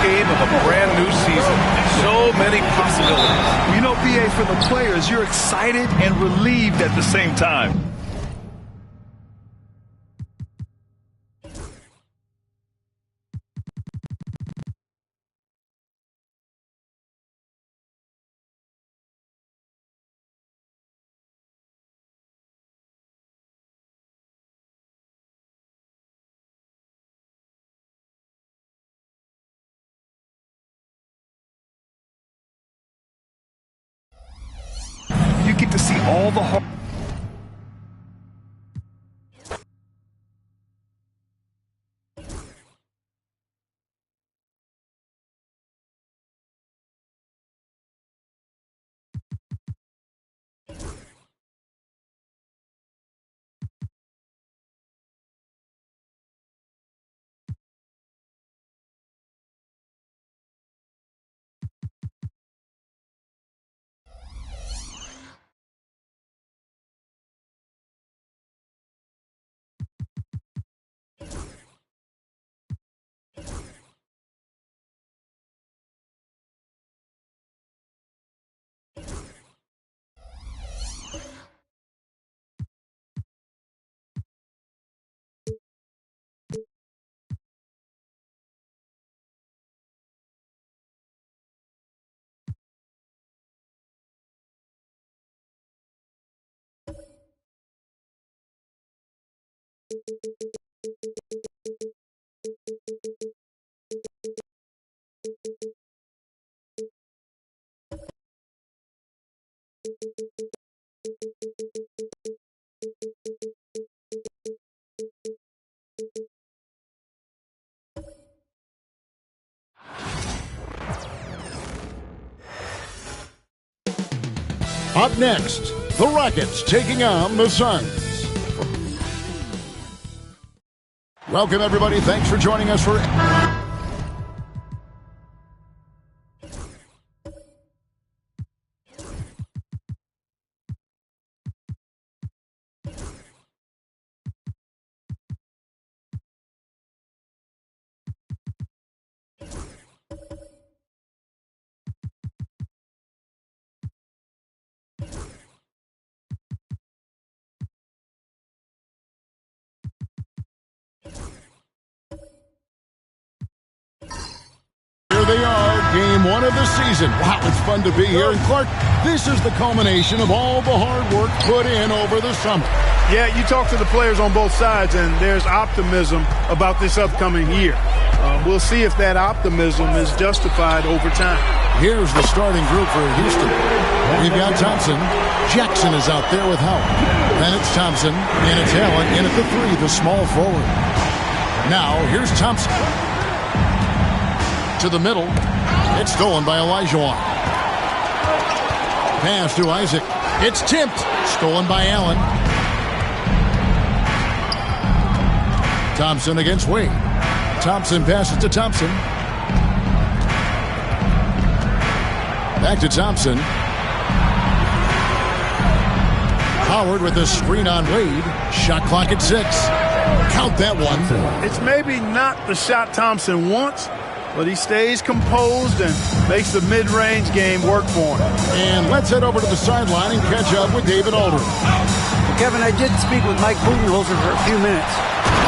game of a brand new season. So many possibilities. You know, PA, for the players, you're excited and relieved at the same time. You get to see all the hard. Up next, the Rockets taking on the Suns. Welcome, everybody. Thanks for joining us for... Here they are, game one of the season. Wow, it's fun to be here. And Clark, this is the culmination of all the hard work put in over the summer. Yeah, you talk to the players on both sides, and there's optimism about this upcoming year. We'll see if that optimism is justified over time. Here's the starting group for Houston. We've got Thompson. Jackson is out there with Howard. Then it's Thompson, and it's Allen in at the three, the small forward. Now, here's Thompson. To the middle. It's stolen by Olajuwon. Pass to Isaac. It's tipped. Stolen by Allen. Thompson against Wade. Thompson passes to Thompson. Back to Thompson. Howard with a screen on Wade. Shot clock at 6. Count that one. It's maybe not the shot Thompson wants, but he stays composed and makes the mid-range game work for him. And let's head over to the sideline and catch up with David Aldridge. Kevin, I did speak with Mike Budenholzer for a few minutes.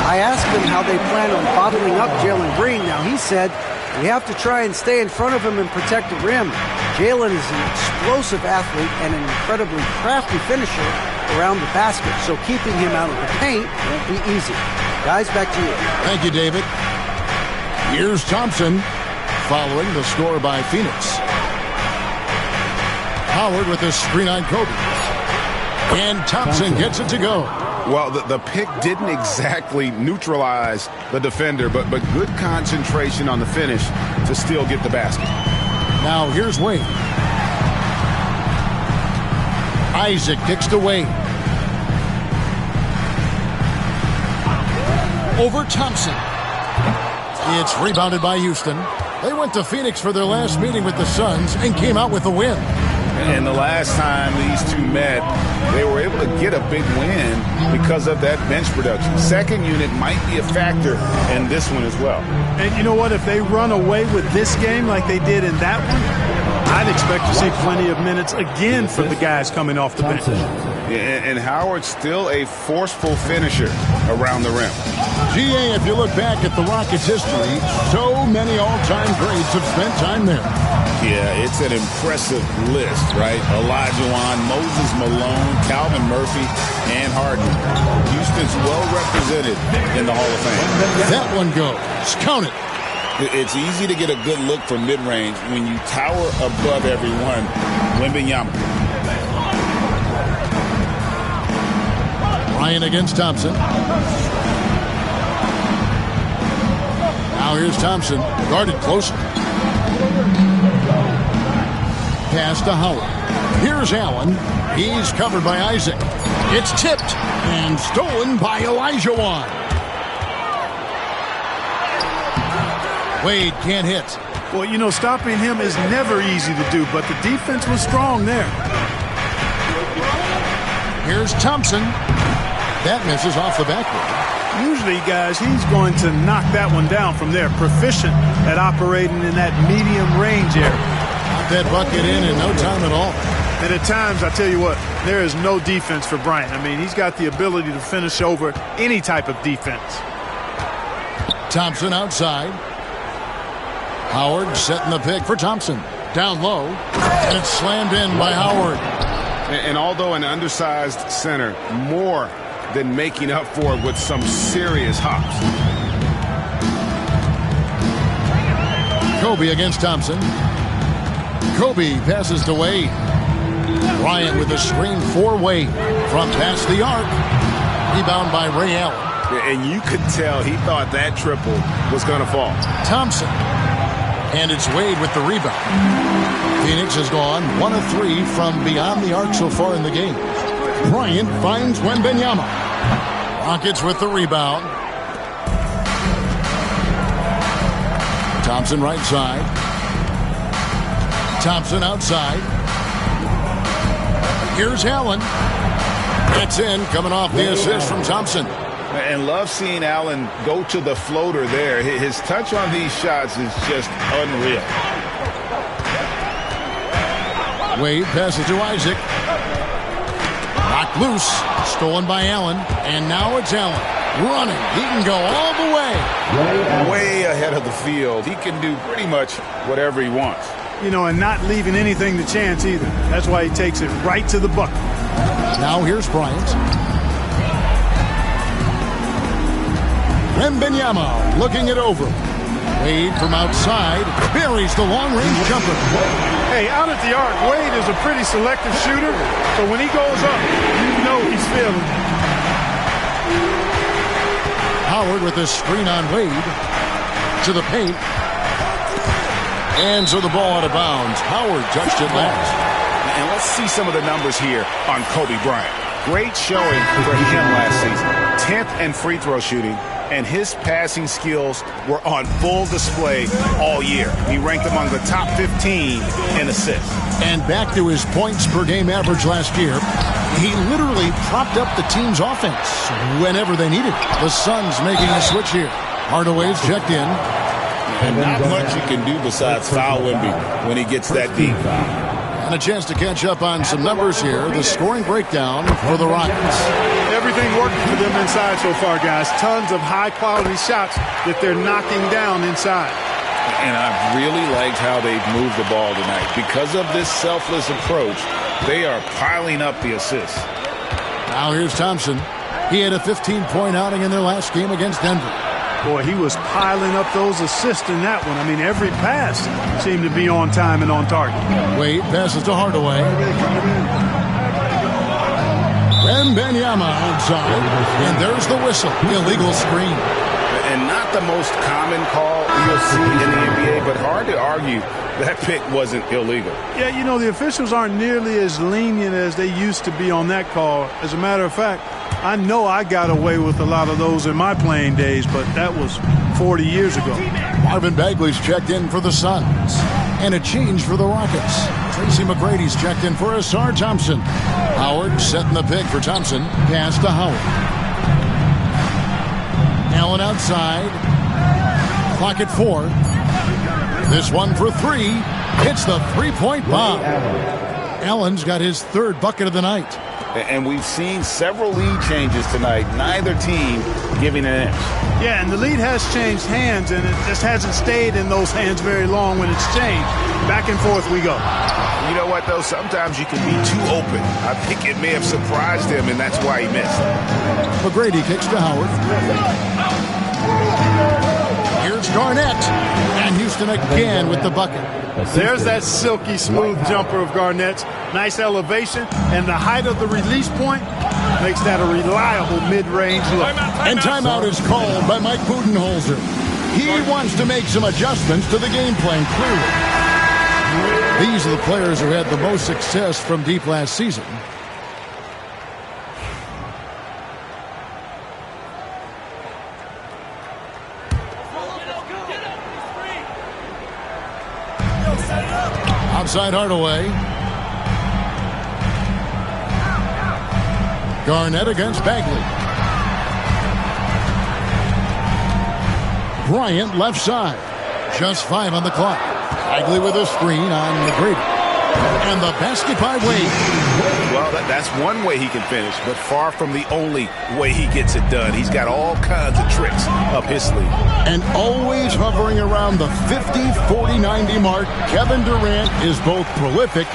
I asked him how they plan on bottling up Jalen Green. Now, he said we have to try and stay in front of him and protect the rim. Jalen is an explosive athlete and an incredibly crafty finisher around the basket, so keeping him out of the paint won't be easy. Guys, back to you. Thank you, David. Here's Thompson following the score by Phoenix. Howard with a screen on Kobe. And Thompson gets it to go. Well, the pick didn't exactly neutralize the defender, but good concentration on the finish to still get the basket. Now here's Wade. Isaac kicks to Wade. Over Thompson. It's rebounded by Houston. They went to Phoenix for their last meeting with the Suns and came out with a win. And the last time these two met, they were able to get a big win because of that bench production. Second unit might be a factor in this one as well. And you know what? If they run away with this game like they did in that one, I'd expect to see plenty of minutes again for the guys coming off the bench. And Howard's still a forceful finisher around the rim. GA, if you look back at the Rockets' history, so many all-time greats have spent time there. Yeah, it's an impressive list, right? Olajuwon, Moses Malone, Calvin Murphy, and Harden. Houston's well represented in the Hall of Fame. That one goes. Count it. It's easy to get a good look from mid-range when you tower above everyone. Wembanyama. Bryant against Thompson. Now here's Thompson, guarded closer. Pass to Howard. Here's Allen. He's covered by Isaac. It's tipped and stolen by Olajuwon. Wade can't hit. Well, you know, stopping him is never easy to do, but the defense was strong there. Here's Thompson. That misses off the backboard. Usually, guys, he's going to knock that one down from there. Proficient at operating in that medium range area. Got that bucket in no time at all. And at times, I tell you what, there is no defense for Bryant. I mean, he's got the ability to finish over any type of defense. Thompson outside. Howard setting the pick for Thompson. Down low. And it's slammed in by Howard. And although an undersized center, more than making up for it with some serious hops. Kobe against Thompson. Kobe passes to Wade. Bryant with a screen for Wade from past the arc. Rebound by Ray Allen. And you could tell he thought that triple was going to fall. Thompson. And it's Wade with the rebound. Phoenix has gone 1 of 3 from beyond the arc so far in the game. Bryant finds Wembanyama. Rockets with the rebound. Thompson right side. Thompson outside. Here's Allen. That's in, coming off the assist from Thompson. And love seeing Allen go to the floater there. His touch on these shots is just unreal. Wade passes to Isaac. Knocked loose. Stolen by Allen. And now it's Allen. Running. He can go all the way. Way ahead of the field. He can do pretty much whatever he wants. You know, and not leaving anything to chance either. That's why he takes it right to the bucket. Now here's Bryant. Wembanyama looking it over. Wade from outside buries the long-range jumper. Hey, out at the arc, Wade is a pretty selective shooter, so when he goes up, you know he's feeling it. Howard with a screen on Wade to the paint. And so the ball out of bounds. Howard touched it last. And let's see some of the numbers here on Kobe Bryant. Great showing for him last season. 10th in free throw shooting. And his passing skills were on full display all year. He ranked among the top 15 in assists. And back to his points per game average last year, he literally propped up the team's offense whenever they needed. The Suns making a switch here. Hardaway's checked in. And not much you can do besides foul Wemby when he gets that deep. And a chance to catch up on some numbers here. The scoring breakdown for the Rockets. Everything working for them inside so far, guys. Tons of high-quality shots that they're knocking down inside. And I've really liked how they've moved the ball tonight. Because of this selfless approach, they are piling up the assists. Now here's Thompson. He had a 15-point outing in their last game against Denver. Boy, he was piling up those assists in that one. I mean, every pass seemed to be on time and on target. Wade passes to Hardaway. Wembanyama outside. And there's the whistle. Illegal screen. And not the most common call you'll see in the NBA, but hard to argue that pick wasn't illegal. Yeah, you know, the officials aren't nearly as lenient as they used to be on that call. As a matter of fact, I know I got away with a lot of those in my playing days, but that was 40 years ago. Marvin Bagley's checked in for the Suns. And a change for the Rockets. Tracy McGrady's checked in for Asar Thompson. Howard setting the pick for Thompson. Pass to Howard. Allen outside. Clock at 4. This one for 3. Hits the three-point bomb. Allen's got his 3rd bucket of the night. And we've seen several lead changes tonight. Neither team giving an inch. Yeah, and the lead has changed hands, and it just hasn't stayed in those hands very long when it's changed. Back and forth we go. You know what, though? Sometimes you can be too open. I think it may have surprised him, and that's why he missed. McGrady kicks to Howard. Here's Garnett. And Houston again with the bucket. There's that silky smooth jumper of Garnett's. Nice elevation, and the height of the release point makes that a reliable mid-range look. And timeout is called by Mike Budenholzer. He wants to make some adjustments to the game plan, clearly. These are the players who had the most success from deep last season. Outside Hardaway. Garnett against Bagley. Bryant left side. Just 5 on the clock. Bagley with a screen on McGrady. And the basket by Wade. Well, that's one way he can finish, but far from the only way he gets it done. He's got all kinds of tricks up his sleeve. And always hovering around the 50, 40, 90 mark, Kevin Durant is both prolific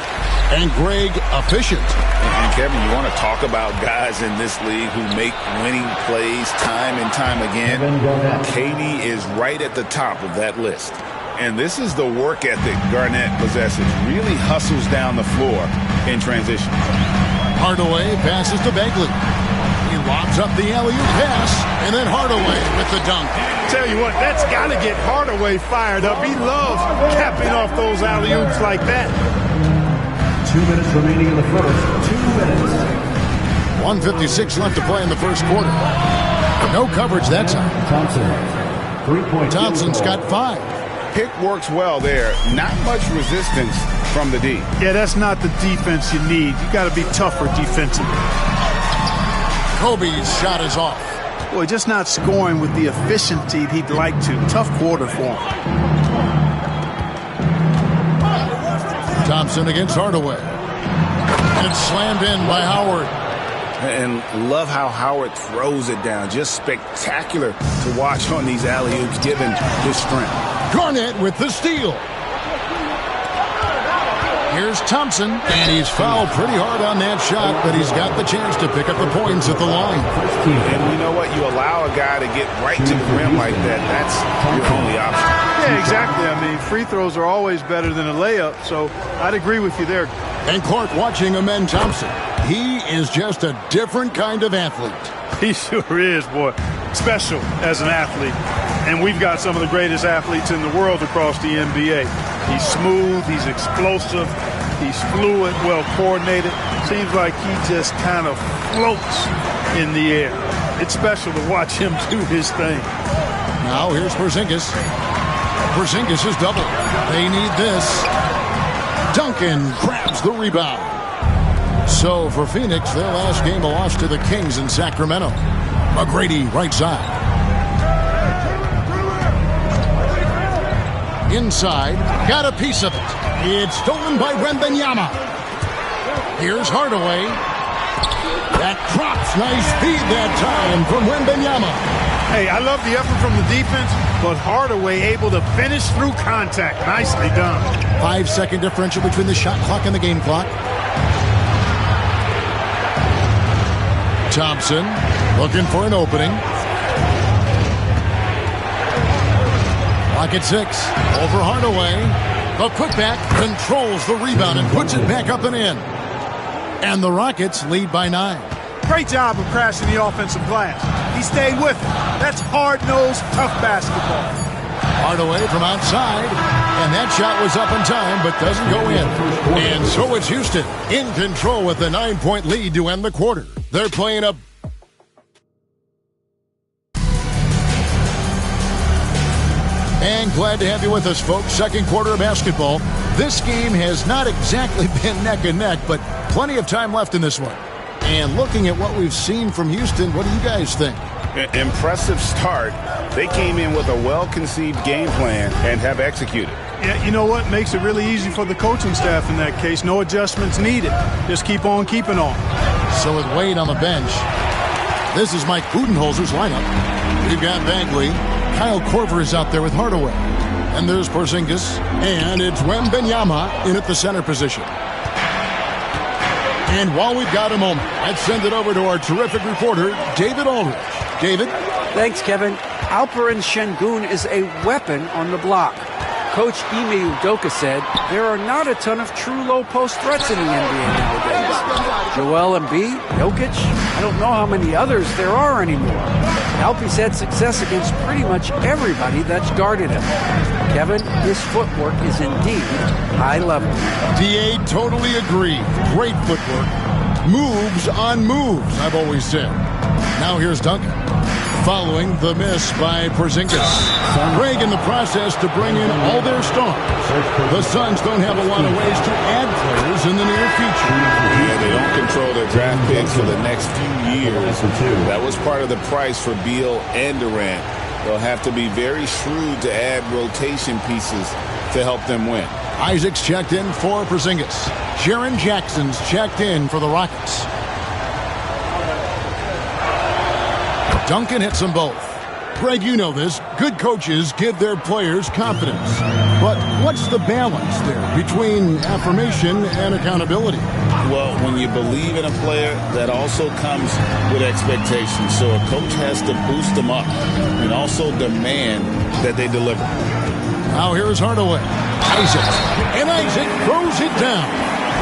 and Greg efficient. And Kevin, you want to talk about guys in this league who make winning plays time and time again? KD is right at the top of that list. And this is the work ethic Garnett possesses. Really hustles down the floor in transition. Hardaway passes to Bagley. He lobs up the alley-oop pass, and then Hardaway with the dunk. Tell you what, that's got to get Hardaway fired up. He loves capping off those alley-oops like that. 2 minutes remaining in the first. 2 minutes. 1:56 left to play in the first quarter. No coverage that time. Thompson. 3-point. Thompson's got 5. Pick works well there. Not much resistance from the D. Yeah, that's not the defense you need. You got to be tougher defensively. Kobe's shot is off. Boy, just not scoring with the efficiency he'd like to. Tough quarter for him. Thompson against Hardaway. And it's slammed in by Howard. And love how Howard throws it down. Just spectacular to watch on these alley-oops given his strength. Garnett with the steal. Here's Thompson, and he's fouled pretty hard on that shot, but he's got the chance to pick up the points at the line. And you know what? You allow a guy to get right to the rim like that. That's your only option. Yeah, exactly. I mean, free throws are always better than a layup, so I'd agree with you there. And Clark watching Amen Thompson. He is just a different kind of athlete. He sure is, boy. Special as an athlete. And we've got some of the greatest athletes in the world across the NBA. He's smooth, he's explosive, he's fluid, well coordinated. Seems like he just kind of floats in the air. It's special to watch him do his thing. Now here's Porzingis. Porzingis is double. They need this. Duncan grabs the rebound. So for Phoenix, their last game a loss to the Kings in Sacramento. McGrady right side. Inside, got a piece of it. It's stolen by Wembanyama. Here's Hardaway. That drops, nice speed that time from Wembanyama. Hey, I love the effort from the defense, but Hardaway able to finish through contact. Nicely done. 5-second differential between the shot clock and the game clock. Thompson looking for an opening. Clock at 6. Over Hardaway. The putback controls the rebound and puts it back up and in. And the Rockets lead by 9. Great job of crashing the offensive glass. He stayed with it. That's hard-nosed, tough basketball. Hardaway from outside. And that shot was up in time, but doesn't go in. And so it's Houston in control with a 9-point lead to end the quarter. They're playing up. And glad to have you with us, folks. Second quarter of basketball. This game has not exactly been neck and neck, but plenty of time left in this one. And looking at what we've seen from Houston, what do you guys think? Impressive start. They came in with a well-conceived game plan and have executed. Yeah, you know what? Makes it really easy for the coaching staff in that case. No adjustments needed. Just keep on keeping on. So with Wade on the bench, this is Mike Budenholzer's lineup. We've got Bagley. Kyle Korver is out there with Hardaway. And there's Porzingis. And it's Wembanyama in at the center position. And while we've got a moment, let's send it over to our terrific reporter, David Aldridge. David? Thanks, Kevin. Alperen Şengün is a weapon on the block. Coach Ime Udoka said there are not a ton of true low-post threats in the NBA nowadays. Joel Embiid, Jokic, I don't know how many others there are anymore. Alpie's had success against pretty much everybody that's guarded him. Kevin, his footwork is indeed high level. DA, totally agree. Great footwork. Moves on moves, I've always said. Now here's Duncan. Following the miss by Porzingis. Craig in the process to bring in all their stars. The Suns don't have a lot of ways to add players in the near future. Yeah, they don't control their draft picks for the next few years. That was part of the price for Beal and Durant. They'll have to be very shrewd to add rotation pieces to help them win. Isaac's checked in for Porzingis. Jaren Jackson's checked in for the Rockets. Duncan hits them both. Greg, you know this. Good coaches give their players confidence. But what's the balance there between affirmation and accountability? Well, when you believe in a player, that also comes with expectations. So a coach has to boost them up and also demand that they deliver. Now here's Hardaway. Isaac. And Isaac throws it down.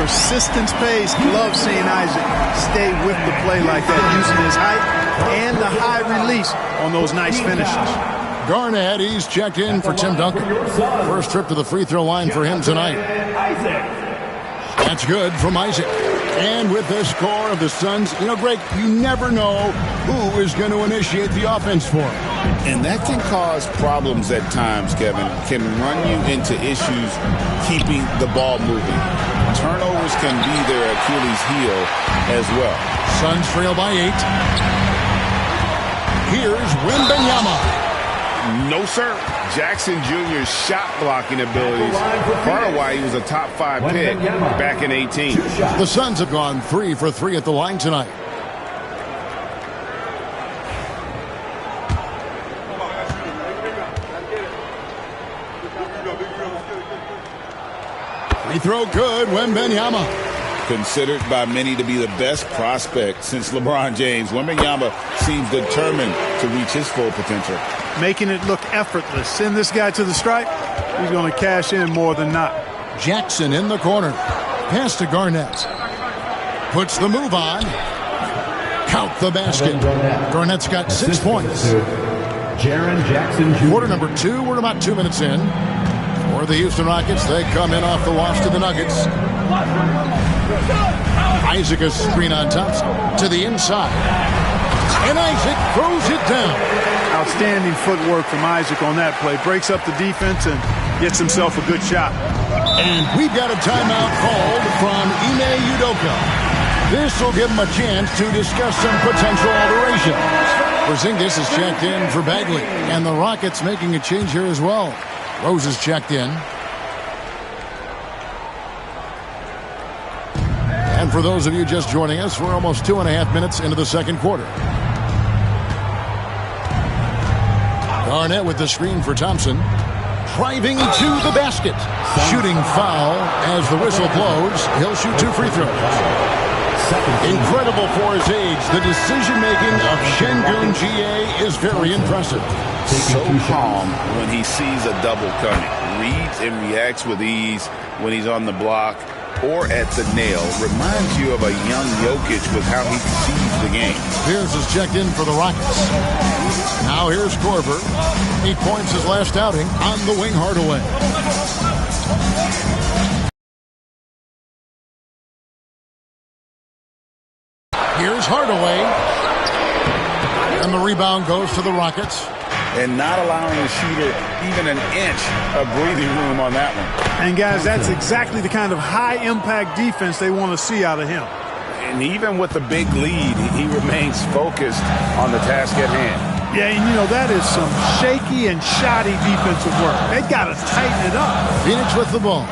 Persistence pays. Love seeing Isaac stay with the play like that, using his height and the high release on those nice finishes. Garnett, he's checked in for Tim Duncan. First trip to the free throw line for him tonight. That's good from Isaac. And with the score of the Suns, you know, Greg, you never know who is going to initiate the offense for him. And that can cause problems at times, Kevin. Can run you into issues keeping the ball moving. Turnovers can be their Achilles heel as well. Suns trail by 8. Here's Wembanyama. No, sir. Jackson Jr.'s shot blocking abilities. Part of why he was a top 5 pick back in 18. The Suns have gone 3 for 3 at the line tonight. Free throw good, Wembanyama. Considered by many to be the best prospect since LeBron James, Wembanyama seems determined to reach his full potential. Making it look effortless. Send this guy to the stripe, he's going to cash in more than not. Jackson in the corner. Pass to Garnett. Puts the move on. Count the basket. Garnett's got 6 points. Jaren Jackson Jr. Quarter number 2. We're about 2 minutes in. For the Houston Rockets, they come in off the loss to the Nuggets. Isaac a screen on Thompson to the inside. And Isaac throws it down. Outstanding footwork from Isaac on that play. Breaks up the defense and gets himself a good shot. And we've got a timeout called from Ime Udoka. This will give him a chance to discuss some potential alterations. Porzingis is checked in for Bagley. And the Rockets making a change here as well. Rose is checked in. And for those of you just joining us, we're almost 2.5 minutes into the second quarter. Garnett with the screen for Thompson. Driving to the basket. Shooting foul as the whistle blows. He'll shoot 2 free throws. Incredible for his age. The decision-making of Şengün GA is very impressive. So calm when he sees a double coming. Reads and reacts with ease when he's on the block or at the nail. Reminds you of a young Jokic with how he sees the game. Pierce is checked in for the Rockets. Now here's Korver. He points his last outing on the wing Hardaway. Here's Hardaway. And the rebound goes to the Rockets. and not allowing the shooter even an inch of breathing room on that one. And, guys, that's exactly the kind of high-impact defense they want to see out of him. And even with the big lead, he remains focused on the task at hand. Yeah, and, you know, that is some shaky and shoddy defensive work. They got to tighten it up. Phoenix with the ball.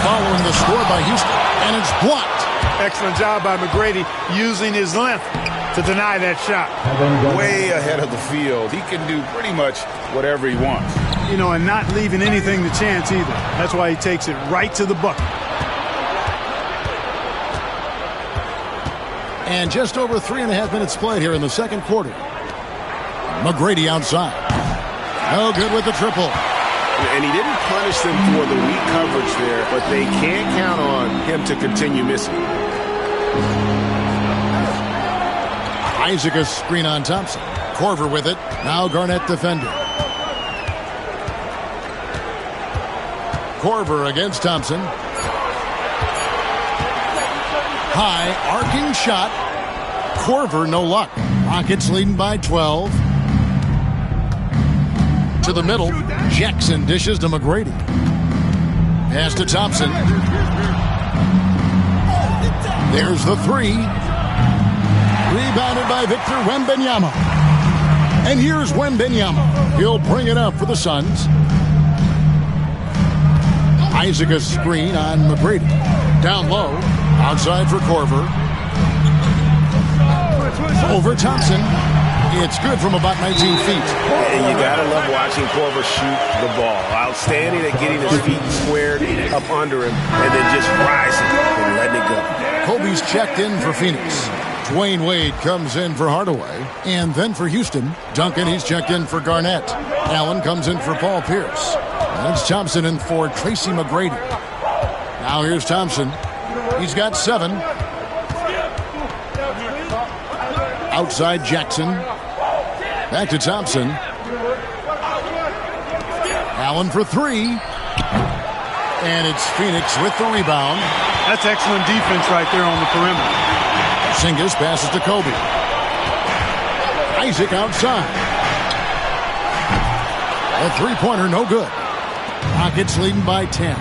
Following the score by Houston, and it's blocked. Excellent job by McGrady using his length to deny that shot. Way ahead of the field. He can do pretty much whatever he wants. You know, and not leaving anything to chance either. That's why he takes it right to the bucket. And just over 3.5 minutes played here in the second quarter. McGrady outside. No good with the triple. And he didn't punish them for the weak coverage there, but they can't count on him to continue missing. Isaac a screen on Thompson. Korver with it. Now Garnett defender. Korver against Thompson. High arcing shot. Korver no luck. Rockets leading by 12. To the middle. Jackson dishes to McGrady. Pass to Thompson. There's the three. Rebounded by Victor Wembanyama. And here's Wembanyama. He'll bring it up for the Suns. Isaac a screen on McGrady. Down low. Outside for Korver. Over Thompson. It's good from about 19 feet. And you got to love watching Korver shoot the ball. Outstanding at getting his feet squared up under him and then just rising and letting it go. Kobe's checked in for Phoenix. Dwayne Wade comes in for Hardaway. And then for Houston, Duncan, he's checked in for Garnett. Allen comes in for Paul Pierce. And it's Thompson in for Tracy McGrady. Now here's Thompson. He's got 7. Outside Jackson. Back to Thompson. Allen for 3. And it's Phoenix with the rebound. That's excellent defense right there on the perimeter. Porzingis passes to Kobe. Isaac outside. A three-pointer, no good. Rockets leading by 10.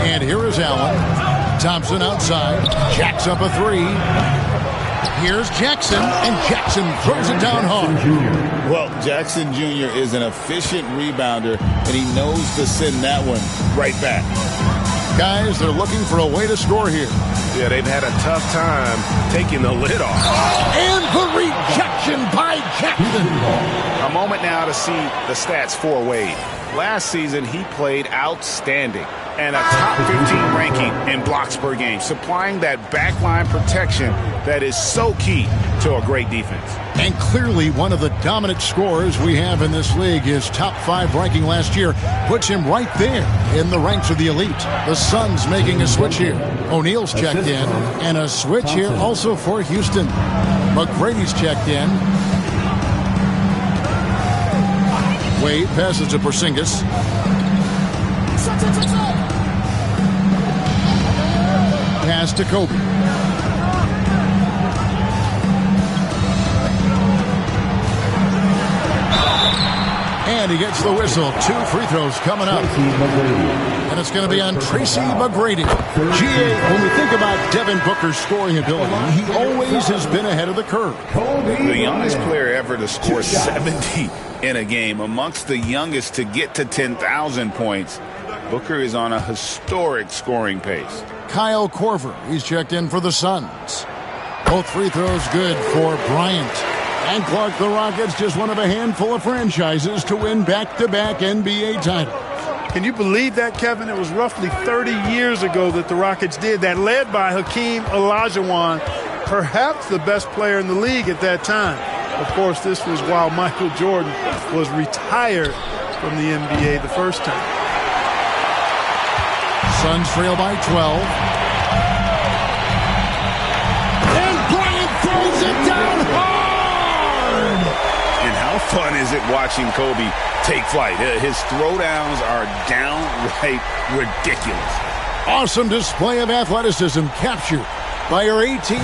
And here is Allen. Thompson outside. Jacks up a 3. Here's Jackson, and Jackson throws it down hard. Well, Jackson Jr. is an efficient rebounder, and he knows to send that one right back. Guys, they're looking for a way to score here. Yeah, they've had a tough time taking the lid off. And the rejection by Jackson. A moment now to see the stats for Wade. Last season, he played outstanding and a top 15 ranking in blocks per game, supplying that backline protection that is so key to a great defense. And clearly one of the dominant scorers we have in this league. His top 5 ranking last year puts him right there in the ranks of the elite. The Suns making a switch here. O'Neal's checked in, and a switch here also for Houston. McGrady's checked in. Wade passes to Porzingis. Pass to Kobe. And he gets the whistle. 2 free throws coming up. And it's going to be on Tracy McGrady. GA, when we think about Devin Booker's scoring ability, he always has been ahead of the curve. The youngest player ever to score 70 in a game, amongst the youngest to get to 10,000 points. Booker is on a historic scoring pace. Kyle Korver, he's checked in for the Suns. Both free throws good for Bryant. And Clark, the Rockets, just one of a handful of franchises to win back-to-back NBA titles. Can you believe that, Kevin? It was roughly 30 years ago that the Rockets did that, led by Hakeem Olajuwon, perhaps the best player in the league at that time. Of course, this was while Michael Jordan was retired from the NBA the first time. Suns trail by 12. And Bryant throws it down hard! And how fun is it watching Kobe take flight? His throwdowns are downright ridiculous. Awesome display of athleticism captured by our AT&T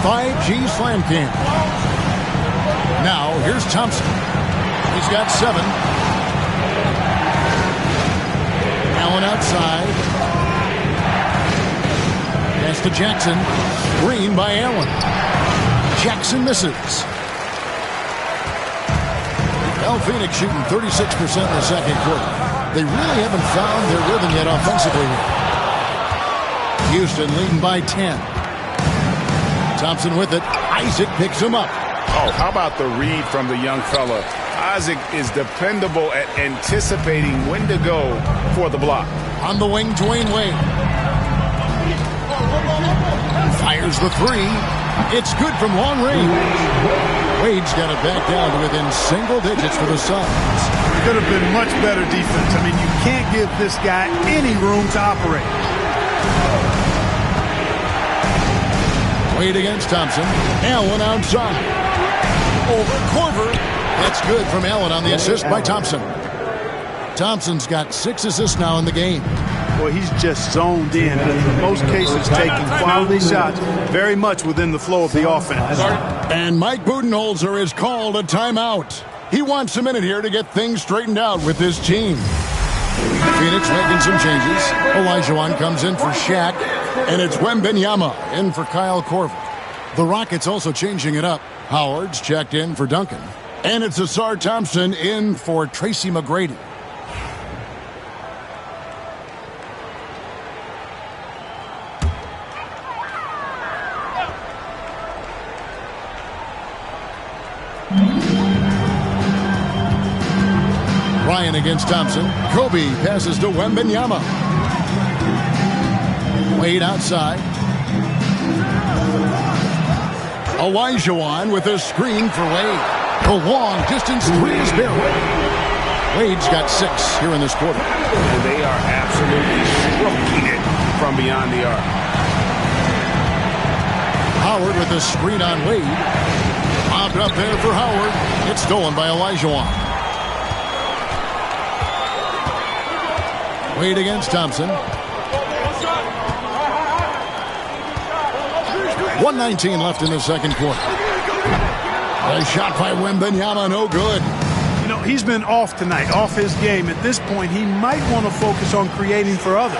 5G Slam Cam. Now, here's Thompson. He's got 7. Allen outside. Pass to Jackson. Screen by Allen. Jackson misses. Well, Phoenix shooting 36% in the second quarter. They really haven't found their rhythm yet offensively here. Houston leading by 10. Thompson with it. Isaac picks him up. Oh, how about the read from the young fella? Isaac is dependable at anticipating when to go for the block. On the wing, Dwayne Wade. Fires the 3. It's good from long range. Wade's got it back down to within single digits for the Suns. Could have been much better defense. I mean, you can't give this guy any room to operate. Wade against Thompson. Allen outside. Over Korver. That's good from Allen on the assist by Thompson. Thompson's got 6 assists now in the game. Boy, he's just zoned in, and in most cases taking quality shots very much within the flow of the offense. And Mike Budenholzer has called a timeout. He wants a minute here to get things straightened out with his team. Phoenix making some changes. Olajuwon comes in for Shaq, and it's Wembanyama in for Kyle Korver. The Rockets also changing it up. Howard's checked in for Duncan, and it's Asar Thompson in for Tracy McGrady. Ryan against Thompson. Kobe passes to Wembanyama. Wade outside. Olajuwon with a screen for Wade. The long distance 3 is barely. Wade's got 6 here in this quarter. And they are absolutely stroking it from beyond the arc. Howard with a screen on Wade. Popped up there for Howard. It's stolen by Olajuwon. Wade against Thompson. 1:19 left in the second quarter. A shot by Wembanyama, no good. You know, he's been off tonight, off his game. At this point, he might want to focus on creating for others.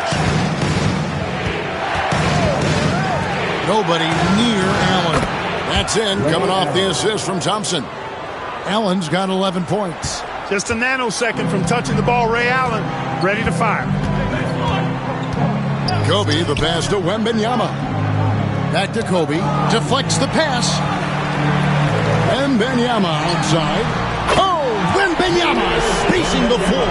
Nobody near Allen. That's in, coming off the assist from Thompson. Allen's got 11 points. Just a nanosecond from touching the ball, Ray Allen, ready to fire. Kobe, the pass to Wembanyama. Back to Kobe, deflects the pass. Wembanyama outside. Oh, Wembanyama spacing the floor.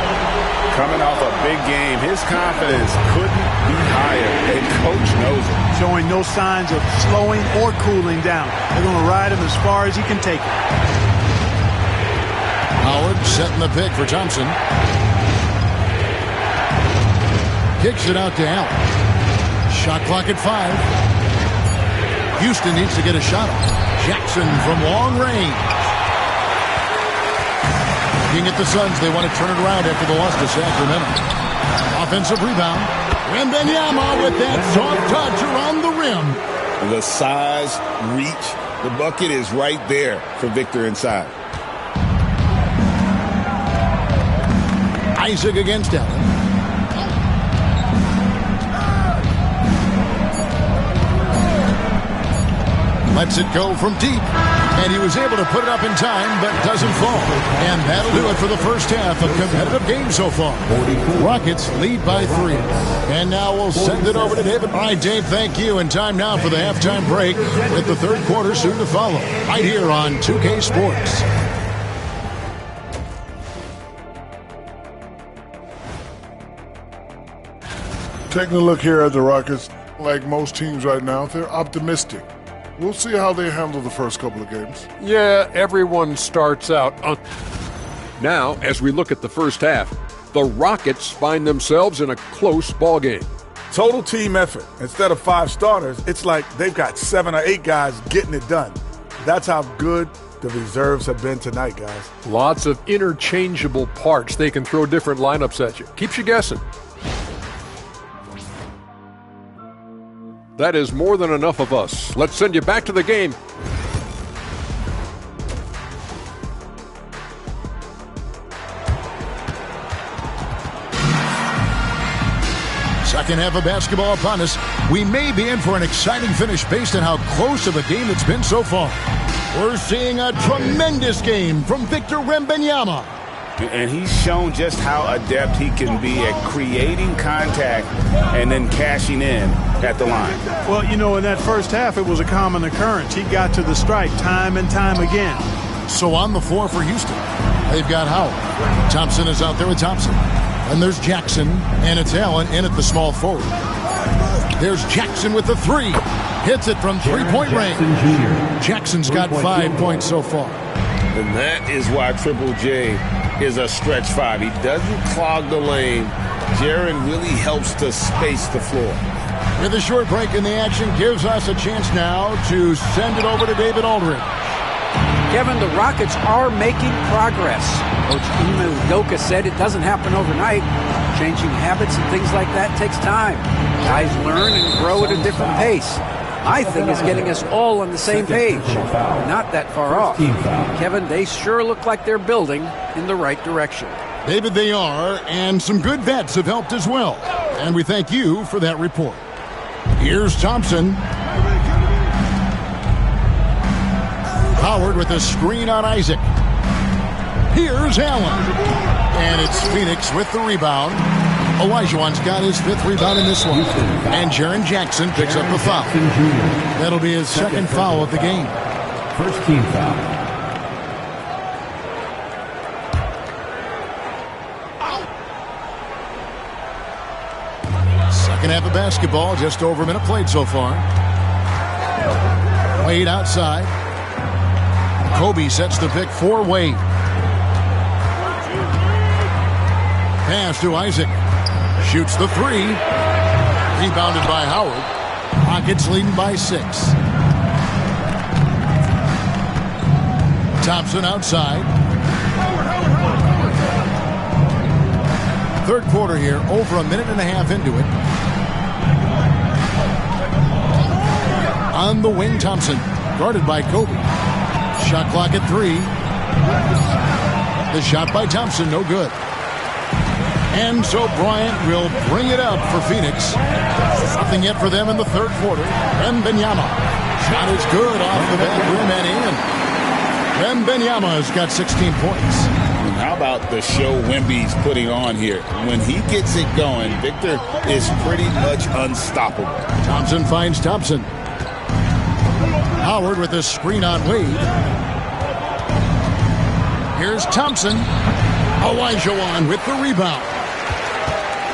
Coming off a big game, his confidence couldn't be higher, and coach knows it. Showing no signs of slowing or cooling down. They're going to ride him as far as he can take it. Howard setting the pick for Thompson. Kicks it out to Allen. Shot clock at 5. Houston needs to get a shot off. Jackson from long range. Looking at the Suns, they want to turn it around after the loss to Sacramento. Offensive rebound. Wembanyama with that soft touch around the rim. The size, reach, the bucket is right there for Victor inside. Isaac against Allen. Lets it go from deep. And he was able to put it up in time, but doesn't fall. And that'll do it for the first half. A competitive game so far. Rockets lead by 3. And now we'll send it over to David. All right, Dave, thank you. And time now for the halftime break with the third quarter soon to follow. Right here on 2K Sports. Taking a look here at the Rockets, like most teams right now, they're optimistic. We'll see how they handle the first couple of games. Yeah, everyone starts out. Now, as we look at the first half, the Rockets find themselves in a close ballgame. Total team effort. Instead of 5 starters, it's like they've got 7 or 8 guys getting it done. That's how good the reserves have been tonight, guys. Lots of interchangeable parts. They can throw different lineups at you. Keeps you guessing. That is more than enough of us. Let's send you back to the game. Second half of basketball upon us. We may be in for an exciting finish based on how close of a game it's been so far. We're seeing a tremendous game from Victor Wembanyama. And he's shown just how adept he can be at creating contact and then cashing in at the line. Well, you know, in that first half, it was a common occurrence. He got to the stripe time and time again. So on the floor for Houston, they've got Howard. Thompson is out there with Thompson. And there's Jackson, and it's Allen in at the small forward. There's Jackson with the three. Hits it from three-point range. Jackson's got 5 points so far. And that is why Triple J is a stretch five. He doesn't clog the lane. Jaren really helps to space the floor. With a short break in the action, gives us a chance now to send it over to David Aldridge. Kevin, the Rockets are making progress. Coach Ime Udoka said it doesn't happen overnight. Changing habits and things like that takes time. Guys learn and grow at a different pace. My thing is getting us all on the same page. Not that far off. Kevin, they sure look like they're building in the right direction. David, they are, and some good vets have helped as well. And we thank you for that report. Here's Thompson. Howard with a screen on Isaac. Here's Allen. And it's Phoenix with the rebound. Olajuwon's got his 5th rebound in this one. And Jaren Jackson picks up the foul. That'll be his second foul of the game. First team foul. Second half of basketball, just over a minute played so far. Wade outside. Kobe sets the pick for Wade. Pass to Isaac. Shoots the three. Rebounded by Howard. Rockets leading by 6. Thompson outside. Third quarter here, over a minute and a half into it. On the wing, Thompson, guarded by Kobe. Shot clock at 3. The shot by Thompson, no good. And so Bryant will bring it up for Phoenix. Nothing yet for them in the third quarter. Wembanyama. Shot is good off the back rim and in. Wembanyama's got 16 points. And how about the show Wemby's putting on here? When he gets it going, Victor is pretty much unstoppable. Thompson finds Thompson. Howard with a screen on Wade. Here's Thompson. Olajuwon with the rebound.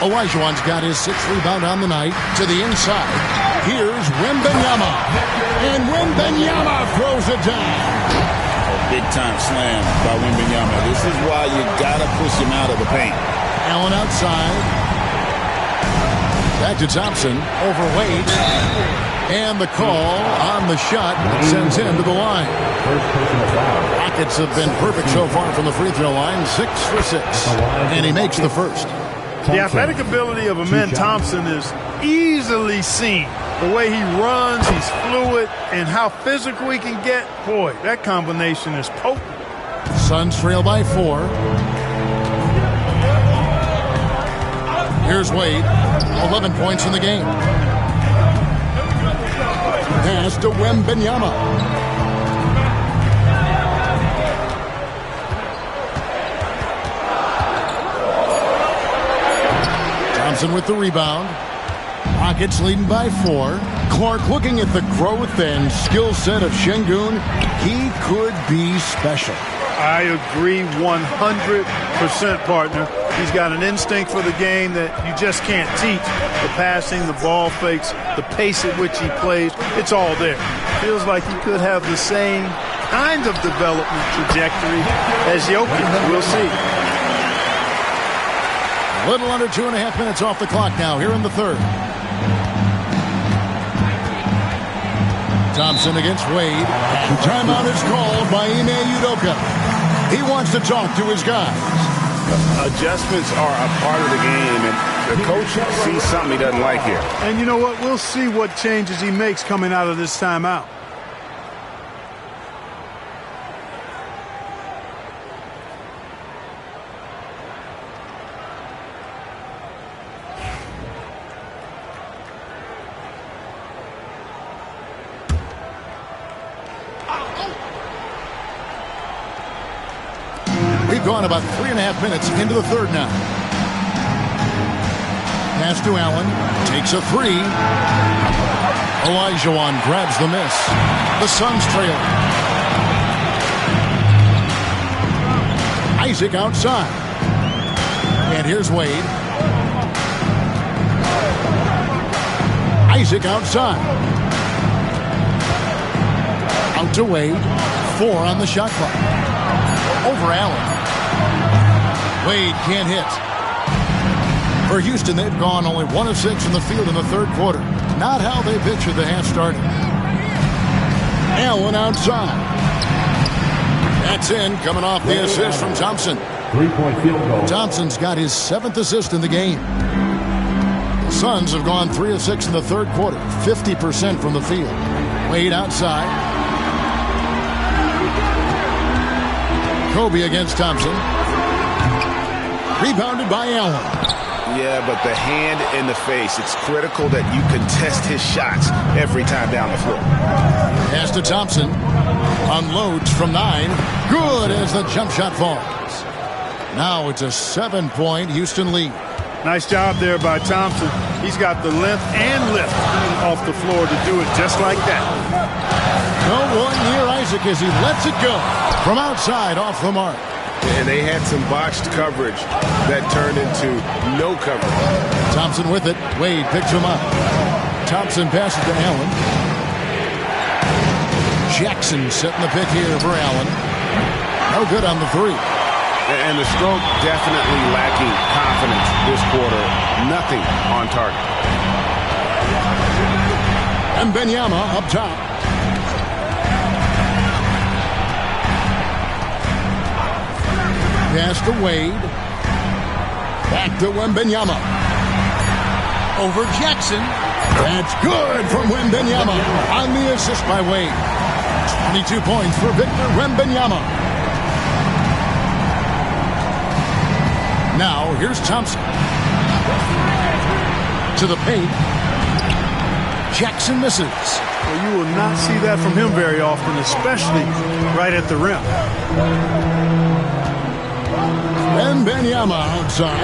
Olajuwon's got his 6th rebound on the night to the inside. Here's Wembanyama. And Wembanyama throws it down. Big-time slam by Wembanyama. This is why you got to push him out of the paint. Allen outside. Back to Thompson. Over Wade. And the call on the shot sends him to the line. Rockets have been perfect so far from the free throw line. 6 for 6. And he makes the first. The athletic ability of Amen Thompson is easily seen. The way he runs, he's fluid, and how physical he can get. Boy, that combination is potent. Suns trail by 4. Here's Wade. 11 points in the game. Pass to Wembanyama. Thompson with the rebound. Rockets leading by 4. Clark looking at the growth and skill set of Şengün. He could be special. I agree 100%, partner. He's got an instinct for the game that you just can't teach. The passing, the ball fakes, the pace at which he plays, it's all there. Feels like he could have the same kind of development trajectory as Jokic. We'll see. A little under 2.5 minutes off the clock now here in the third. Thompson against Wade. Timeout is called by Ime Udoka. He wants to talk to his guys. Adjustments are a part of the game, and the coach sees something he doesn't like here. And you know what? We'll see what changes he makes coming out of this timeout. gone about 3.5 minutes into the third now. Pass to Allen. Takes a three. Olajuwon grabs the miss. The Suns trail. Isaac outside. And here's Wade. Isaac outside. Out to Wade. 4 on the shot clock. Over Allen. Wade can't hit. For Houston, they've gone only 1 of 6 from the field in the third quarter. Not how they pictured the half started. Allen outside. That's in, coming off the assist from Thompson. 3-point field goal. Thompson's got his 7th assist in the game. The Suns have gone 3 of 6 in the third quarter, 50% from the field. Wade outside. Kobe against Thompson. Rebounded by Allen. Yeah, but the hand in the face, it's critical that you contest his shots every time down the floor. Pass to Thompson. Unloads from 9. Good as the jump shot falls. Now it's a 7-point Houston lead. Nice job there by Thompson. He's got the length and lift off the floor to do it just like that. No one near Isaac as he lets it go. From outside off the mark. And they had some botched coverage that turned into no coverage. Thompson with it. Wade picks him up. Thompson passes to Allen. Jackson setting the pick here for Allen. No good on the three. And the stroke definitely lacking confidence this quarter. Nothing on target. And Wembanyama up top. Pass to Wade. Back to Wembanyama. Over Jackson. That's good from Wembanyama on the assist by Wade. 22 points for Victor Wembanyama. Now here's Thompson. To the paint. Jackson misses. Well, you will not see that from him very often, especially right at the rim. Wembanyama outside.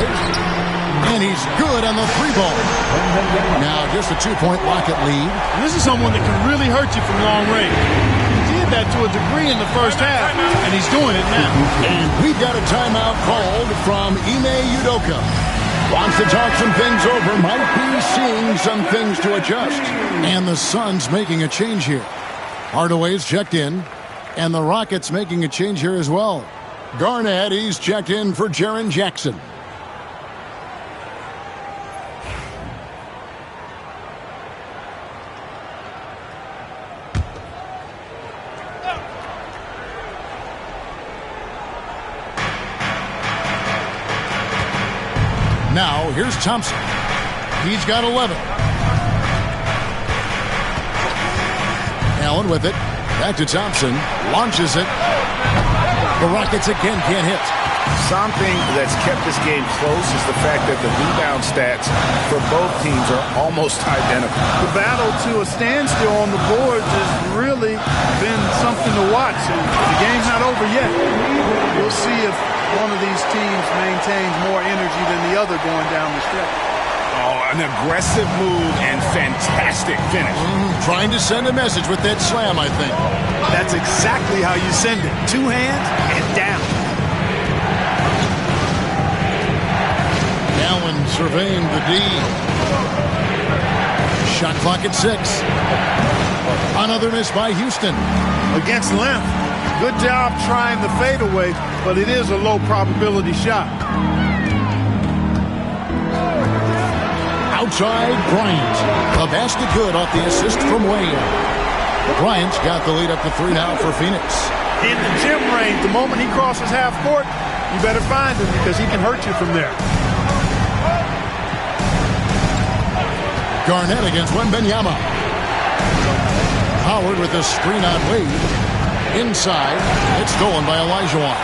And he's good on the 3-ball. Now just a 2-point Rocket lead. This is someone that can really hurt you from long range. He did that to a degree in the first half, and he's doing it now. And we've got a timeout called from Ime Udoka. Wants to talk some things over. Might be seeing some things to adjust. And the Suns making a change here. Hardaway's checked in. And the Rockets making a change here as well. Garnett, he's checked in for Jaren Jackson. Now, here's Thompson. He's got 11. Allen with it. Back to Thompson. Launches it. The Rockets again can't hit. Something that's kept this game close is the fact that the rebound stats for both teams are almost identical. The battle to a standstill on the boards has really been something to watch. And the game's not over yet. We'll see if one of these teams maintains more energy than the other going down the stretch. Oh, an aggressive move and fantastic finish. Trying to send a message with that slam, I think. That's exactly how you send it. 2 hands and down. Allen surveying the D. Shot clock at 6. Another miss by Houston. Against length. Good job trying the fadeaway, but it is a low probability shot. Outside Bryant. The basket good off the assist from Wade. Bryant's got the lead up to 3 now for Phoenix. In the gym range, the moment he crosses half court, you better find him because he can hurt you from there. Garnett against Wembanyama. Howard with the screen on Wade. Inside, it's stolen by Olajuwon.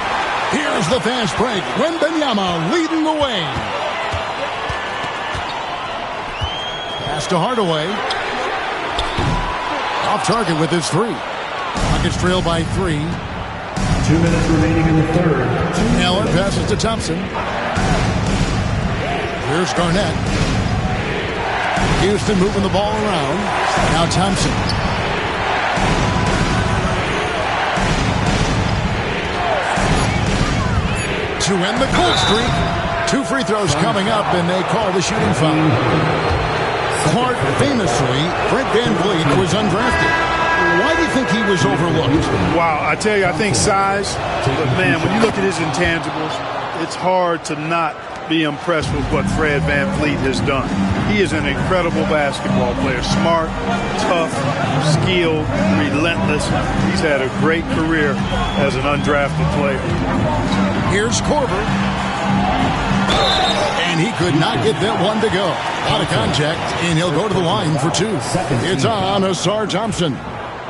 Here's the fast break. Wembanyama leading the way. Pass to Hardaway. Off target with his 3. Rockets trail by 3. 2 minutes remaining in the third. Allen passes to Thompson. Here's Garnett. Houston moving the ball around. Now Thompson. To end the cold streak. 2 free throws coming up, and they call the shooting foul. Clark famously, Fred VanVleet was undrafted. Why do you think he was overlooked? Wow, I tell you, I think size. But, man, when you look at his intangibles, it's hard to not be impressed with what Fred VanVleet has done. He is an incredible basketball player. Smart, tough, skilled, relentless. He's had a great career as an undrafted player. Here's Korver. And he could not get that one to go. Out of contact, and he'll go to the line for 2. It's on Asar Thompson.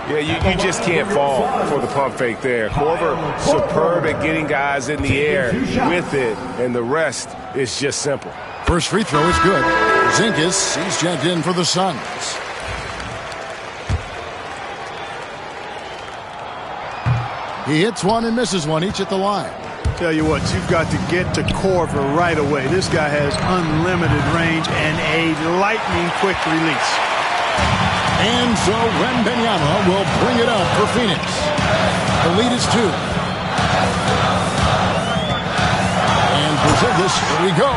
Yeah, you just can't fall for the pump fake there. Korver, superb at getting guys in the air with it, and the rest is just simple. First free throw is good. Zinkas, he's checked in for the Suns. He hits one and misses one, each at the line. Tell you what, you've got to get to Korver right away. This guy has unlimited range and a lightning-quick release. And so Wembanyama will bring it up for Phoenix. The lead is 2. And Porzingis, here we go.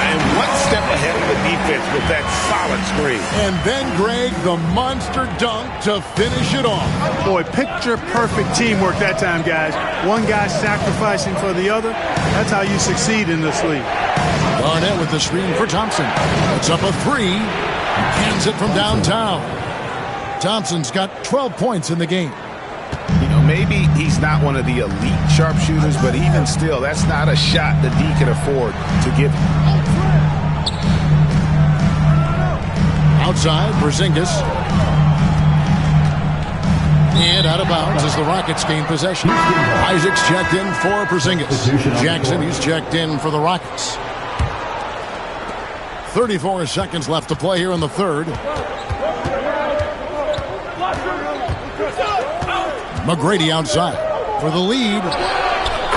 And one step ahead of the defense with that solid screen. And then, Greg, the monster dunk to finish it off. Boy, picture-perfect teamwork that time, guys. One guy sacrificing for the other. That's how you succeed in this league. Garnett with the screen for Thompson. Puts up a 3. Hands it from downtown. Thompson's got 12 points in the game. You know, maybe he's not one of the elite sharpshooters, but even still, that's not a shot that D can afford to give. Outside, Porzingis. And out of bounds as the Rockets gain possession. Isaac's checked in for Porzingis. Jackson, he's checked in for the Rockets. 34 seconds left to play here in the third. McGrady outside for the lead.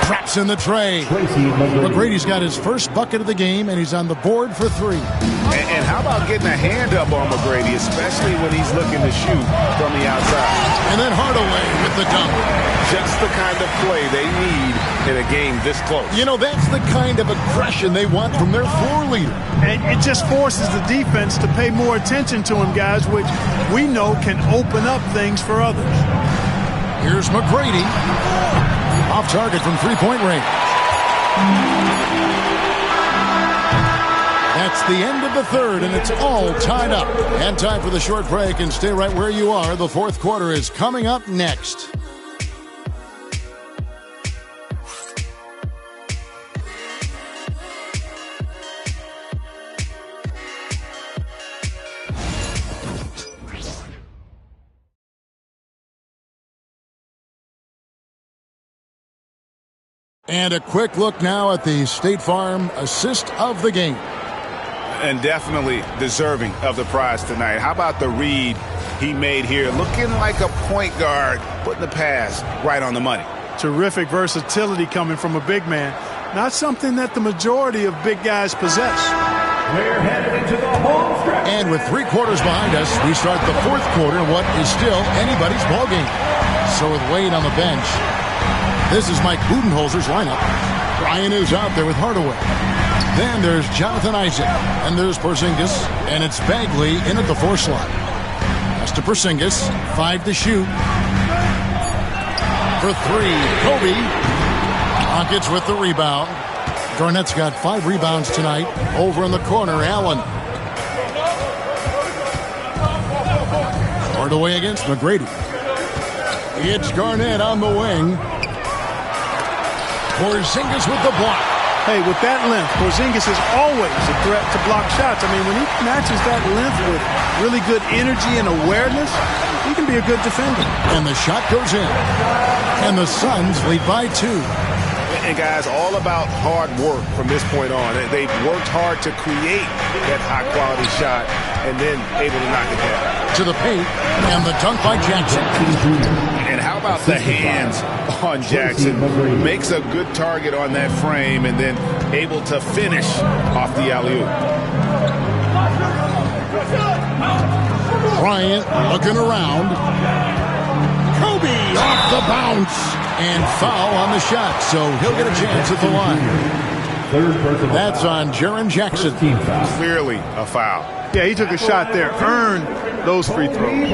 Traps in the tray. McGrady's got his first bucket of the game, and he's on the board for 3. And how about getting a hand up on McGrady, especially when he's looking to shoot from the outside. And then Hardaway with the dunk. Just the kind of play they need in a game this close. You know, that's the kind of aggression they want from their floor leader. And it just forces the defense to pay more attention to him, guys, which we know can open up things for others. Here's McGrady. Off target from 3-point range. That's the end of the third, and it's all tied up. And time for the short break, and stay right where you are. The fourth quarter is coming up next. And a quick look now at the State Farm assist of the game. And definitely deserving of the prize tonight. How about the read he made here? Looking like a point guard, putting the pass right on the money. Terrific versatility coming from a big man. Not something that the majority of big guys possess. We're headed into the home stretch. And with 3 quarters behind us, we start the fourth quarter, what is still anybody's ballgame. So with Wade on the bench, this is Mike Budenholzer's lineup. Ryan is out there with Hardaway. Then there's Jonathan Isaac. And there's Porzingis. And it's Bagley in at the 4 slot. Pass to Porzingis. 5 to shoot. For 3, Kobe. Rockets with the rebound. Garnett's got 5 rebounds tonight. Over in the corner, Allen. Hardaway against McGrady. It's Garnett on the wing. Porzingis with the block. Hey, with that length, Porzingis is always a threat to block shots. I mean, when he matches that length with really good energy and awareness, he can be a good defender. And the shot goes in. And the Suns lead by 2. And guys, all about hard work from this point on. They've worked hard to create that high-quality shot and then able to knock it down. To the paint, and the dunk by Jackson. And how How about the hands on Jackson? Makes a good target on that frame and then able to finish off the alley-oop. Bryant looking around. Kobe off the bounce. And foul on the shot, so he'll get a chance at the line. That's on Jaren Jackson. Clearly a foul. Yeah, he took a shot there, earned those free throws.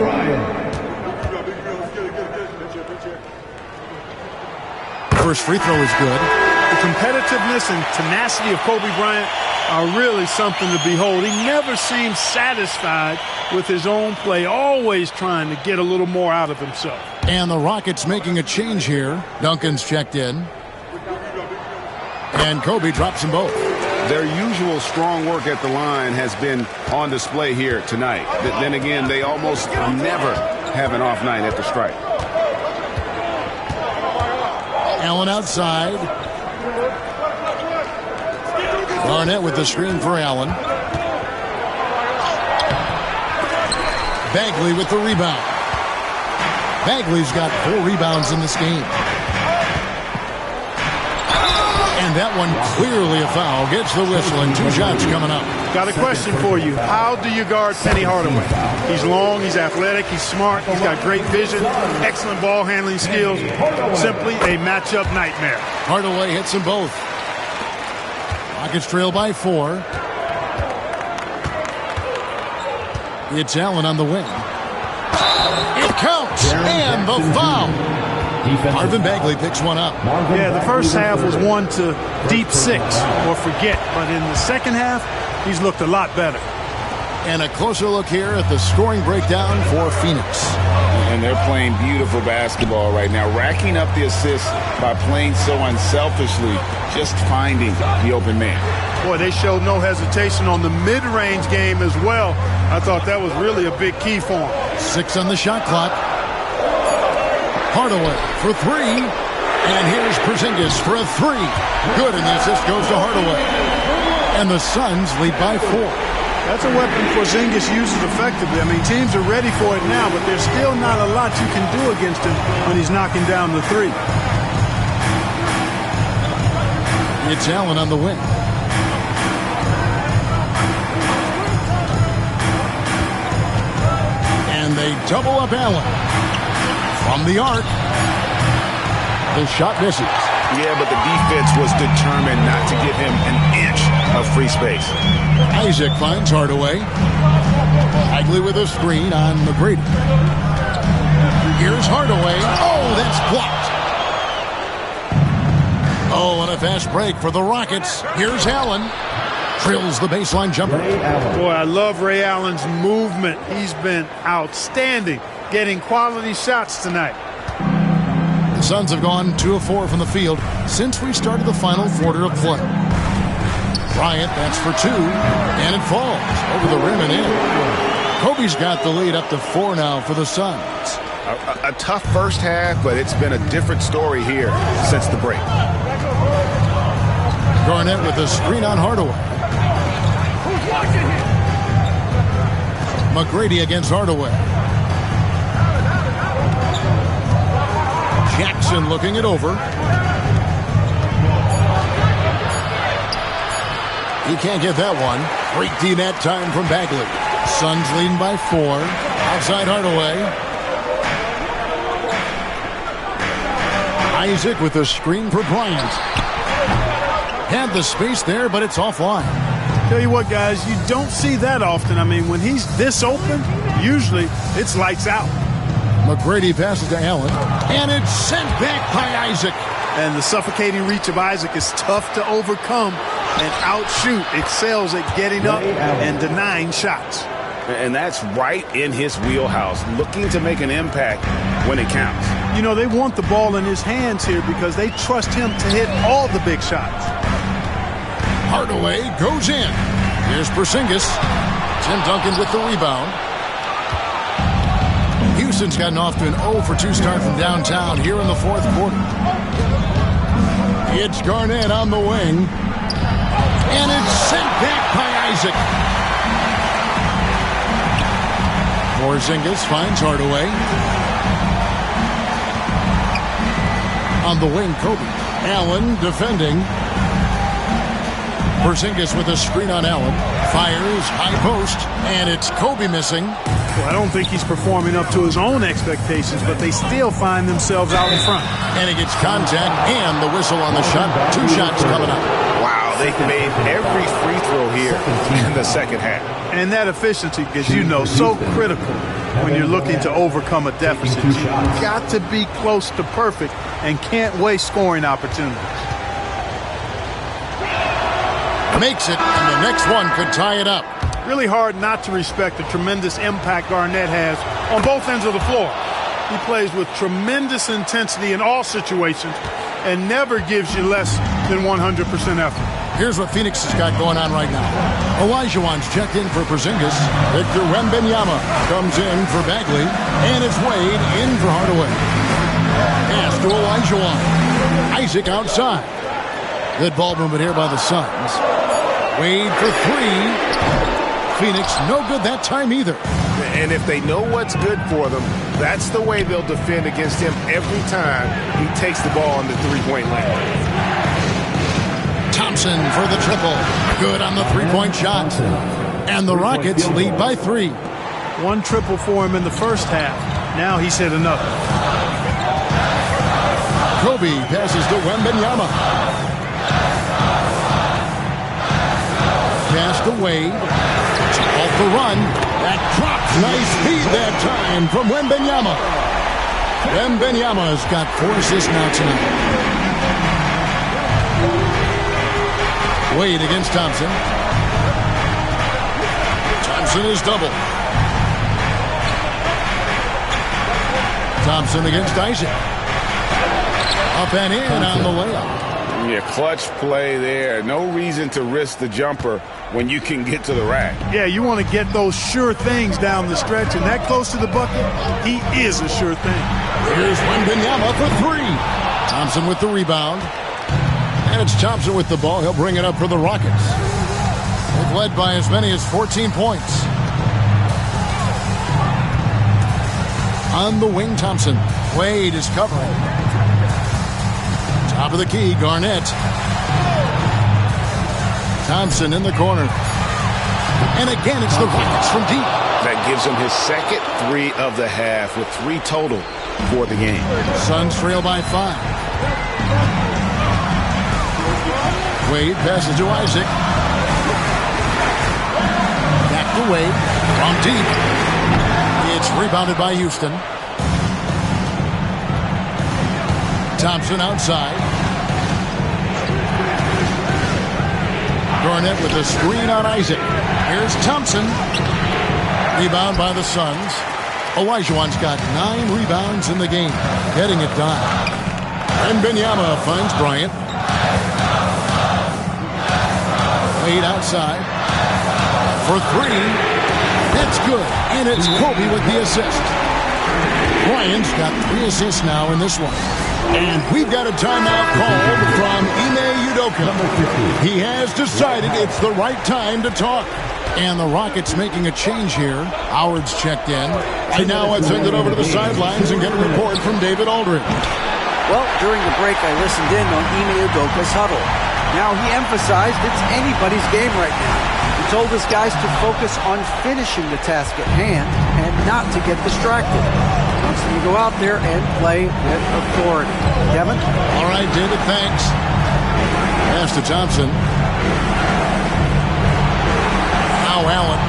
First free throw is good. The competitiveness and tenacity of Kobe Bryant are really something to behold. He never seems satisfied with his own play, always trying to get a little more out of himself. And the Rockets making a change here. Duncan's checked in. And Kobe drops them both. Their usual strong work at the line has been on display here tonight. Then again, they almost never have an off night at the stripe. Allen outside. Garnett with the screen for Allen. Bagley with the rebound. Bagley's got 4 rebounds in this game. And that one clearly a foul. Gets the whistle and 2 shots coming up. Got a question for you. How do you guard Penny Hardaway? He's long, he's athletic, he's smart, he's got great vision, excellent ball handling skills. Simply a matchup nightmare. Hardaway hits them both. Rockets trail by 4. It's Allen on the wing. It counts, and the foul. Marvin Bagley picks one up. Yeah, the first half was 1 to deep 6 or forget, but in the second half, he's looked a lot better. And a closer look here at the scoring breakdown for Phoenix. And they're playing beautiful basketball right now, racking up the assists by playing so unselfishly, just finding the open man. Boy, they showed no hesitation on the mid-range game as well. I thought that was really a big key for them. 6 on the shot clock. Hardaway for 3. And here's Porzingis for a 3. Good, and the assist goes to Hardaway. And the Suns lead by 4. That's a weapon Porzingis uses effectively. I mean, teams are ready for it now, but there's still not a lot you can do against him when he's knocking down the 3. It's Allen on the wing. And they double up Allen. From the arc. The shot misses. Yeah, but the defense was determined not to give him an inch of free space. Isaac finds Hardaway. Bagley with a screen on McGrady. Here's Hardaway. Oh, that's blocked. Oh, and a fast break for the Rockets. Here's Allen. Drills the baseline jumper. Boy, I love Ray Allen's movement. He's been outstanding, getting quality shots tonight. The Suns have gone 2 of 4 from the field since we started the final quarter of play. Bryant, that's for 2, and it falls over the rim and in. Kobe's got the lead up to 4 now for the Suns. A tough first half, but it's been a different story here since the break. Garnett with the screen on Hardaway. McGrady against Hardaway. Jackson looking it over. He can't get that one. Great D that time from Bagley. Suns leading by 4. Outside Hardaway. Isaac with a screen for Bryant. Had the space there, but it's offline. Tell you what, guys, you don't see that often. I mean, when he's this open, usually it's lights out. McGrady passes to Allen, and it's sent back by Isaac. And the suffocating reach of Isaac is tough to overcome and outshoot. Excels at getting up and denying shots. And that's right in his wheelhouse, looking to make an impact when it counts. You know, they want the ball in his hands here because they trust him to hit all the big shots. Hardaway goes in. Here's Porzingis. Tim Duncan with the rebound. Houston's gotten off to an 0 for 2 start from downtown here in the 4th quarter. It's Garnett on the wing. And it's sent back by Isaac. Porzingis finds Hardaway. On the wing, Kobe. Allen defending. Porzingis with a screen on Allen. Fires, high post, and it's Kobe missing. Well, I don't think he's performing up to his own expectations, but they still find themselves out in front. And he gets contact and the whistle on the shot. 2 shots coming up. Wow, they've made every free throw here in the second half. And that efficiency, as you know, so critical when you're looking to overcome a deficit. You've got to be close to perfect and can't waste scoring opportunities. Makes it, and the next one could tie it up. Really hard not to respect the tremendous impact Garnett has on both ends of the floor. He plays with tremendous intensity in all situations and never gives you less than 100% effort. Here's what Phoenix has got going on right now. Olajuwon's checked in for Porzingis. Victor Wembanyama comes in for Bagley. And it's Wade in for Hardaway. Pass to Olajuwon. Isaac outside. Good ball movement here by the Suns. Wade for 3. Phoenix no good that time either. And if they know what's good for them, that's the way they'll defend against him every time he takes the ball in the three-point line. Thompson for the triple. Good on the three-point shot. And the Rockets lead by 3. 1 triple for him in the first half. Now he's hit another. Kobe passes to Wembanyama. Pass to Wade. Off the run. That drops. Nice speed that time from Wembanyama. Wembanyama's got 4 assists now tonight. Wade against Thompson. Thompson is double. Thompson against Isaac. Up and in on the layup. Yeah, clutch play there. No reason to risk the jumper when you can get to the rack. Yeah, you want to get those sure things down the stretch, and that close to the bucket, he is a sure thing. Here's Wembanyama for 3. Thompson with the rebound. And it's Thompson with the ball. He'll bring it up for the Rockets. They've led by as many as 14 points. On the wing, Thompson. Wade is covering. Top of the key, Garnett. Thompson in the corner. And again, it's the Rockets from deep. That gives him his second 3 of the half with 3 total for the game. Suns trail by 5. Wade passes to Isaac. Back to Wade. From deep. It's rebounded by Houston. Thompson outside. Garnett with the screen on Isaac. Here's Thompson. Rebound by the Suns. Olajuwon's got 9 rebounds in the game. Getting it done. And Wembanyama finds Bryant. Wade outside. For 3. That's good. And it's Kobe with the assist. Bryant's got 3 assists now in this one. And we've got a timeout called from Ime Udoka. He has decided it's the right time to talk. And the Rockets making a change here. Howard's checked in. And now let's send it over to the sidelines and get a report from David Aldridge. Well, during the break, I listened in on Ime Udoka's huddle. Now, he emphasized it's anybody's game right now. He told his guys to focus on finishing the task at hand and not to get distracted. Wants them to go out there and play with authority. Kevin? All right, David, thanks. Pass to Thompson. Now Allen.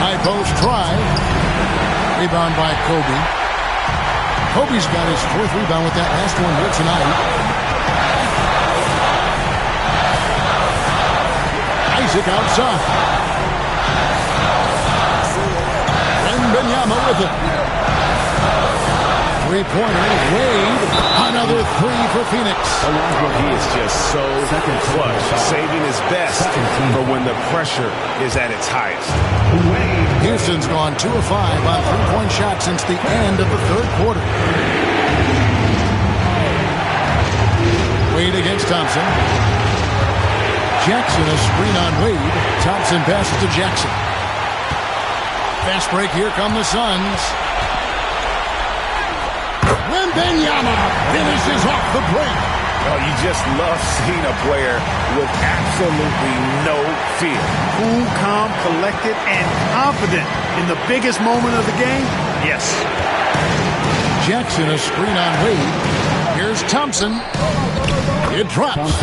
High post try. Rebound by Kobe. Kobe's got his 4th rebound with that last one here tonight. Isaac outside. Wembanyama with it. 3-pointer. Wade. Another 3 for Phoenix. He is just so clutch, saving his best for when the pressure is at its highest. Houston's gone 2 of 5 on 3-point shots since the end of the 3rd quarter. Wade against Thompson. Jackson, a screen on Wade. Thompson passes to Jackson. Fast break, here come the Suns. Wembanyama finishes off the break. Oh, you just love seeing a player with absolutely no fear. Cool, calm, collected, and confident in the biggest moment of the game. Yes. Jackson, a screen on Wade. Here's Thompson. It drops.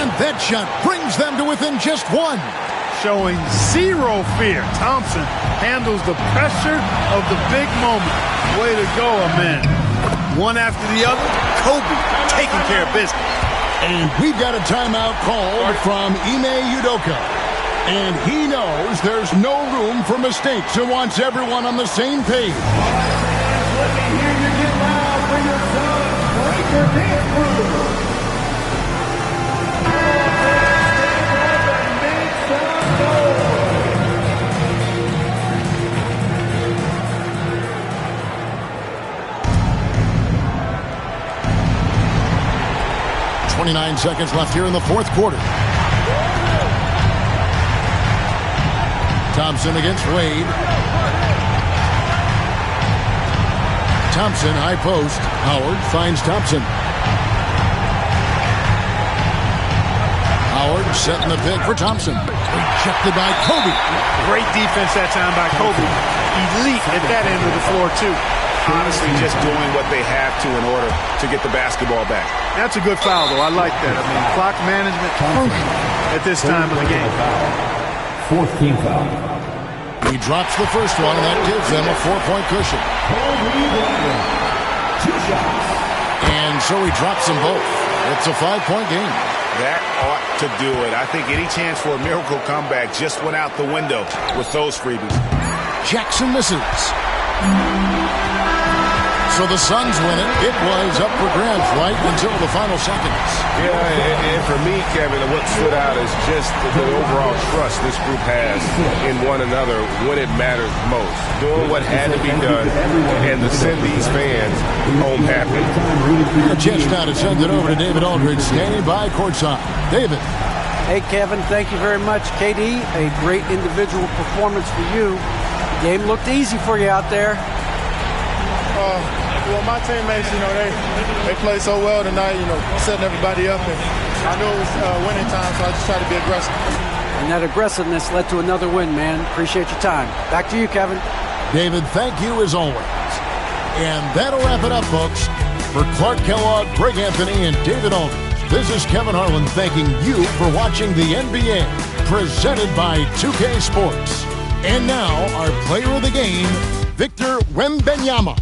And that shot brings them to within just one. Showing zero fear. Thompson handles the pressure of the big moment. Way to go, man. One after the other, Kobe taking care of business. And we've got a timeout called from Ime Udoka. And he knows there's no room for mistakes and wants everyone on the same page. Let me hear you get loud for your son, Breaker Dance Crew. 29 seconds left here in the fourth quarter. Thompson against Wade. Thompson, high post. Howard finds Thompson. Howard setting the pick for Thompson. Rejected by Kobe. Great defense that time by Kobe. Elite at that end of the floor, too. Honestly, just doing what they have to in order to get the basketball back. That's a good foul, though. I like that. I mean, clock management at this time of the game. 4th team foul. He drops the first one, and that gives them a 4-point cushion. And so he drops them both. It's a 5-point game. That ought to do it. I think any chance for a miracle comeback just went out the window with those freebies. Jackson misses. So the Suns win it. It was up for grabs right until the final seconds. Yeah, and for me, Kevin, what stood out is just the overall trust this group has in one another when it matters most. Doing what had to be done and to send these fans home happy. A chance now to send it over to David Aldridge, standing by courtside. David. Hey, Kevin, thank you very much. KD, a great individual performance for you. The game looked easy for you out there. Well, my teammates, they played so well tonight, setting everybody up. And I knew it was winning time, so I just tried to be aggressive. And that aggressiveness led to another win, man. Appreciate your time. Back to you, Kevin. David, thank you as always. And that'll wrap it up, folks. For Clark Kellogg, Greg Anthony, and David Aldridge, this is Kevin Harlan thanking you for watching the NBA, presented by 2K Sports. And now, our player of the game, Victor Wembanyama.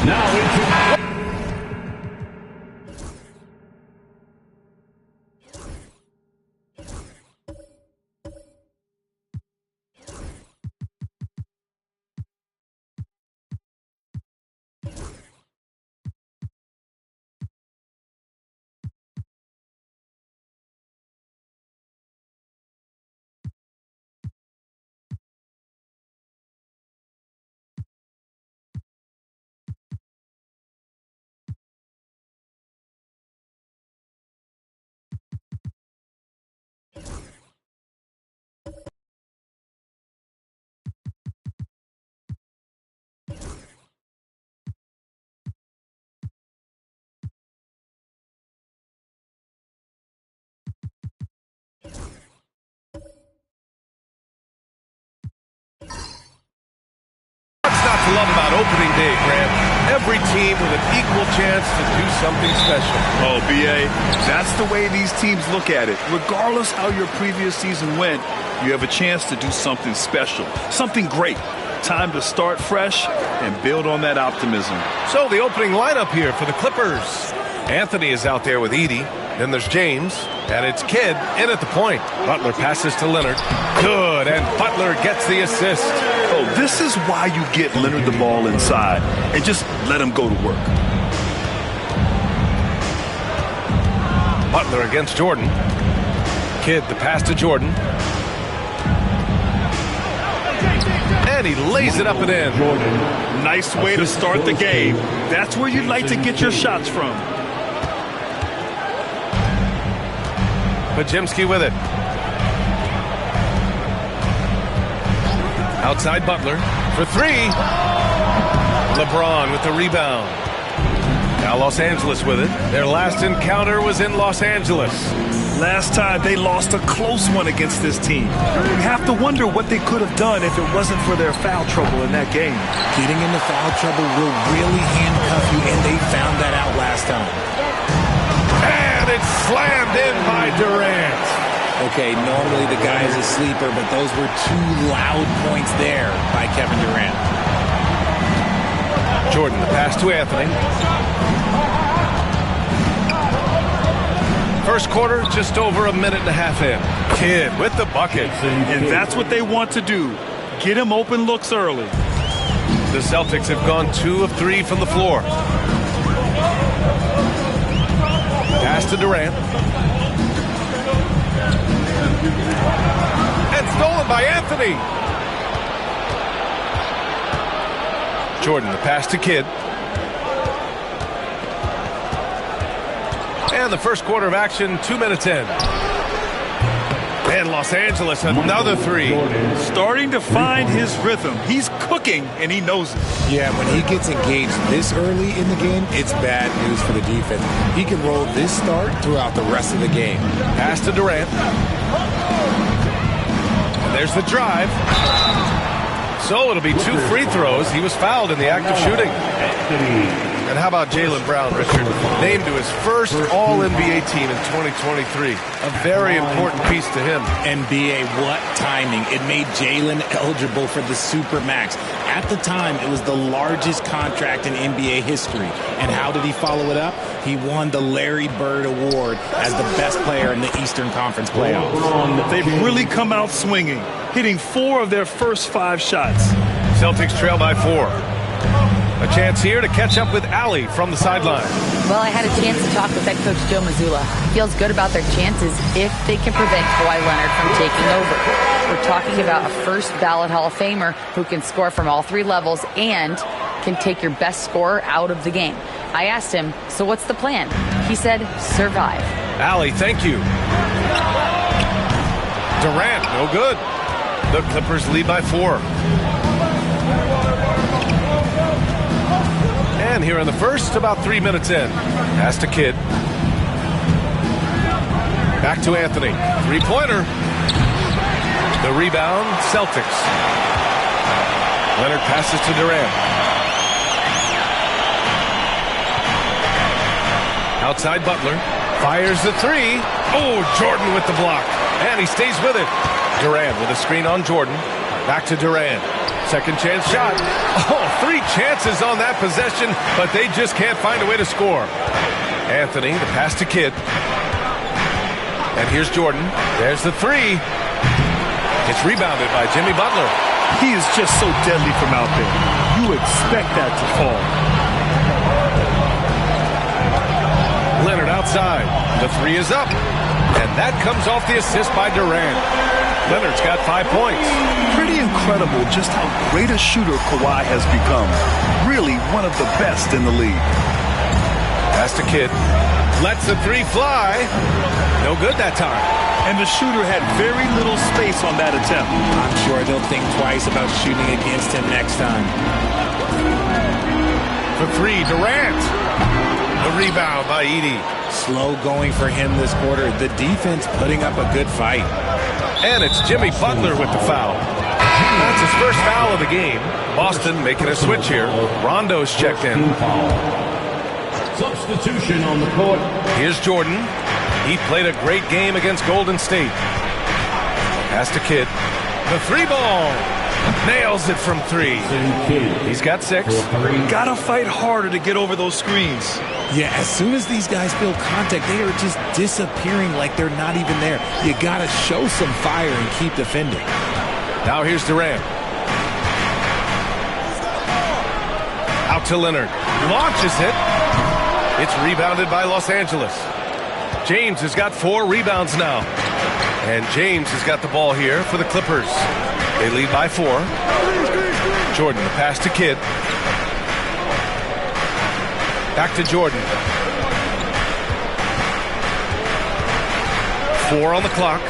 Now into to love about opening day, Grant? Every team with an equal chance to do something special. Oh, B.A., that's the way these teams look at it. Regardless how your previous season went, you have a chance to do something special, something great. Time to start fresh and build on that optimism. So the opening lineup here for the Clippers. Anthony is out there with Edey. Then there's James, and it's Kidd in at the point. Butler passes to Leonard. Good, and Butler gets the assist. Oh, this is why you get Leonard the ball inside and just let him go to work. Butler against Jordan. Kidd the pass to Jordan. And he lays it up and in. Nice way to start the game. That's where you'd like to get your shots from. Podziemski with it. Outside Butler for three. LeBron with the rebound. Now Los Angeles with it. Their last encounter was in Los Angeles. Last time they lost a close one against this team. You have to wonder what they could have done if it wasn't for their foul trouble in that game. Getting into foul trouble will really handcuff you, and they found that out last time. And it's slammed in by Durant. Okay, normally the guy is a sleeper, but those were two loud points there by Kevin Durant. Jordan, the pass to Anthony. First quarter, just over a minute and a half in. Kidd with the bucket. And that's what they want to do. Get him open looks early. The Celtics have gone 2 of 3 from the floor. Pass to Durant. And stolen by Anthony. Jordan, the pass to Kidd. And the first quarter of action, 2 minutes in. And Los Angeles, another three. Starting to find his rhythm. He's cooking, and he knows it. Yeah, when he gets engaged this early in the game, it's bad news for the defense. He can roll this start throughout the rest of the game. Pass to Durant. And there's the drive. So it'll be 2 free throws. He was fouled in the act of shooting. And how about Jaylen Brown, Richard? Named to his first All-NBA team in 2023. A very important piece to him. NBA, what timing. It made Jaylen eligible for the Supermax. At the time, it was the largest contract in NBA history. And how did he follow it up? He won the Larry Bird Award as the best player in the Eastern Conference playoffs. They've really come out swinging, hitting 4 of their first 5 shots. Celtics trail by 4. A chance here to catch up with Allie from the sideline. Well, I had a chance to talk with head coach Joe Mazzulla. He feels good about their chances if they can prevent Kawhi Leonard from taking over. We're talking about a first ballot Hall of Famer who can score from all 3 levels and can take your best scorer out of the game. I asked him, so what's the plan? He said, survive. Allie, thank you. Durant, no good. The Clippers lead by 4. And here in the first, about 3 minutes in. Pass to Kidd. Back to Anthony. 3-pointer. The rebound, Celtics. Leonard passes to Durant. Outside Butler. Fires the 3. Oh, Jordan with the block. And he stays with it. Durant with a screen on Jordan. Back to Durant. Second chance shot. Oh, 3 chances on that possession, but they just can't find a way to score. Anthony, the pass to Kidd. And here's Jordan. There's the 3. It's rebounded by Jimmy Butler. He is just so deadly from out there. You expect that to fall. Leonard outside. The 3 is up. And that comes off the assist by Durant. Leonard's got 5 points. Pretty incredible just how great a shooter Kawhi has become. Really one of the best in the league. Pass to Kidd. Lets the 3 fly. No good that time. And the shooter had very little space on that attempt. I'm sure they'll think twice about shooting against him next time. For 3, Durant. The rebound by Edey. Slow going for him this quarter. The defense putting up a good fight. And it's Jimmy Butler with the foul. That's his first foul of the game. Boston making a switch here. Rondo's checked in. Substitution on the court. Here's Jordan. He played a great game against Golden State. Pass to Kidd. The three ball. Nails it from three. He's got 6. Gotta fight harder to get over those screens. Yeah, as soon as these guys feel contact, they are just disappearing like they're not even there. You gotta show some fire and keep defending. Now here's Durant. Out to Leonard. Launches it. It's rebounded by Los Angeles. James has got 4 rebounds now. And James has got the ball here for the Clippers. They lead by 4. Jordan, the pass to Kidd. Back to Jordan. 4 on the clock.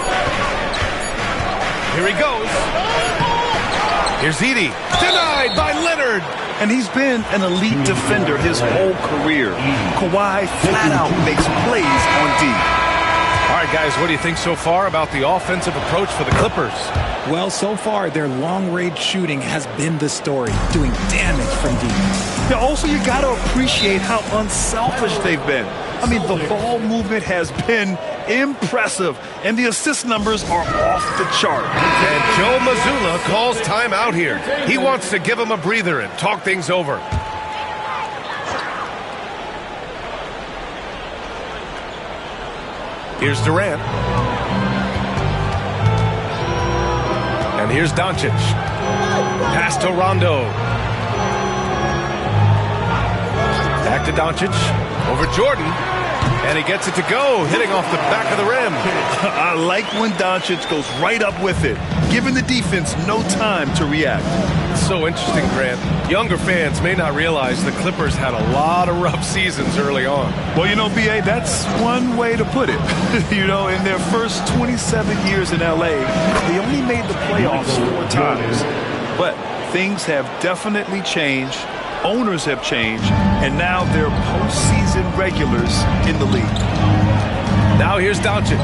Here he goes. Here's Edey. Denied by Leonard. And he's been an elite defender his whole career. Kawhi flat out makes plays on D. All right, guys, what do you think so far about the offensive approach for the Clippers? Well, so far, their long-range shooting has been the story, doing damage from deep. Yeah, also, you got to appreciate how unselfish they've been. I mean, the ball movement has been impressive, and the assist numbers are off the chart. And Joe Mazzulla calls timeout here. He wants to give him a breather and talk things over. Here's Durant. And here's Doncic. Pass to Rondo. Back to Doncic. Over Jordan. And he gets it to go, hitting off the back of the rim. I like when Doncic goes right up with it, giving the defense no time to react. It's so interesting, Grant. Younger fans may not realize the Clippers had a lot of rough seasons early on. Well, you know, B.A., that's one way to put it. You know, in their first 27 years in L.A., they only made the playoffs 4 times. But things have definitely changed. Owners have changed, and now they're postseason regulars in the league. Now here's Doncic.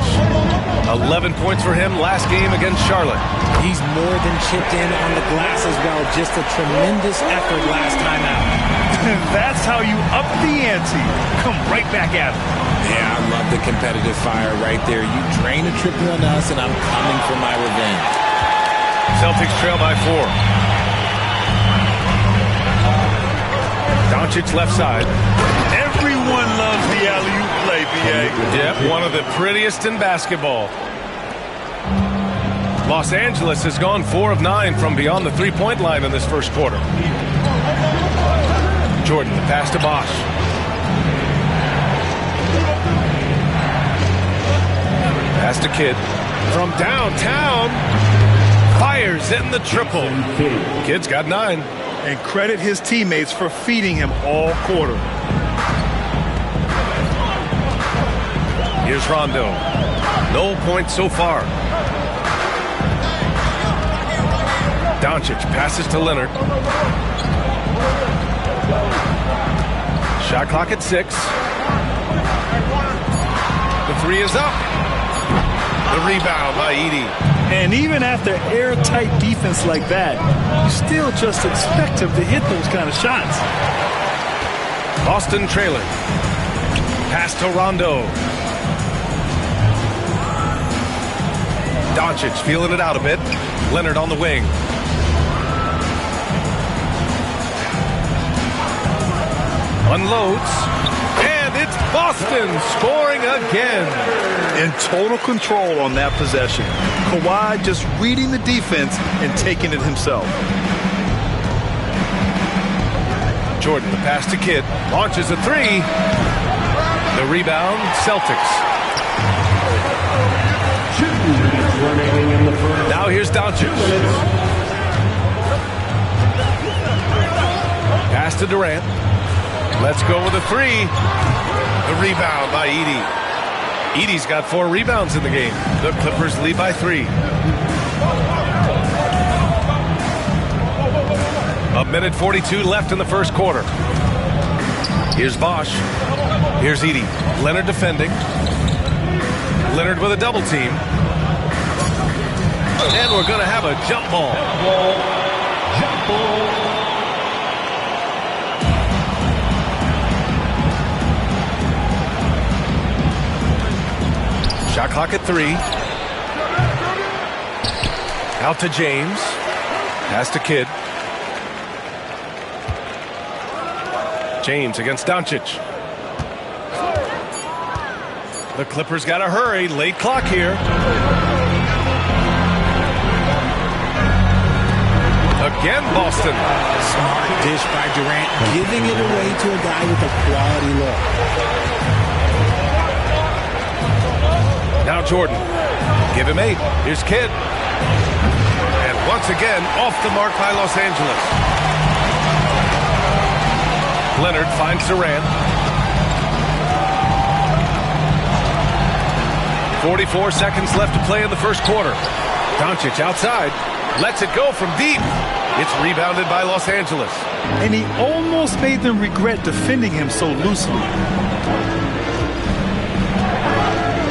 11 points for him last game against Charlotte. He's more than chipped in on the glass as well. Just a tremendous effort last time out. That's how you up the ante. Come right back at him. Yeah, I love the competitive fire right there. You drain a triple on us, and I'm coming for my revenge. Celtics trail by 4. Doncic left side. Everyone loves the alley-oop play, B.A. Yep, one of the prettiest in basketball. Los Angeles has gone 4 of 9 from beyond the three-point line in this first quarter. Jordan, the pass to Bosh. Pass to Kidd. From downtown. Fires in the triple. Kidd's got 9. And credit his teammates for feeding him all quarter. Here's Rondo. No points so far. Doncic passes to Leonard. Shot clock at 6. The 3 is up. The rebound by Edey. And even after airtight defense like that, you still just expect him to hit those kind of shots. Boston trailing. Pass to Rondo. Doncic feeling it out a bit. Leonard on the wing. Unloads. And it's Boston scoring again. In total control on that possession. Kawhi just reading the defense and taking it himself. Jordan, the pass to Kidd. Launches a 3. The rebound, Celtics. Now here's Doncic. Pass to Durant. Let's go with a 3. The rebound by Edey. Edey's got 4 rebounds in the game. The Clippers lead by 3. A minute 42 left in the first quarter. Here's Bosh. Here's Edey. Leonard defending. Leonard with a double team. And we're going to have a jump ball. Jump ball. Shot clock at 3. Out to James. Pass to Kidd. James against Doncic. The Clippers got to hurry. Late clock here. Again, Boston. Smart dish by Durant, giving it away to a guy with a quality look. Now Jordan. Give him 8. Here's Kidd. And once again, off the mark by Los Angeles. Leonard finds Durant. 44 seconds left to play in the first quarter. Doncic outside. Lets it go from deep. It's rebounded by Los Angeles. And he almost made them regret defending him so loosely.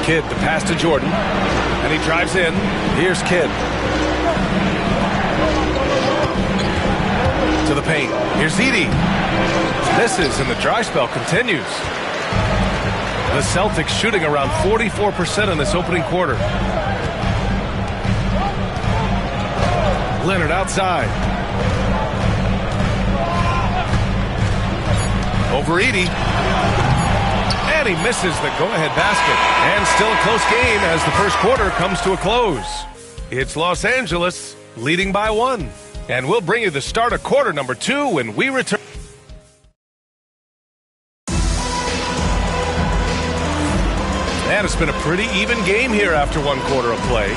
Kidd, the pass to Jordan. And he drives in. Here's Kidd. To the paint. Here's Edey. Misses, and the dry spell continues. The Celtics shooting around 44% in this opening quarter. Leonard outside. Over Edey. And he misses the go-ahead basket. And still a close game as the first quarter comes to a close. It's Los Angeles leading by 1. And we'll bring you the start of quarter number 2 when we return. And it's been a pretty even game here after 1 quarter of play.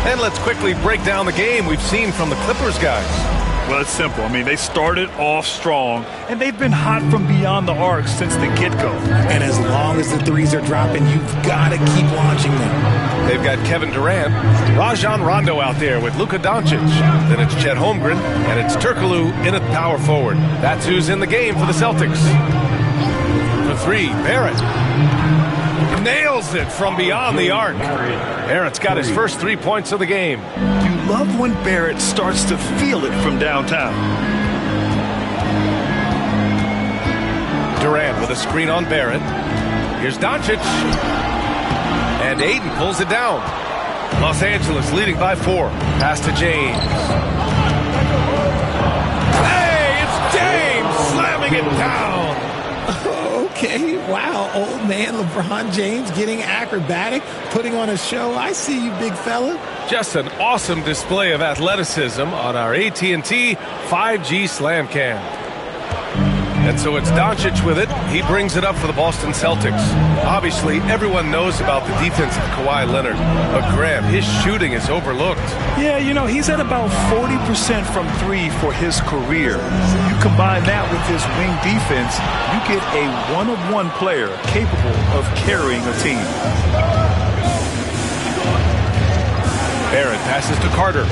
And let's quickly break down the game we've seen from the Clippers guys. Well, it's simple. I mean, they started off strong, and they've been hot from beyond the arc since the get-go. And as long as the threes are dropping, you've got to keep launching them. They've got Kevin Durant, Rajon Rondo out there with Luka Doncic. Then it's Chet Holmgren, and it's Turkoglu in at power forward. That's who's in the game for the Celtics. For 3, Barrett. Nails it from beyond the arc. Barrett's got his first 3 points of the game. You love when Barrett starts to feel it from downtown. Durant with a screen on Barrett. Here's Doncic. And Ayton pulls it down. Los Angeles leading by 4. Pass to James. Hey, it's James slamming it down. Okay, wow, old man LeBron James getting acrobatic, putting on a show. I see you, big fella. Just an awesome display of athleticism on our AT&T 5G Slam Cam. And so it's Doncic with it. He brings it up for the Boston Celtics. Obviously, everyone knows about the defense of Kawhi Leonard. But Graham, his shooting is overlooked. Yeah, you know, he's at about 40% from 3 for his career. You combine that with his wing defense, you get a one-of-one player capable of carrying a team. Barrett passes to Carter.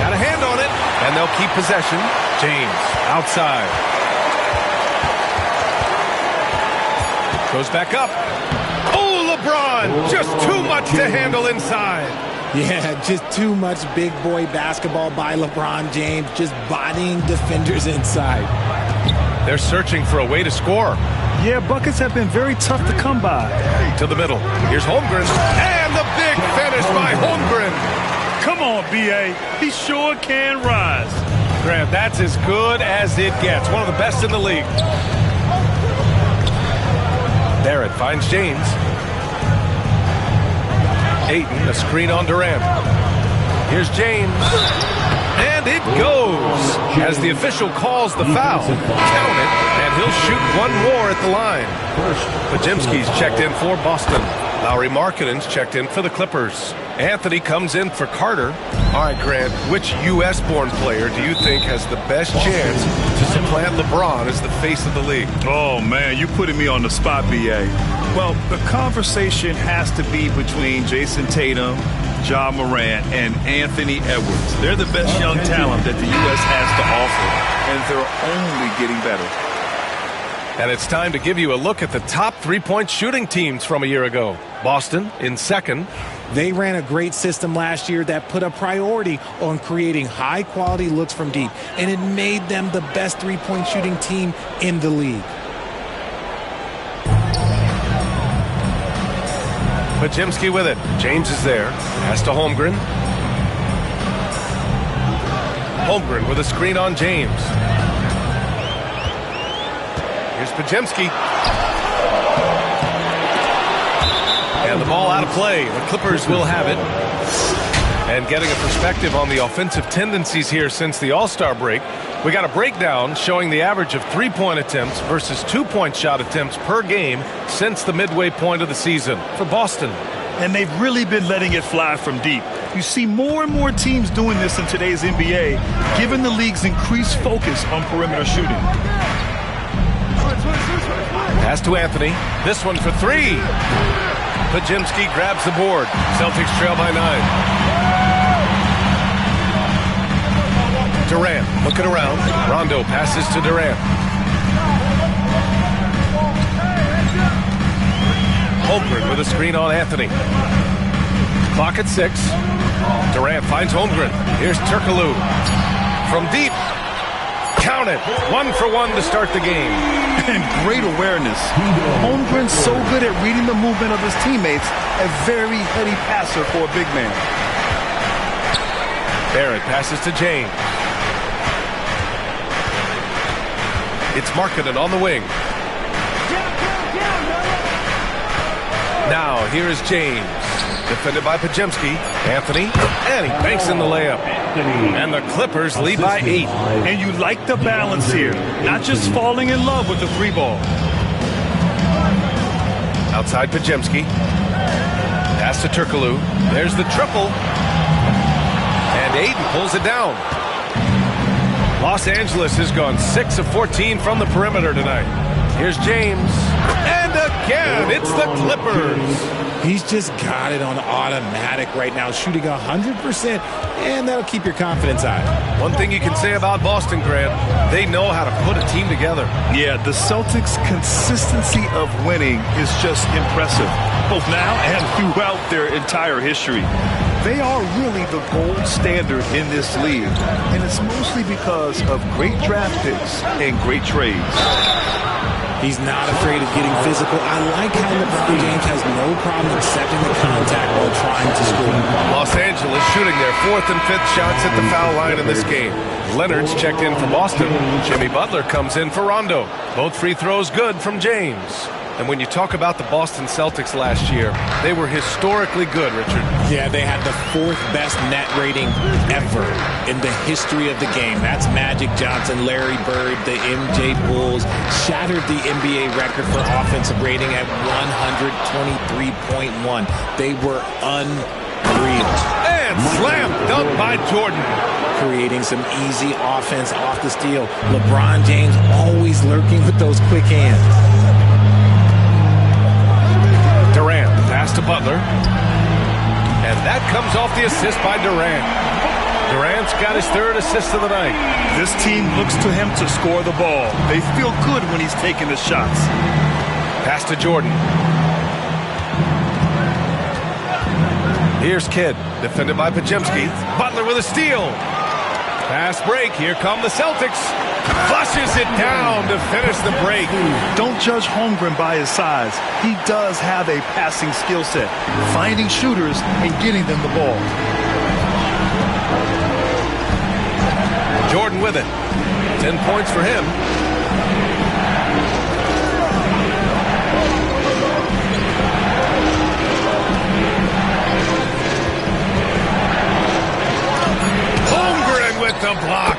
Got a hand on it. And they'll keep possession. James outside. Goes back up. Oh, LeBron! Just too much to handle inside. Yeah, just too much big boy basketball by LeBron James, just bodying defenders inside. They're searching for a way to score. Yeah, buckets have been very tough to come by. To the middle. Here's Holmgren. And the big finish by Holmgren. Come on, B.A. He sure can rise. Graham, that's as good as it gets. One of the best in the league. Barrett finds James. Ayton, a screen on Durant. Here's James. And it goes as the official calls the foul. Count it, and he'll shoot 1 more at the line. Podziemski's checked in for Boston. Lauri Markkanen's checked in for the Clippers. Anthony comes in for Carter. All right, Grant, which U.S.-born player do you think has the best chance to supplant LeBron as the face of the league? Oh, man, you're putting me on the spot, B.A. Well, the conversation has to be between Jason Tatum, Ja Morant, and Anthony Edwards. They're the best young talent that the U.S. has to offer, and they're only getting better. And it's time to give you a look at the top three-point shooting teams from a year ago. Boston in second. They ran a great system last year that put a priority on creating high-quality looks from deep, and it made them the best three-point shooting team in the league. Podziemski with it. James is there. Pass to Holmgren. Holmgren with a screen on James. Here's Podziemski. And the ball out of play. The Clippers will have it. And getting a perspective on the offensive tendencies here since the All-Star break, we got a breakdown showing the average of three-point attempts versus two-point shot attempts per game since the midway point of the season for Boston. And they've really been letting it fly from deep. You see more and more teams doing this in today's NBA, given the league's increased focus on perimeter shooting. Pass to Anthony. This one for three. Podziemski grabs the board. Celtics trail by 9. Durant looking around. Rondo passes to Durant. Holmgren with a screen on Anthony. Clock at 6. Durant finds Holmgren. Here's Turkoglu. From deep. Count it. 1 for 1 to start the game. And great awareness. Holmgren's so good at reading the movement of his teammates. A very heady passer for a big man. Barrett passes to James. It's Markkanen on the wing. Now, here is James. Defended by Podziemski. Anthony. And he banks in the layup. And the Clippers lead by 8. And you like the balance here. Not just falling in love with the three ball. Outside Podziemski. Pass to Turkoglu. There's the triple. And Ayton pulls it down. Los Angeles has gone 6 of 14 from the perimeter tonight. Here's James. And again, it's the Clippers. He's just got it on automatic right now, shooting 100%, and that'll keep your confidence high. One thing you can say about Boston, Grant, they know how to put a team together. Yeah, the Celtics' consistency of winning is just impressive, both now and throughout their entire history. They are really the gold standard in this league, and it's mostly because of great draft picks and great trades. He's not afraid of getting physical. I like how LeBron James has no problem accepting the contact while trying to score. Los Angeles shooting their 4th and 5th shots at the foul line in this game. Leonard's checked in for Boston. Jimmy Butler comes in for Rondo. Both free throws good from James. And when you talk about the Boston Celtics last year, they were historically good, Richard. Yeah, they had the 4th best net rating ever in the history of the game. That's Magic Johnson, Larry Bird, the MJ Bulls. Shattered the NBA record for offensive rating at 123.1. They were unreal. And slam dunk by Jordan. Creating some easy offense off the steal. LeBron James always lurking with those quick hands. Durant, pass to Butler. And that comes off the assist by Durant. Durant's got his 3rd assist of the night. This team looks to him to score the ball. They feel good when he's taking the shots. Pass to Jordan. Here's Kidd, defended by Podziemski. Butler with a steal. Pass break. Here come the Celtics. Flushes it down to finish the break. Don't judge Holmgren by his size. He does have a passing skill set, finding shooters and getting them the ball. Jordan with it. 10 points for him. Holmgren with the block.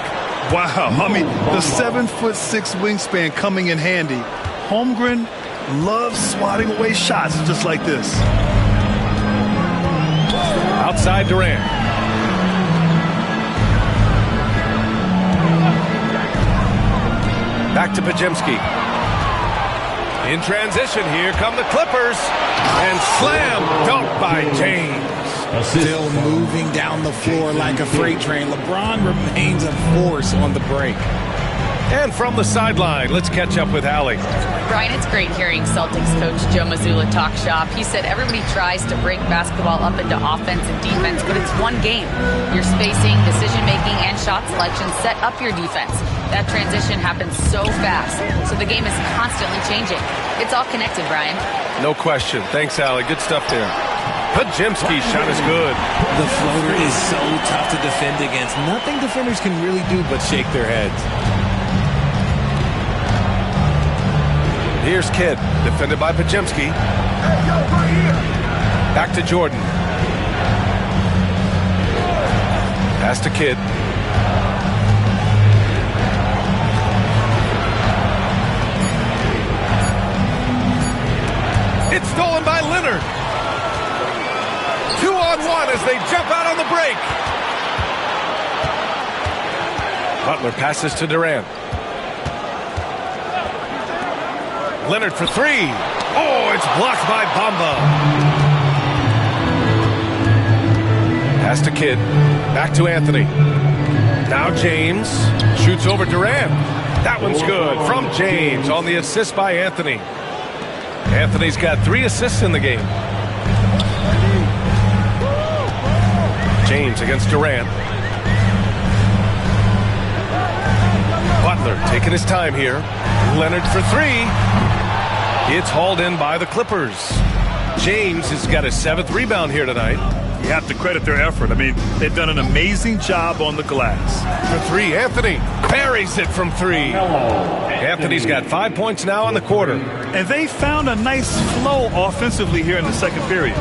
Wow, I mean, the 7'6" wingspan coming in handy. Holmgren loves swatting away shots just like this. Outside Durant. Back to Podziemski. In transition, here come the Clippers. And slam dunk by James. Still moving down the floor like a freight train. LeBron remains a force on the break. And from the sideline, let's catch up with Allie. Brian, it's great hearing Celtics coach Joe Mazzulla talk shop. He said everybody tries to break basketball up into offense and defense, but it's one game. Your spacing, decision-making, and shot selection set up your defense. That transition happens so fast, so the game is constantly changing. It's all connected, Brian. No question. Thanks, Allie. Good stuff there. Pajemski's shot is good. The floater is so tough to defend against. Nothing defenders can really do but shake their heads. Here's Kidd, defended by Pajemski. Back to Jordan. Pass to Kidd. It's stolen by Leonard. 2-on-1 as they jump out on the break. Butler passes to Durant. Leonard for three. Oh, it's blocked by Bamba. Pass to Kidd. Back to Anthony. Now James shoots over Durant. That one's good from James on the assist by Anthony. Anthony's got 3 assists in the game. James against Durant. Butler taking his time here. Leonard for 3. It's hauled in by the Clippers. James has got his 7th rebound here tonight. You have to credit their effort. I mean, they've done an amazing job on the glass. For 3, Anthony buries it from 3. Anthony's got 5 points now in the quarter. And they found a nice flow offensively here in the second period.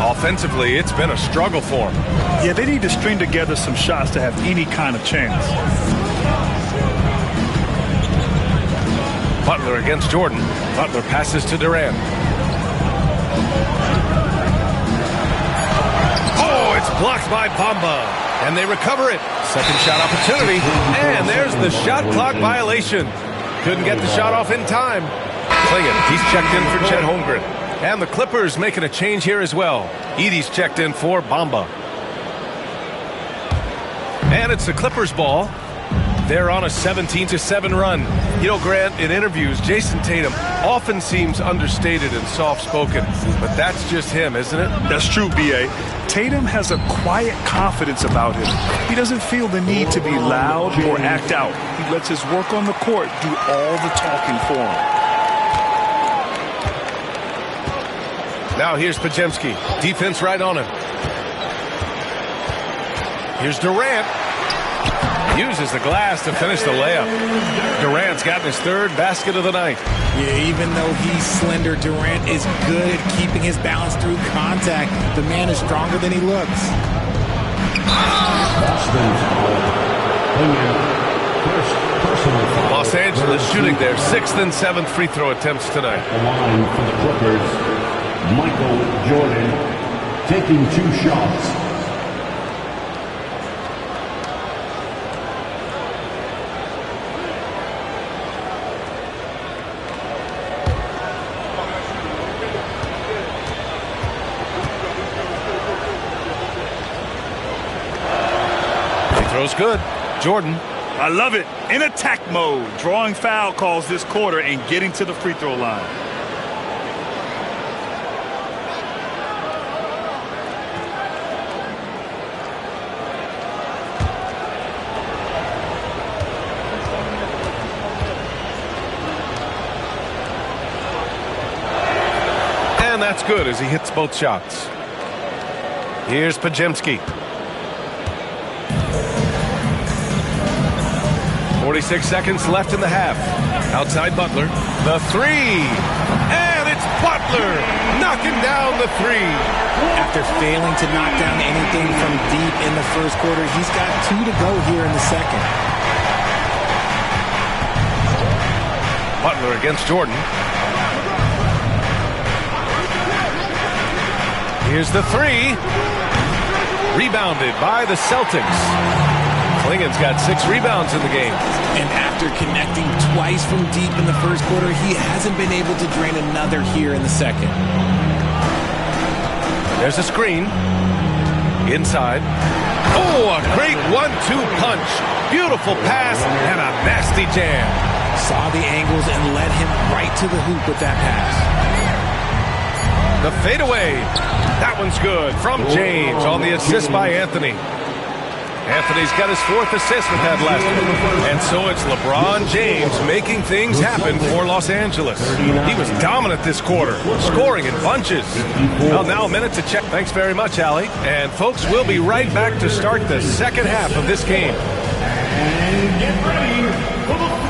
Offensively, it's been a struggle for them. Yeah, they need to string together some shots to have any kind of chance. Butler against Jordan. Butler passes to Durant. Oh, it's blocked by Bamba. And they recover it. Second shot opportunity. And there's the shot clock violation. Couldn't get the shot off in time. Klingon, he's checked in for Chet Holmgren. And the Clippers making a change here as well. Edey's checked in for Bamba. And it's the Clippers ball. They're on a 17-7 run. You know, Grant, in interviews, Jason Tatum often seems understated and soft-spoken, but that's just him, isn't it? That's true, B.A. Tatum has a quiet confidence about him. He doesn't feel the need to be loud or act out. He lets his work on the court do all the talking for him. Now here's Pajemski. Defense right on him. Here's Durant. Uses the glass to finish the layup. Durant's gotten his 3rd basket of the night. Yeah, even though he's slender, Durant is good at keeping his balance through contact. The man is stronger than he looks. Los Angeles shooting their 6th and 7th free throw attempts tonight. The line for the Clippers, Michael Jordan, taking 2 shots. Throw's good. Jordan. I love it. In attack mode, drawing foul calls this quarter and getting to the free throw line. And that's good as he hits both shots. Here's Pajemski. 46 seconds left in the half. Outside Butler. The 3. And it's Butler knocking down the 3. After failing to knock down anything from deep in the first quarter, he's got 2 to go here in the second. Butler against Jordan. Here's the 3. Rebounded by the Celtics. Klingon's got 6 rebounds in the game. And after connecting twice from deep in the first quarter, he hasn't been able to drain another here in the second. There's a screen. Inside. Oh, a great 1-2 punch. Beautiful pass and a nasty jam. Saw the angles and led him right to the hoop with that pass. The fadeaway. That one's good from James on the assist by Anthony. Anthony's got his 4th assist with that last one. And so it's LeBron James making things happen for Los Angeles. He was dominant this quarter, scoring in bunches. Well, now a minute to check. Thanks very much, Allie. And folks, we'll be right back to start the second half of this game. And get ready for the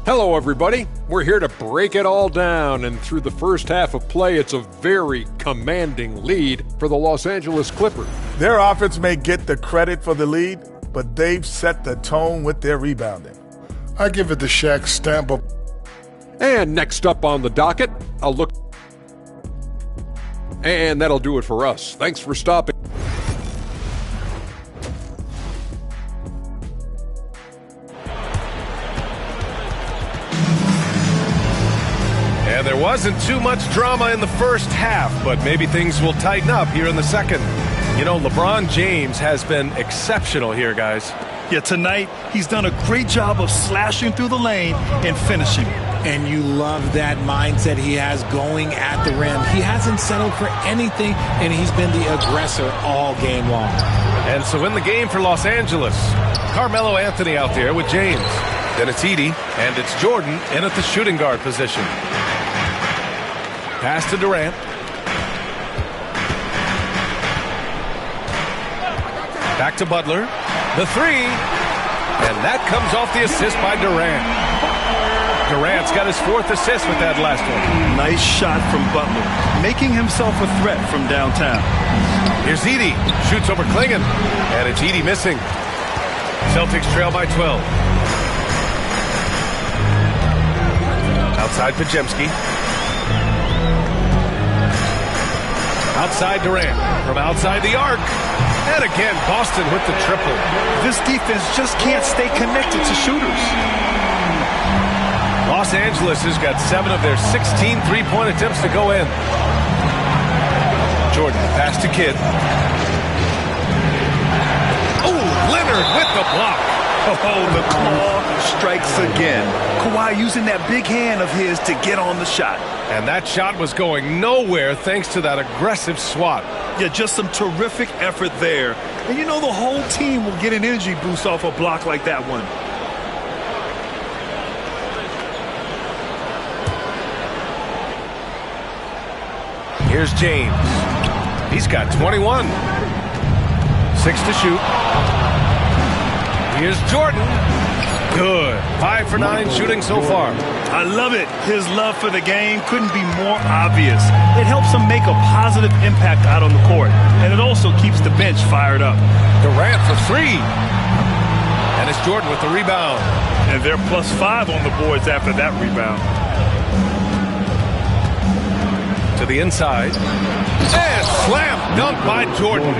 Hello, everybody. We're here to break it all down, and through the first half of play, it's a very commanding lead for the Los Angeles Clippers. Their offense may get the credit for the lead, but they've set the tone with their rebounding. I give it the Shaq stamp of. And next up on the docket, a look. And that'll do it for us. Thanks for stopping. And there wasn't too much drama in the first half, but maybe things will tighten up here in the second. You know, LeBron James has been exceptional here, guys. Yeah, tonight he's done a great job of slashing through the lane and finishing. And you love that mindset he has going at the rim. He hasn't settled for anything, and he's been the aggressor all game long. And so in the game for Los Angeles, Carmelo Anthony out there with James. Then it's Edey, and it's Jordan in at the shooting guard position. Pass to Durant. Back to Butler. The three. And that comes off the assist by Durant. Durant's got his 4th assist with that last one. Nice shot from Butler, making himself a threat from downtown. Here's Edey. Shoots over Klingon. And it's Edey missing. Celtics trail by 12. Outside Pajemski. Outside Durant. From outside the arc. And again, Boston with the triple. This defense just can't stay connected to shooters. Los Angeles has got 7 of their 16 three-point attempts to go in. Jordan, pass to Kidd. Oh, Leonard with the block. Oh, the claw strikes again. Kawhi using that big hand of his to get on the shot. And that shot was going nowhere thanks to that aggressive swat. Yeah, just some terrific effort there. And you know the whole team will get an energy boost off a block like that one. Here's James. He's got 21. 6 to shoot. Here's Jordan. Good. 5 for 9 shooting so far. I love it. His love for the game couldn't be more obvious. It helps him make a positive impact out on the court. And it also keeps the bench fired up. Durant for 3. And it's Jordan with the rebound. And they're +5 on the boards after that rebound. To the inside. And slam dunk by Jordan.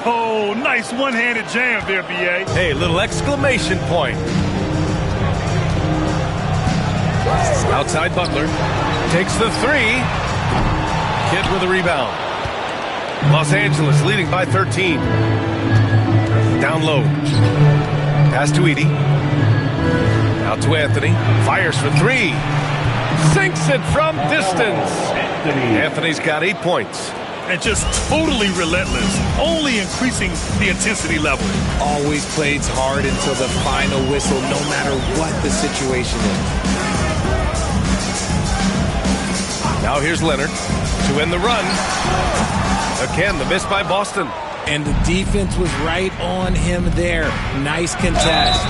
Oh, nice one-handed jam there, B.A. Hey, little exclamation point. Outside Butler. Takes the 3. Kidd with a rebound. Los Angeles leading by 13. Down low. Pass to Edey. Out to Anthony. Fires for 3. Sinks it from distance. Anthony's got 8 points. And just totally relentless, only increasing the intensity level. Always plays hard until the final whistle, no matter what the situation is. Now here's Leonard to end the run. Again, the miss by Boston. And the defense was right on him there. Nice contest.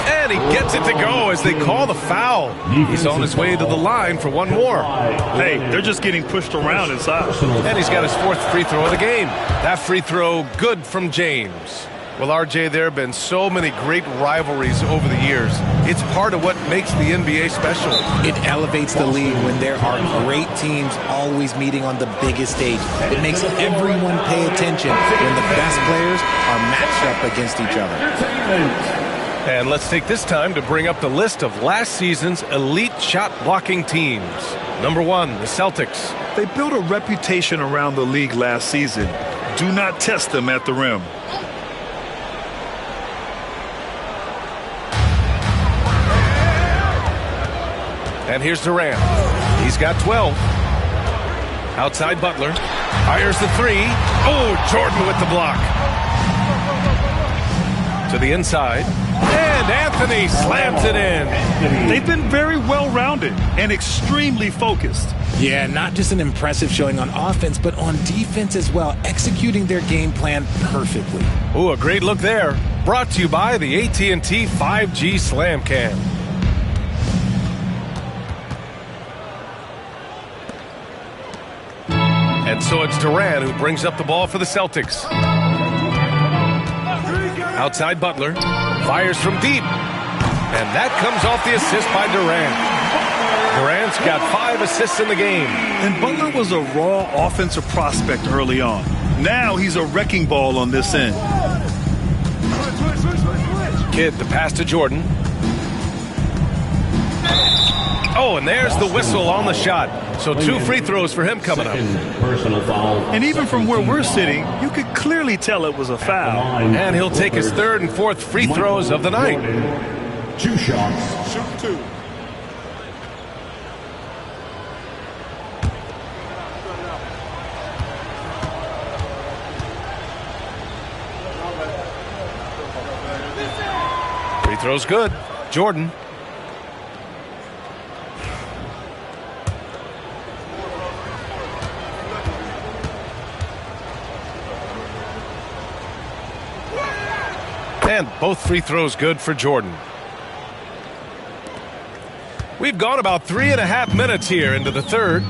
And he gets it to go as they call the foul. He's on his way to the line for one more. Hey, they're just getting pushed around inside. And he's got his 4th free throw of the game. That free throw, good from James. Well, RJ, there have been so many great rivalries over the years. It's part of what makes the NBA special. It elevates the league when there are great teams always meeting on the biggest stage. It makes everyone pay attention when the best players are matched up against each other. And let's take this time to bring up the list of last season's elite shot blocking teams. Number 1, the Celtics. They built a reputation around the league last season. Do not test them at the rim. And here's Durant. He's got 12. Outside Butler. Fires the 3. Oh, Jordan with the block. To the inside. And Anthony slams it in. They've been very well-rounded and extremely focused. Yeah, not just an impressive showing on offense, but on defense as well, executing their game plan perfectly. Ooh, a great look there. Brought to you by the AT&T 5G Slam Cam. And so it's Durant who brings up the ball for the Celtics. Outside Butler. Fires from deep. And that comes off the assist by Durant. Durant's got 5 assists in the game. And Butler was a raw offensive prospect early on. Now he's a wrecking ball on this end. Kidd, the pass to Jordan. Oh, and there's the whistle on the shot. So 2 free throws for him coming up. And even from where we're sitting, you could clearly tell it was a foul. And he'll take his 3rd and 4th free throws of the night. 2 shots. Shoot 2. Free throw's good. Jordan. And both free throws good for Jordan. We've gone about 3.5 minutes here into the 3rd.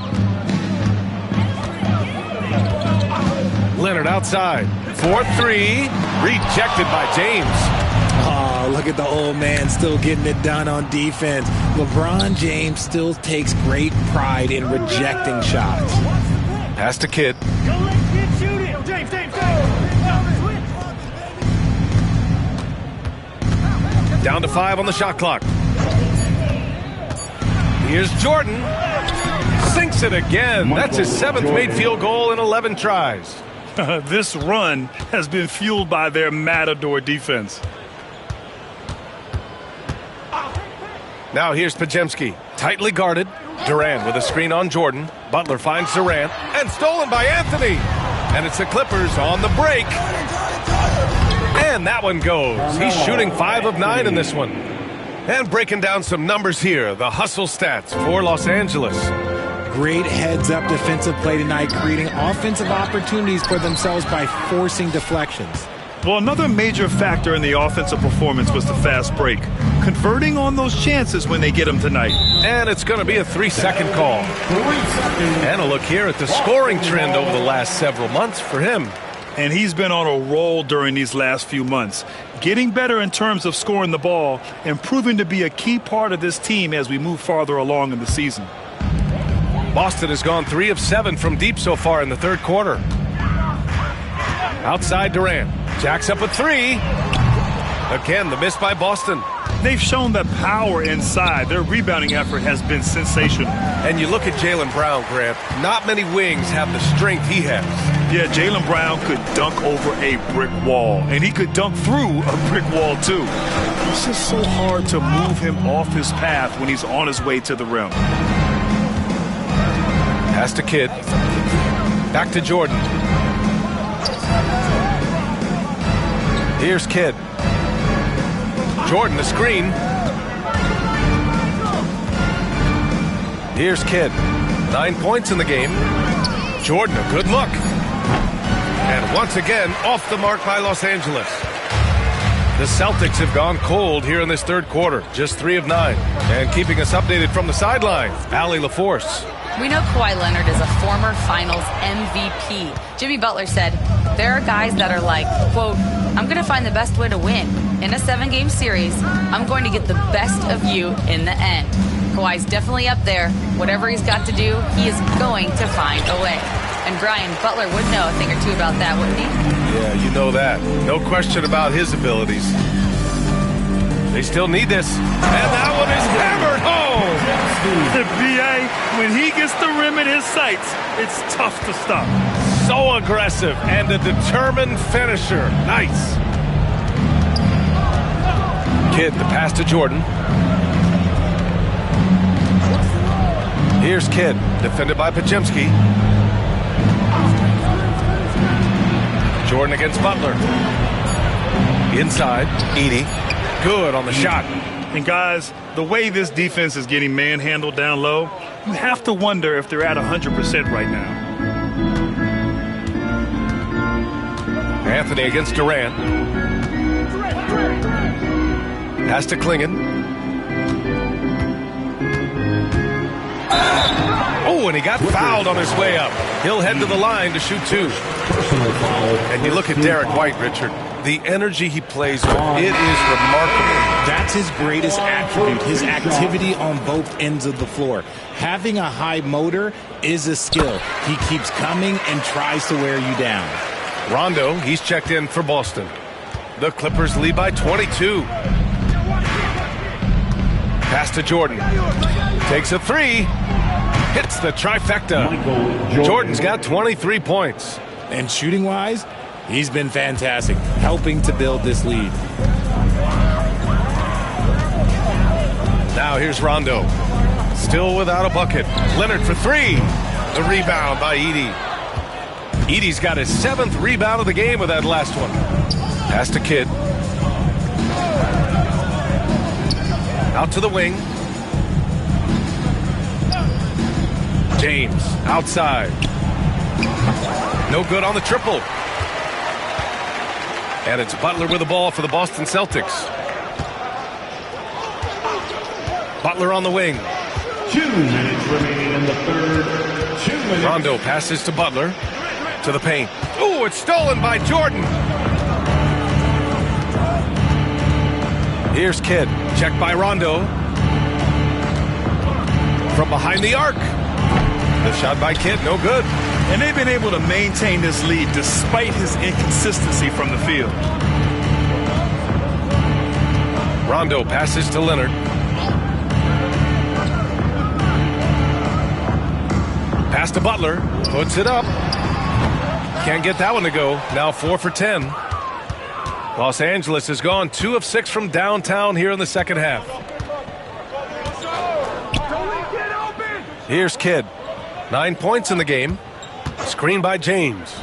Leonard outside. 4-3. Rejected by James. Oh, look at the old man still getting it done on defense. LeBron James still takes great pride in rejecting shots. Pass to Kidd. Down to 5 on the shot clock. Here's Jordan. Sinks it again. That's his 7th made field goal in 11 tries. This run has been fueled by their Matador defense. Now here's Pajemski. Tightly guarded. Durant with a screen on Jordan. Butler finds Durant. And stolen by Anthony. And it's the Clippers on the break. And that one goes. He's shooting 5 of 9 in this one. And breaking down some numbers here. The hustle stats for Los Angeles. Great heads-up defensive play tonight, creating offensive opportunities for themselves by forcing deflections. Well, another major factor in the offensive performance was the fast break. Converting on those chances when they get them tonight. And it's going to be a 3-second call. And a look here at the scoring trend over the last several months for him. And he's been on a roll during these last few months. Getting better in terms of scoring the ball and proving to be a key part of this team as we move farther along in the season. Boston has gone 3 of 7 from deep so far in the 3rd quarter. Outside Durant. Jacks up a 3. Again, the miss by Boston. They've shown the power inside. Their rebounding effort has been sensational. And you look at Jaylen Brown, Grant. Not many wings have the strength he has. Yeah, Jaylen Brown could dunk over a brick wall. And he could dunk through a brick wall, too. It's just so hard to move him off his path when he's on his way to the rim. Pass to Kidd. Back to Jordan. Here's Kidd. Jordan, the screen. Here's Kidd. 9 points in the game. Jordan, a good look. And once again, off the mark by Los Angeles. The Celtics have gone cold here in this 3rd quarter. Just 3 of 9. And keeping us updated from the sideline, Allie LaForce. We know Kawhi Leonard is a former Finals MVP. Jimmy Butler said, there are guys that are like, quote, I'm going to find the best way to win. In a 7-game series, I'm going to get the best of you in the end. Kawhi's definitely up there. Whatever he's got to do, he is going to find a way. And Brian, Butler would know a thing or two about that, wouldn't he? Yeah, you know that. No question about his abilities. They still need this. And that one is hammered home. The BA, when he gets the rim in his sights, it's tough to stop. So aggressive and a determined finisher. Nice. Kidd, the pass to Jordan. Here's Kidd, defended by Pajemski. Jordan against Butler. Inside, Edey. Good on the shot. And guys, the way this defense is getting manhandled down low, you have to wonder if they're at 100% right now. Anthony against Durant. Pass to Klingon. Oh, and he got fouled on his way up. He'll head to the line to shoot two. And you look at Derek White, Richard. The energy he plays with, it is remarkable. That's his greatest attribute, his activity on both ends of the floor. Having a high motor is a skill. He keeps coming and tries to wear you down. Rondo, he's checked in for Boston. The Clippers lead by 22. Pass to Jordan. Takes a three. Hits the trifecta. Jordan's got 23 points. And shooting-wise, he's been fantastic, helping to build this lead. Now here's Rondo. Still without a bucket. Leonard for three. The rebound by Edey. Edey's got his 7th rebound of the game with that last one. Pass to Kidd. Out to the wing. James outside. No good on the triple. And it's Butler with the ball for the Boston Celtics. Butler on the wing. 2 minutes remaining in the third. 2 minutes. Rondo passes to Butler. To the paint. Ooh, it's stolen by Jordan. Here's Kidd. Checked by Rondo. From behind the arc. The shot by Kidd, no good. And they've been able to maintain this lead despite his inconsistency from the field. Rondo passes to Leonard. Pass to Butler. Puts it up. Can't get that one to go. Now 4 for 10. Los Angeles has gone 2 of 6 from downtown here in the second half. Here's Kidd. 9 points in the game. Screen by James.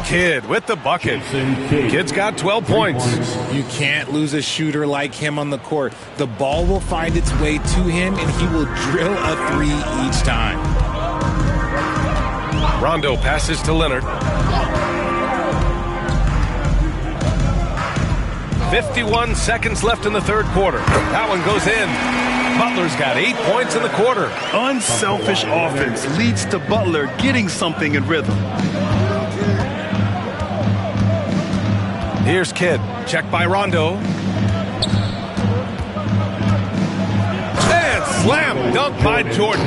Kidd with the bucket. Kidd's got 12 points. You can't lose a shooter like him on the court. The ball will find its way to him, and he will drill a three each time. Rondo passes to Leonard. 51 seconds left in the third quarter. That one goes in. Butler's got 8 points in the quarter. Unselfish offense leads to Butler getting something in rhythm. Here's Kidd. Checked by Rondo. And slam dunk by Jordan.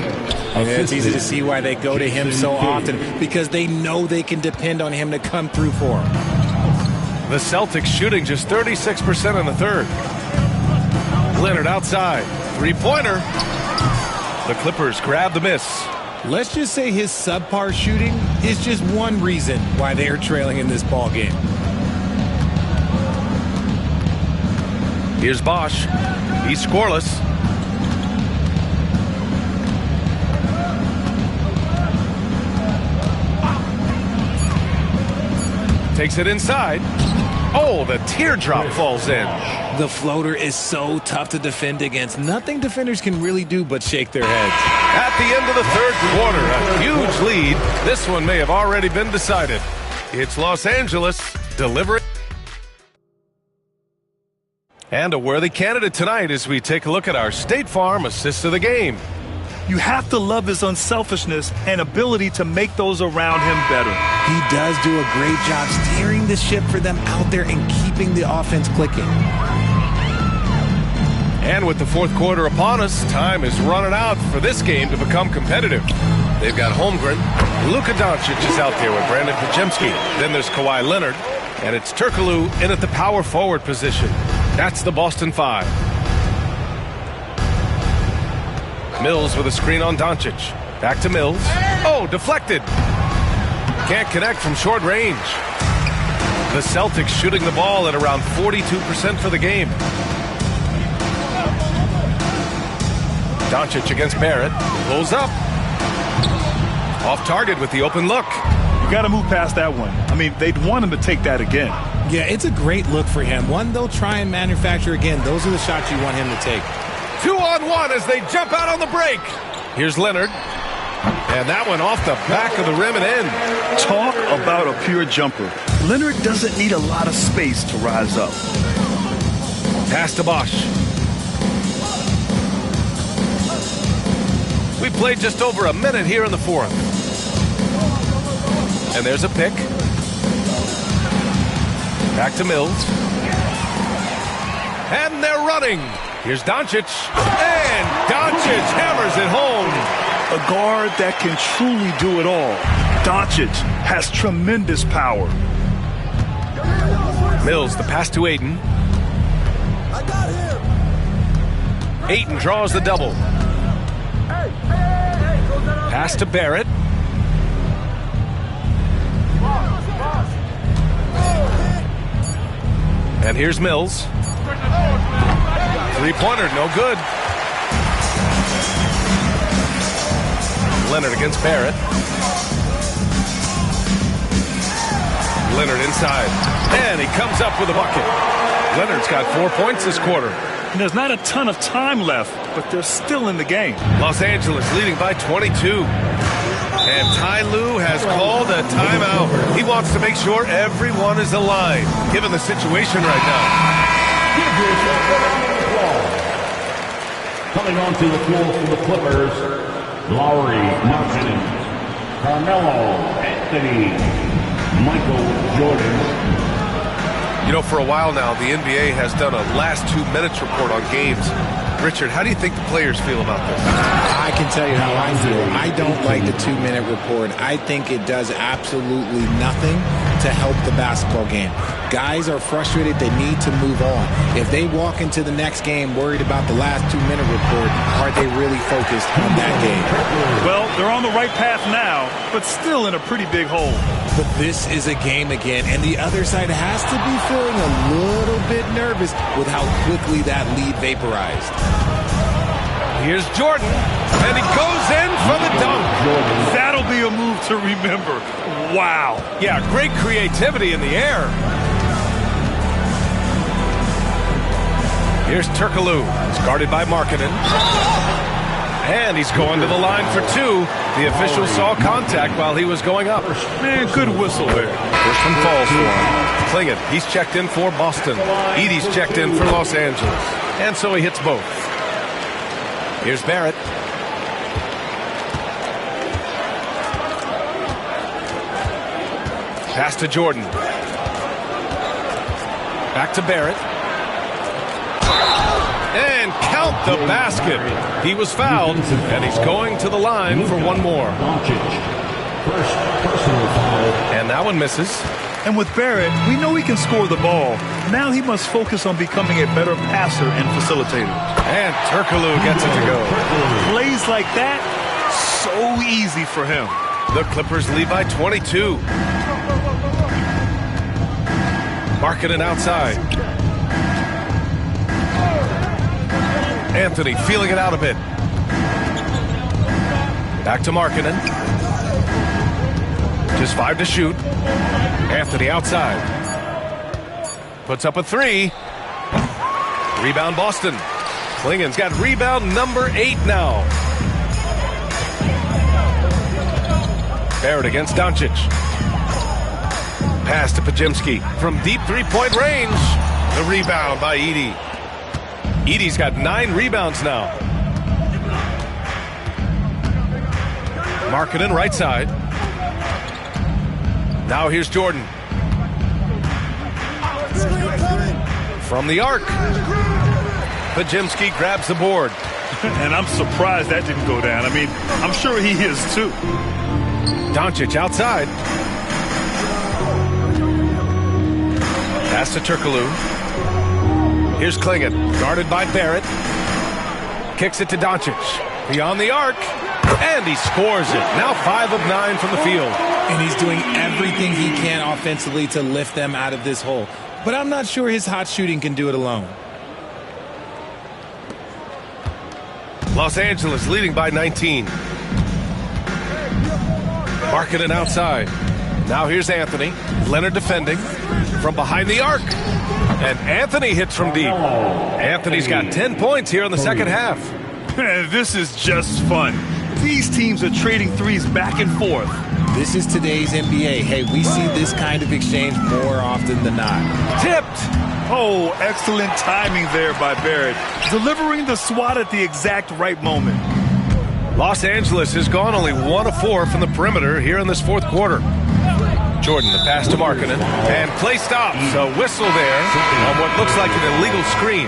And it's easy to see why they go to him so often, because they know they can depend on him to come through for them. The Celtics shooting just 36% in the third. Leonard outside. Three-pointer. The Clippers grab the miss. Let's just say his subpar shooting is just one reason why they are trailing in this ball game. Here's Bosch. He's scoreless. Takes it inside. Oh, the teardrop falls in. The floater is so tough to defend against. Nothing defenders can really do but shake their heads. At the end of the third quarter, a huge lead. This one may have already been decided. It's Los Angeles delivering. And a worthy candidate tonight as we take a look at our State Farm assist of the game. You have to love his unselfishness and ability to make those around him better. He does do a great job steering the ship for them out there and keeping the offense clicking. And with the fourth quarter upon us, time is running out for this game to become competitive. They've got Holmgren. Luka Doncic is out there with Brandon Pajemski. Then there's Kawhi Leonard. And it's Turkoglu in at the power forward position. That's the Boston 5. Mills with a screen on Doncic. Back to Mills. Oh, deflected. Can't connect from short range. The Celtics shooting the ball at around 42% for the game. Doncic against Barrett. Pulls up. Off target with the open look. You got to move past that one. I mean, they'd want him to take that again. Yeah, it's a great look for him. One they'll try and manufacture again. Those are the shots you want him to take. 2-on-1 as they jump out on the break. Here's Leonard. And that one off the back of the rim and in. Talk about a pure jumper. Leonard doesn't need a lot of space to rise up. Pass to Bosch. We played just over a minute here in the fourth. And there's a pick. Back to Mills. And they're running. Here's Doncic. And Doncic hammers it home. A guard that can truly do it all. Doncic has tremendous power. Mills, the pass to Ayton. Ayton draws the double. Pass to Barrett. And here's Mills. Three-pointer, no good. Leonard against Barrett. Leonard inside. And he comes up with a bucket. Leonard's got 4 points this quarter. And there's not a ton of time left, but they're still in the game. Los Angeles leading by 22. And Ty Lue has called a timeout. He wants to make sure everyone is aligned, given the situation right now. Coming onto the floor for the Clippers, Lowry, Martin, Carmelo, Anthony, Michael Jordan. You know, for a while now, the NBA has done a last 2 minutes report on games. Richard, how do you think the players feel about this? I can tell you how I feel. I don't like the 2-minute report. I think it does absolutely nothing to help the basketball game. Guys are frustrated. They need to move on. If they walk into the next game worried about the last 2-minute report, are they really focused on that game? Well, they're on the right path now, but still in a pretty big hole. But this is a game again, and the other side has to be feeling a little bit nervous with how quickly that lead vaporized. Here's Jordan, and he goes in for the dunk. That'll be a move to remember. Wow. Yeah, great creativity in the air. Here's Turkoglu. He's guarded by Markkanen. And he's going to the line for 2. The official saw contact while he was going up. Man, good whistle there. First one falls for him. Clingan, he's checked in for Boston. Edey's checked in for Los Angeles. And so he hits both. Here's Barrett. Pass to Jordan. Back to Barrett. And count the basket. He was fouled, and he's going to the line for one more. And that one misses. And with Barrett, we know he can score the ball. Now he must focus on becoming a better passer and facilitator. And Turkoglu gets it to go. Plays like that, so easy for him. The Clippers lead by 22. Markkanen outside. Anthony feeling it out a bit. Back to Markkanen. Just 5 to shoot. Anthony outside. Puts up a 3. Rebound Boston. Klingen's got rebound number 8 now. Barrett against Doncic. Pass to Pajemski from deep 3-point range. The rebound by Edey. Edey's got 9 rebounds now. Markkanen right side. Now here's Jordan. From the arc. Pajemski grabs the board. And I'm surprised that didn't go down. I mean, I'm sure he is too. Doncic outside. Pass to Turkoglu. Here's Klingon, guarded by Barrett. Kicks it to Doncic. Beyond the arc. And he scores it. Now 5 of 9 from the field. And he's doing everything he can offensively to lift them out of this hole. But I'm not sure his hot shooting can do it alone. Los Angeles leading by 19. Marking it outside. Now here's Anthony. Leonard defending from behind the arc. And Anthony hits from deep. Anthony's got 10 points here in the second half. This is just fun. These teams are trading threes back and forth. This is today's NBA. Hey, we see this kind of exchange more often than not. Tipped. Oh, excellent timing there by Barrett. Delivering the swat at the exact right moment. Los Angeles has gone only 1 of 4 from the perimeter here in this fourth quarter. Jordan, the pass to Markkanen, and play stops. A whistle there on what looks like an illegal screen.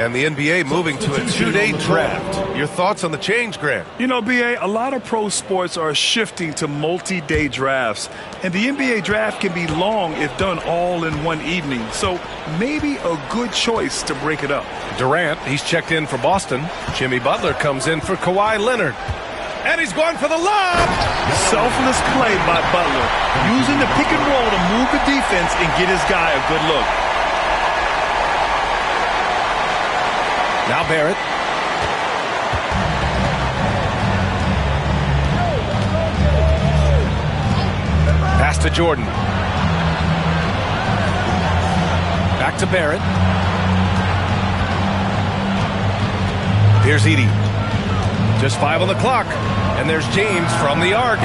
And the NBA moving to a 2-day draft. Your thoughts on the change, Grant? You know, B.A., a lot of pro sports are shifting to multi-day drafts. And the NBA draft can be long if done all in one evening. So maybe a good choice to break it up. Durant, he's checked in for Boston. Jimmy Butler comes in for Kawhi Leonard. And he's going for the lob. Selfless play by Butler. Using the pick and roll to move the defense and get his guy a good look. Now Barrett. Pass to Jordan. Back to Barrett. Here's Edey. Just 5 on the clock. And there's James from the arc.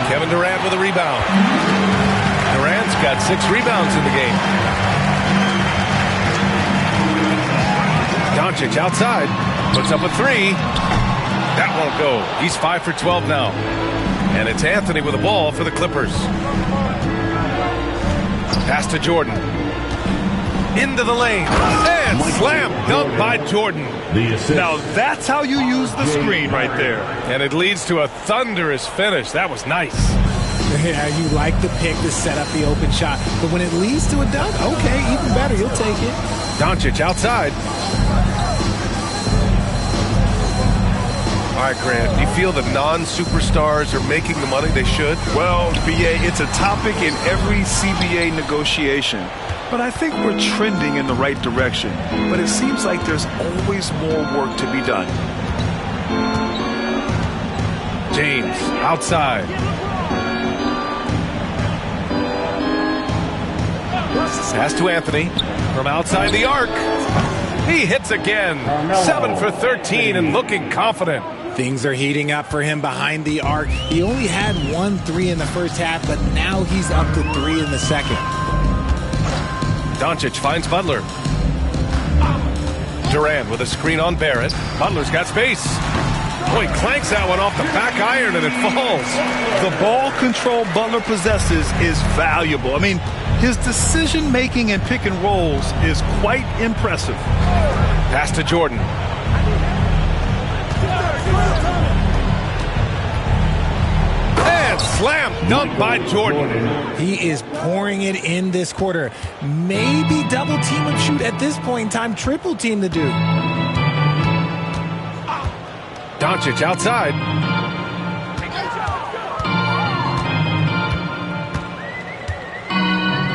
Kevin Durant with a rebound. Durant's got 6 rebounds in the game. Doncic outside. Puts up a 3. That won't go. He's 5 for 12 now. And it's Anthony with the ball for the Clippers. Pass to Jordan. Into the lane. And slam dunk by Jordan. Now that's how you use the screen right there. And it leads to a thunderous finish. That was nice. Yeah, you like the pick to set up the open shot. But when it leads to a dunk, okay, even better. You'll take it. Doncic outside. All right, Grant, do you feel the non-superstars are making the money they should? Well, B.A., it's a topic in every CBA negotiation. But I think we're trending in the right direction. But it seems like there's always more work to be done. James, outside. Pass to Anthony from outside the arc. He hits again. 7 for 13 and looking confident. Things are heating up for him behind the arc. He only had 1 3 in the first half, but now he's up to 3 in the second. Doncic finds Butler. Durant with a screen on Barrett. Butler's got space. Boy, clanks that one off the back iron and it falls. The ball control Butler possesses is valuable. I mean, his decision-making and pick and rolls is quite impressive. Pass to Jordan. And slam dunk by Jordan. He is pouring it in this quarter. Maybe double team and shoot at this point in time. Triple team the dude. Doncic outside.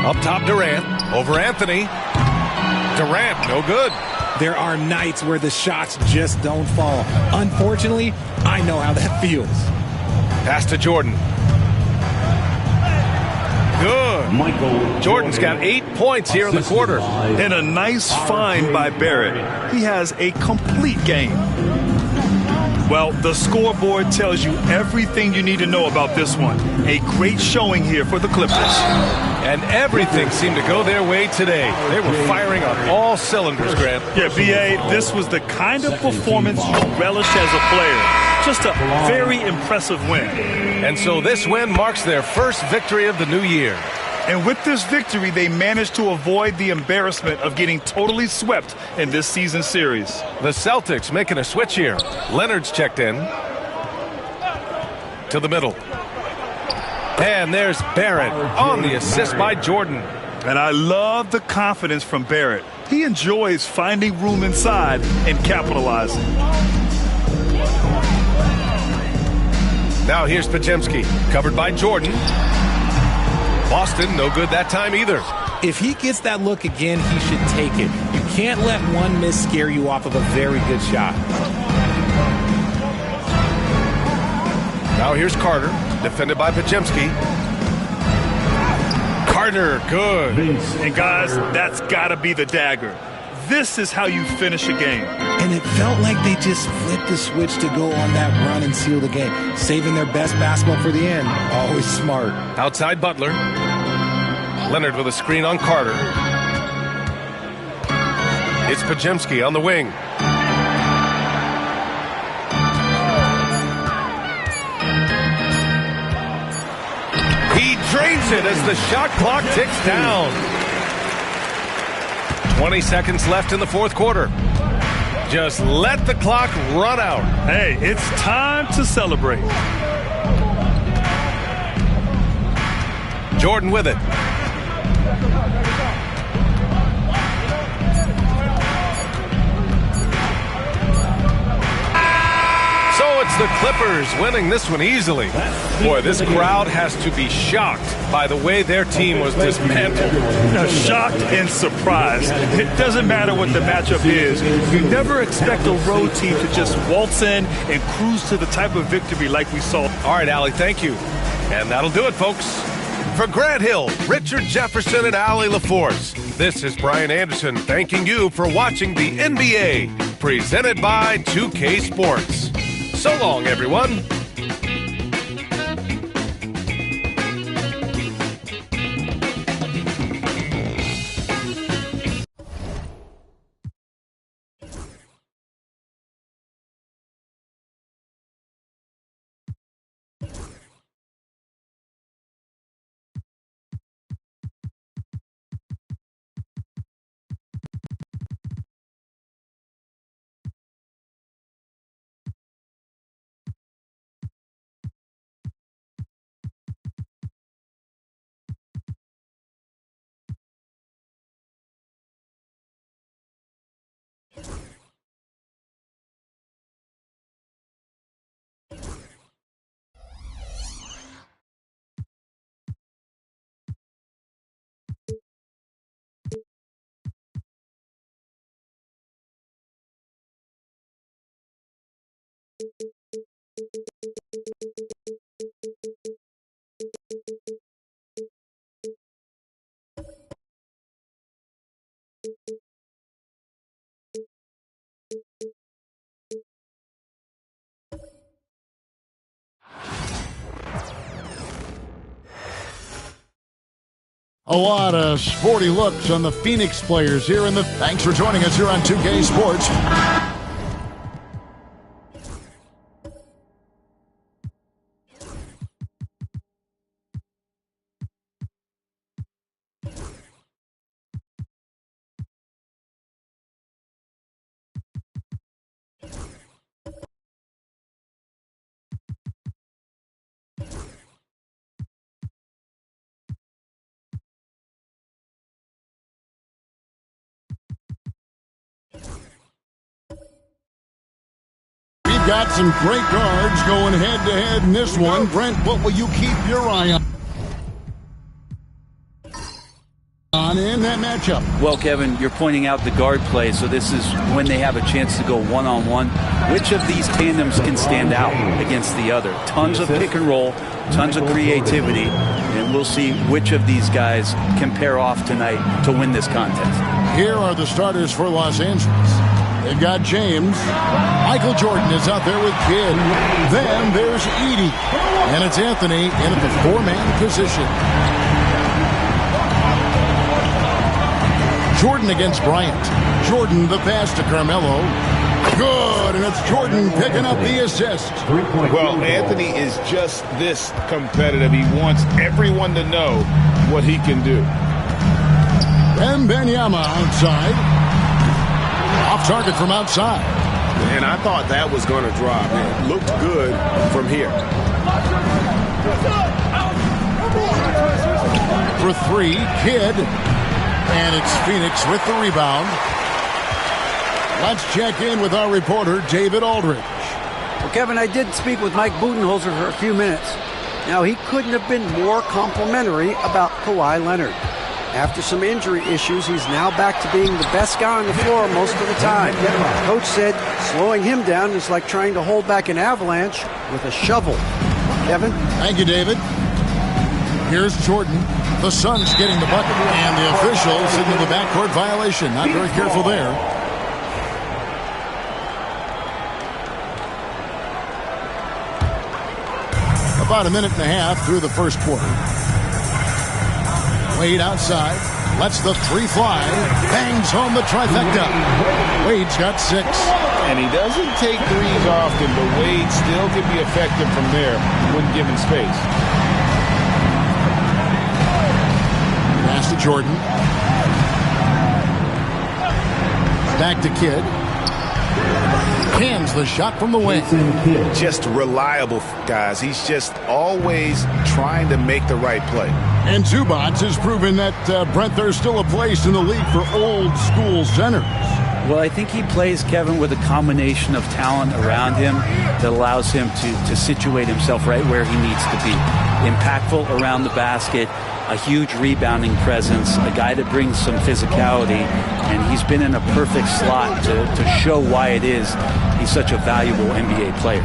Up top, Durant. Over Anthony. Durant, no good. There are nights where the shots just don't fall. Unfortunately, I know how that feels. Pass to Jordan. Good. Jordan's got 8 points here in the quarter. And a nice find by Barrett. He has a complete game. Well, the scoreboard tells you everything you need to know about this one. A great showing here for the Clippers. And everything seemed to go their way today. They were firing on all cylinders, Grant. Yeah, B.A., this was the kind of performance you relish as a player. Just a very impressive win. And so this win marks their first victory of the new year. And with this victory, they managed to avoid the embarrassment of getting totally swept in this season series. The Celtics making a switch here. Leonard's checked in. To the middle. And there's Barrett on the assist by Jordan. And I love the confidence from Barrett. He enjoys finding room inside and capitalizing. Now here's Podziemski, covered by Jordan. Boston, no good that time either. If he gets that look again, he should take it. You can't let one miss scare you off of a very good shot. Now here's Carter, defended by Podziemski. Carter, good. And guys, that's got to be the dagger. This is how you finish a game. And it felt like they just flipped the switch to go on that run and seal the game. Saving their best basketball for the end. Always smart. Outside Butler. Leonard with a screen on Carter. It's Podziemski on the wing. He drains it as the shot clock ticks down. 20 seconds left in the fourth quarter. Just let the clock run out. Hey, it's time to celebrate. Jordan with it. So it's the Clippers winning this one easily. Boy, this crowd has to be shocked by the way their team was dismantled. Shocked and surprised. It doesn't matter what the matchup is. You never expect a road team to just waltz in and cruise to the type of victory like we saw. All right, Allie, thank you. And that'll do it, folks. For Grant Hill, Richard Jefferson, and Allie LaForce, this is Brian Anderson thanking you for watching the NBA, presented by 2K Sports. So long, everyone. A lot of sporty looks on the Phoenix players here, and thanks for joining us here on 2K Sports. Got some great guards going head-to-head in this one. Brent, what will you keep your eye on in that matchup? Well, Kevin, you're pointing out the guard play, so this is when they have a chance to go one-on-one. Which of these tandems can stand out against the other? Tons of pick and roll, tons of creativity, and we'll see which of these guys can pair off tonight to win this contest. Here are the starters for Los Angeles. They've got James. Michael Jordan is out there with Kidd. Then there's Edie. And it's Anthony in at the four-man position. Jordan against Bryant. Jordan the pass to Carmelo. Good, and it's Jordan picking up the assist. Well, Anthony is just this competitive. He wants everyone to know what he can do. And Benyama outside. Off target from outside. And I thought that was going to drop. It looked good from here. For three, Kidd. And it's Phoenix with the rebound. Let's check in with our reporter, David Aldridge. Well, Kevin, I did speak with Mike Budenholzer for a few minutes. Now, he couldn't have been more complimentary about Kawhi Leonard. After some injury issues, he's now back to being the best guy on the floor most of the time. Coach said slowing him down is like trying to hold back an avalanche with a shovel. Kevin? Thank you, David. Here's Jordan. The Suns getting the bucket, and the official signaled the backcourt violation. Not very careful there. About a minute and a half through the first quarter. Wade outside, lets the three fly, bangs home the trifecta. Wade's got 6. And he doesn't take threes often, but Wade still can be effective from there when given space. Pass to Jordan. Back to Kidd. Cans the shot from the wing. Just reliable, guys. He's just always trying to make the right play. And Zubats has proven that, Brent, there's still a place in the league for old school centers. Well, I think he plays, Kevin, with a combination of talent around him that allows him to situate himself right where he needs to be. Impactful around the basket, a huge rebounding presence, a guy that brings some physicality, and he's been in a perfect slot to show why it is he's such a valuable NBA player.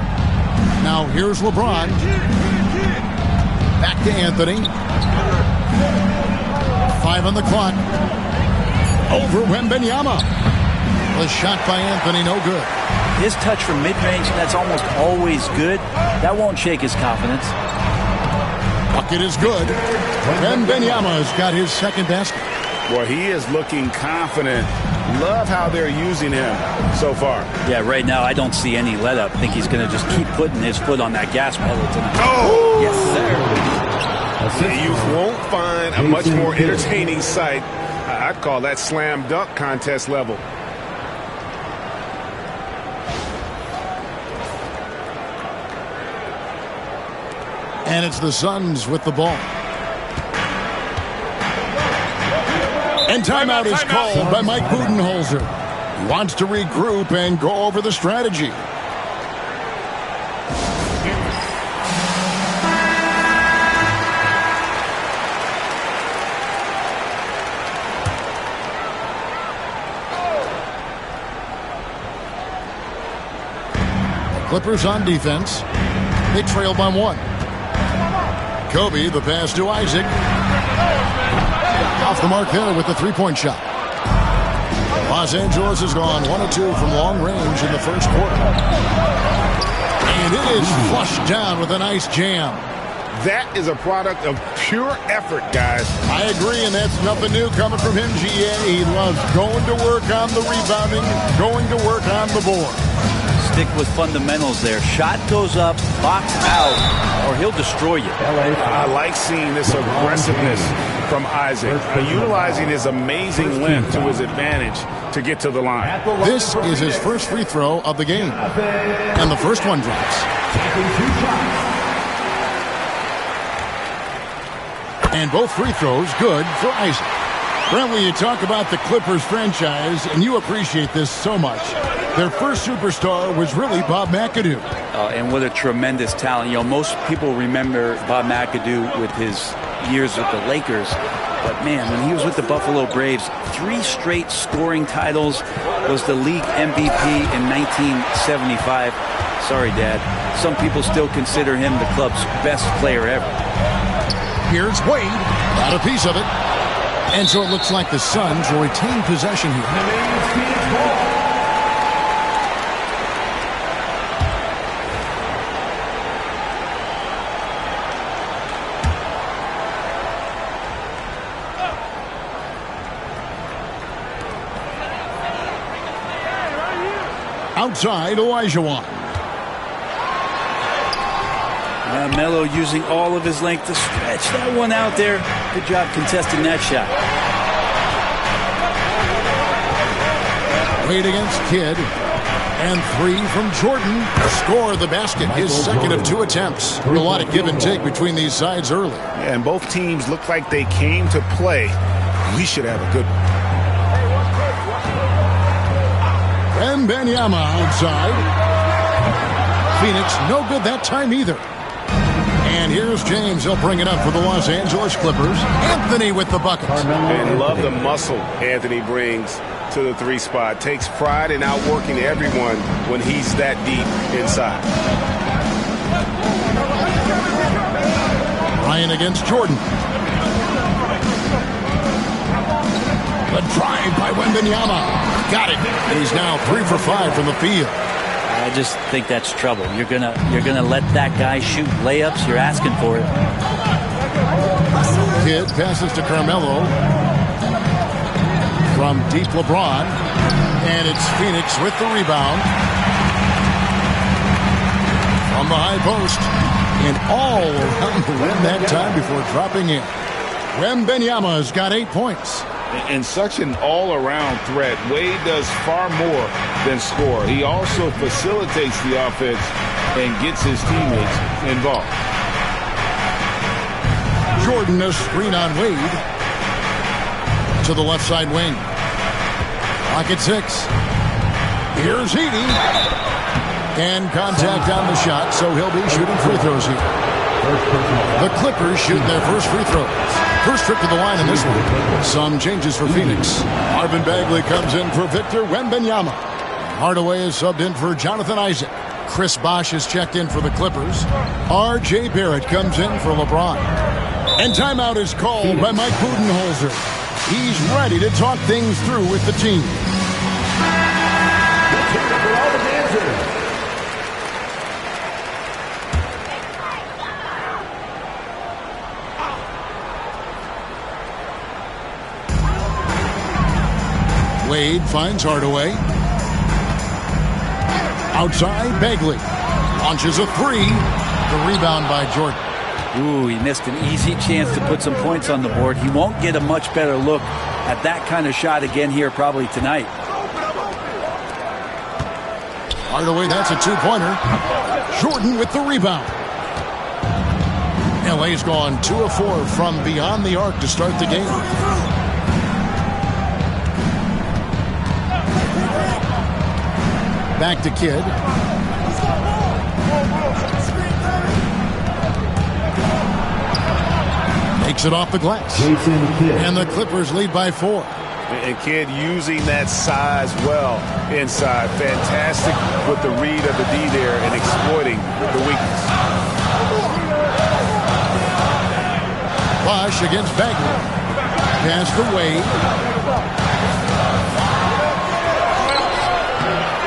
Now here's LeBron. Back to Anthony. 5 on the clock. Over Wembanyama. The shot by Anthony, no good. His touch from mid-range, that's almost always good. That won't shake his confidence. Bucket is good. Wembanyama has got his second basket. Well, he is looking confident. Love how they're using him so far. Yeah, right now I don't see any let up. I think he's going to just keep putting his foot on that gas pedal tonight. Oh! Yes, sir. You won't find a much more entertaining sight. I'd call that slam dunk contest level. And it's the Suns with the ball. And timeout is called by Mike Budenholzer. He wants to regroup and go over the strategy. The Clippers on defense. They trail by 1. Kobe, the pass to Isaac. Off the mark there with the three-point shot. Los Angeles has gone 1 of 2 from long range in the first quarter. And it is flushed down with a nice jam. That is a product of pure effort, guys. I agree, and that's nothing new coming from him, GA. He loves going to work on the rebounding, going to work on the board. Stick with fundamentals there. Shot goes up, box out, or he'll destroy you. I like seeing this aggressiveness from Isaac, utilizing his amazing length to his advantage to get to the line. This is his first free throw of the game. And the first one drops. And both free throws good for Isaac. Brent, when you talk about the Clippers franchise, and you appreciate this so much, their first superstar was really Bob McAdoo. And what a tremendous talent. You know, most people remember Bob McAdoo with his years with the Lakers. But, man, when he was with the Buffalo Braves, 3 straight scoring titles, was the league MVP in 1975. Sorry, Dad. Some people still consider him the club's best player ever. Here's Wade. Got a piece of it. And so it looks like the Suns will retain possession here. Outside, Olajuwon. Melo using all of his length to stretch that one out there. Good job contesting that shot. Wade against Kidd. And 3 from Jordan. Score the basket. His second of 2 attempts. A lot of give and take between these sides early. And both teams look like they came to play. we should have a good one. Wembanyama outside. Phoenix no good that time either. And here's James. He'll bring it up for the Los Angeles Clippers. Anthony with the bucket. And love the muscle Anthony brings to the three spot. Takes pride in outworking everyone when he's that deep inside. Ryan against Jordan. The drive by Wembanyama. Got it. And he's now 3 for 5 from the field. I just think that's trouble. You're gonna let that guy shoot layups. You're asking for it. Kidd passes to Carmelo. From deep LeBron. And it's Phoenix with the rebound. From the high post. And all around the rim that time before dropping in. Wembanyama has got 8 points. And such an all-around threat. Wade does far more than score. He also facilitates the offense and gets his teammates involved. Jordan a screen on Wade. To the left side wing. Clock at 6. Here's Heaney. And contact on the shot, so he'll be shooting free throws here. The Clippers shooting their first free throws. First trip to the line in this one. Some changes for Phoenix. Marvin Bagley comes in for Victor Wembanyama. Hardaway is subbed in for Jonathan Isaac. Chris Bosh is checked in for the Clippers. R.J. Barrett comes in for LeBron. And timeout is called by Mike Budenholzer. He's ready to talk things through with the team. Wade finds Hardaway. Outside, Bagley. Launches a 3. The rebound by Jordan. Ooh, he missed an easy chance to put some points on the board. He won't get a much better look at that kind of shot again here probably tonight. Hardaway, that's a 2-pointer. Jordan with the rebound. LA's gone 2 of 4 from beyond the arc to start the game. Back to Kidd. Takes it off the glass. And the Clippers lead by 4. And Kidd using that size well inside. Fantastic with the read of the D there and exploiting the weakness. Bosh against Bagley. Pass to Wade.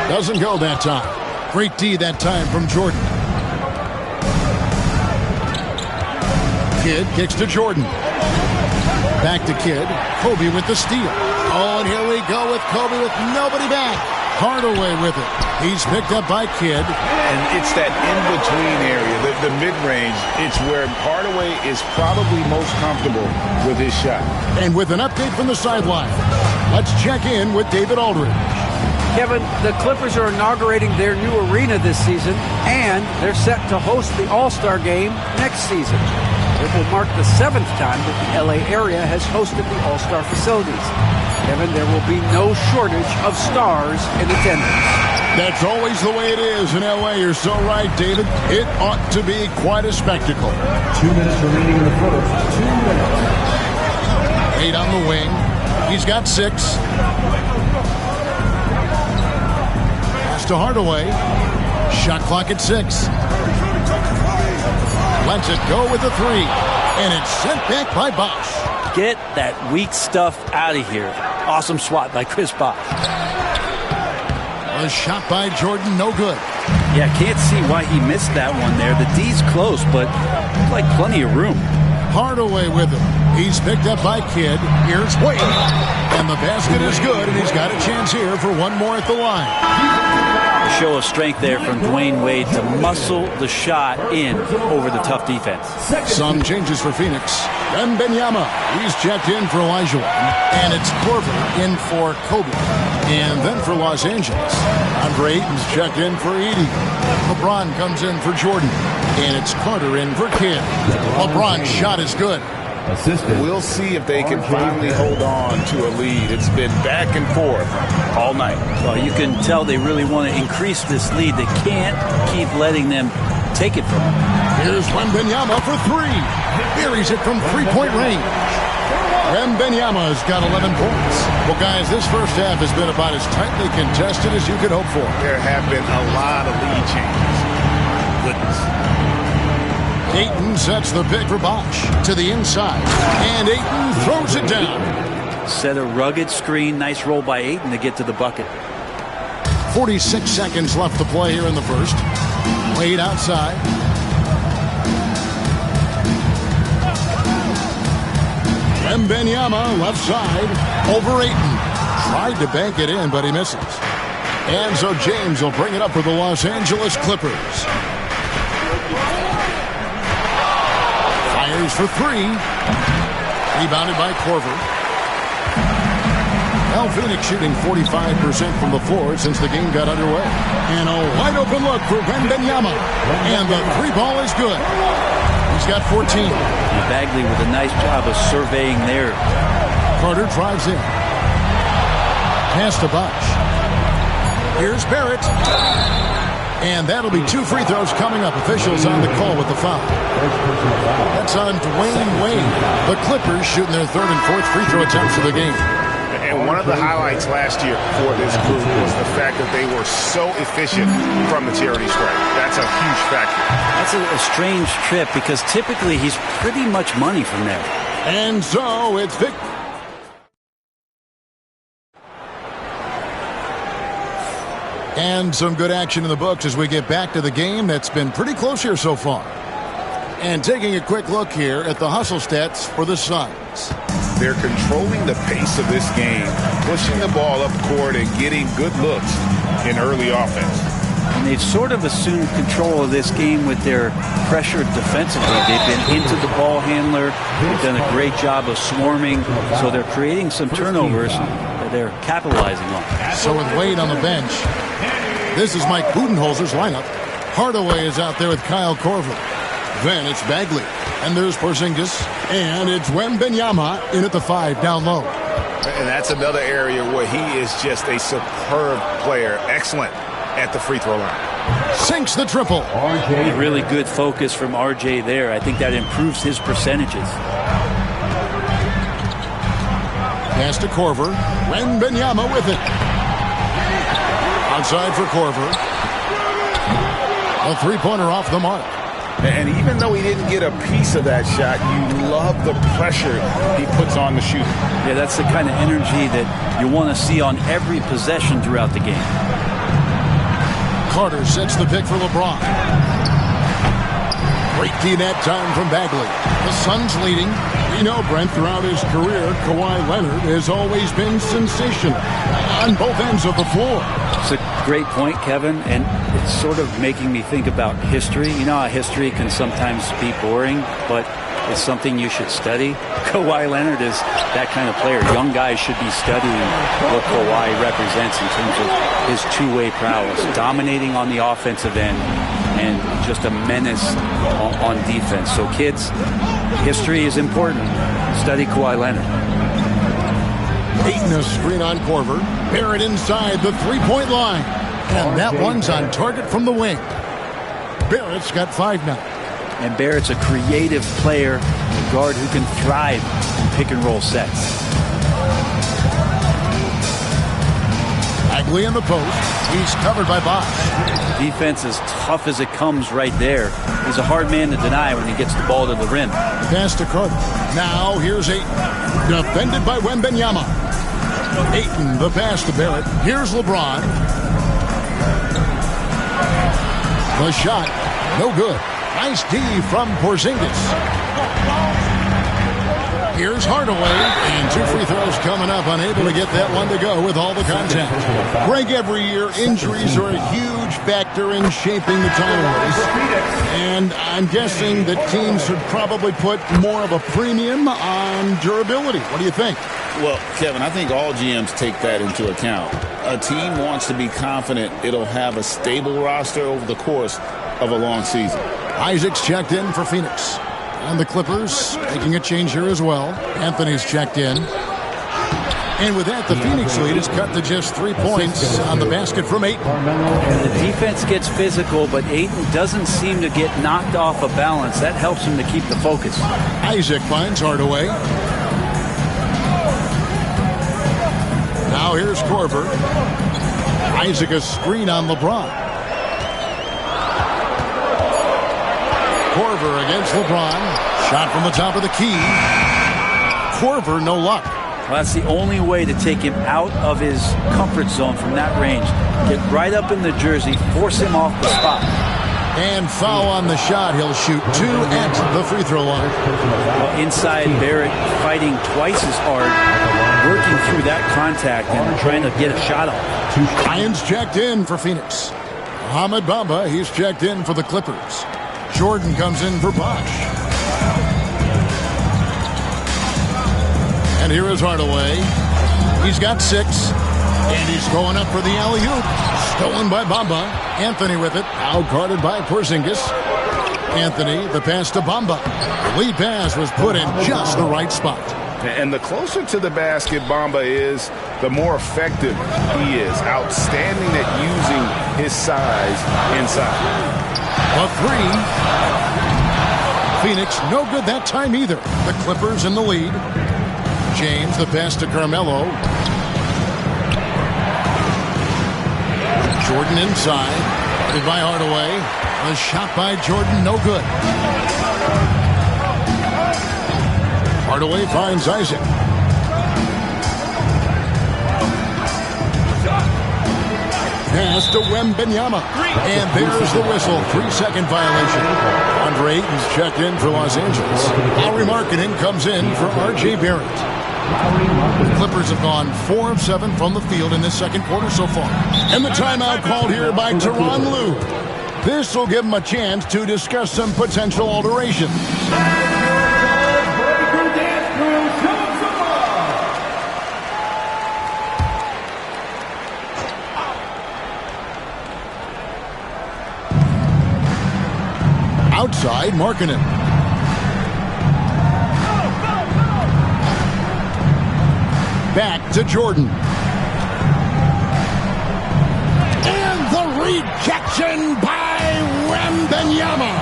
Doesn't go that time. Great D that time from Jordan. Kidd kicks to Jordan. Back to Kidd. Kobe with the steal. Oh, and here we go with Kobe with nobody back. Hardaway with it. He's picked up by Kidd. And it's that in-between area, the mid-range. It's where Hardaway is probably most comfortable with his shot. And with an update from the sideline, let's check in with David Aldridge. Kevin, the Clippers are inaugurating their new arena this season, and they're set to host the All Star game next season. It will mark the 7th time that the LA area has hosted the All Star facilities. Kevin, there will be no shortage of stars in attendance. That's always the way it is in LA. You're so right, David. It ought to be quite a spectacle. 2 minutes remaining in the first. 2 minutes. 8 on the wing. He's got 6. To Hardaway. Shot clock at 6. Lets it go with a 3. And it's sent back by Bosh. Get that weak stuff out of here. Awesome swat by Chris Bosh. A shot by Jordan, no good. Yeah, can't see why he missed that one there. The D's close, but like plenty of room. Hardaway with it. He's picked up by Kidd. Here's Wade. And the basket is good, and he's got a chance here for one more at the line. A show of strength there from Dwayne Wade to muscle the shot in over the tough defense. Some changes for Phoenix. Wembanyama, he's checked in for Elijah. And it's Korver in for Kobe. And then for Los Angeles, Andre Ayton's checked in for Edie. LeBron comes in for Jordan. And it's Carter in for Kidd. LeBron's shot is good. We'll see if they can finally hold on to a lead. It's been back and forth all night. Well, you can tell they really want to increase this lead. They can't keep letting them take it from them. Here's Wembanyama for three. Buries it from three-point range. Wembanyama's got 11 points. Well, guys, this first half has been about as tightly contested as you could hope for. There have been a lot of lead changes. Goodness. Ayton sets the pick for Bosch to the inside, and Ayton throws it down. Set a rugged screen. Nice roll by Ayton to get to the bucket. 46 seconds left to play here in the first. Wade outside. Wembanyama left side over Ayton. Tried to bank it in, but he misses. And so James will bring it up for the Los Angeles Clippers. Fires for three. Rebounded by Korver. Well, Phoenix shooting 45% from the floor since the game got underway. And a wide open look for Wembanyama. And the three ball is good. He's got 14. And Bagley with a nice job of surveying there. Carter drives in. Pass to Bosch. Here's Barrett. And that'll be two free throws coming up. Officials on the call with the foul. That's on Dwayne Wade. The Clippers shooting their third and fourth free throw attempts of the game. And one of the highlights last year for this group was the fact that they were so efficient from the charity stripe. That's a huge factor. That's a strange trip because typically he's pretty much money from there. And so it's Vic. And some good action in the books as we get back to the game that's been pretty close here so far. And taking a quick look here at the hustle stats for the Suns. They're controlling the pace of this game, pushing the ball up court and getting good looks in early offense. And they've sort of assumed control of this game with their pressure defensively. They've been into the ball handler. They've done a great job of swarming. So they're creating some turnovers that they're capitalizing on. So with Wade on the bench, this is Mike Budenholzer's lineup. Hardaway is out there with Kyle Korver. Then it's Bagley. And there's Porzingis. And it's Wembanyama in at the 5 down low. And that's another area where he is just a superb player. Excellent at the free throw line. Sinks the triple. RJ. Really good focus from RJ there. I think that improves his percentages. Pass to Korver. Wembanyama with it. Outside for Korver. A three-pointer off the mark. And even though he didn't get a piece of that shot, you love the pressure he puts on the shooter. Yeah, that's the kind of energy that you want to see on every possession throughout the game. Carter sets the pick for LeBron. Great D net time from Bagley. The Suns leading. We know, Brent, throughout his career, Kawhi Leonard has always been sensational on both ends of the floor. It's a great point, Kevin, and it's sort of making me think about history. You know how history can sometimes be boring, but it's something you should study. Kawhi Leonard is that kind of player. Young guys should be studying what Kawhi represents in terms of his two-way prowess, dominating on the offensive end, and just a menace on defense. So kids, history is important. Study Kawhi Leonard. Ayton a screen on Korver. Barrett inside the three-point line. And that one's on target from the wing. Barrett's got 5 now. And Barrett's a creative player, a guard who can thrive in pick-and-roll sets. Bagley in the post. He's covered by Bosch. Defense as tough as it comes right there. He's a hard man to deny when he gets the ball to the rim. Pass to Carter. Now here's Ayton. Defended by Wembanyama. Ayton, the pass to Barrett. Here's LeBron. The shot, no good. Nice D from Porzingis. Here's Hardaway, and 2 free throws coming up, unable to get that one to go with all the contact. Greg, every year, injuries are a huge factor in shaping the title race. And I'm guessing that teams should probably put more of a premium on durability. What do you think? Well, Kevin, I think all GMs take that into account. A team wants to be confident it'll have a stable roster over the course of a long season. Isaac's checked in for Phoenix. And the Clippers making a change here as well. Anthony's checked in. And with that, the Phoenix lead is cut to just 3 points on the basket from Ayton. And the defense gets physical, but Ayton doesn't seem to get knocked off of balance. That helps him to keep the focus. Isaac finds Hardaway. Now here's Korver. Isaac a screen on LeBron. Korver against LeBron. Shot from the top of the key. Korver, no luck. Well, that's the only way to take him out of his comfort zone from that range. Get right up in the jersey, force him off the spot. And foul on the shot. He'll shoot 2 at the free throw line. Well, inside, Barrett fighting twice as hard, working through that contact and trying to get a shot off. Ryan's checked in for Phoenix. Mohamed Bamba, he's checked in for the Clippers. Jordan comes in for Bosh. And here is Hardaway. He's got 6. And he's going up for the alley-oop. Stolen by Bamba. Anthony with it. Out guarded by Porzingis. Anthony, the pass to Bamba. The lead pass was put in just the right spot. And the closer to the basket Bamba is, the more effective he is. Outstanding at using his size inside. A 3. Phoenix, no good that time either. The Clippers in the lead. James, the pass to Carmelo. Jordan inside. Guarded by Hardaway. A shot by Jordan, no good. Hardaway finds Isaac. Pass to Wembanyama. And there's the whistle. 3-second violation. Andre Ayton's checked in for Los Angeles. Lauri Markkanen comes in for R.J. Barrett. The Clippers have gone 4 of 7 from the field in this second quarter so far. And the timeout called here by Tyronn Lue. This will give him a chance to discuss some potential alterations. Outside, Markkanen. Back to Jordan. And the rejection by Wembanyama.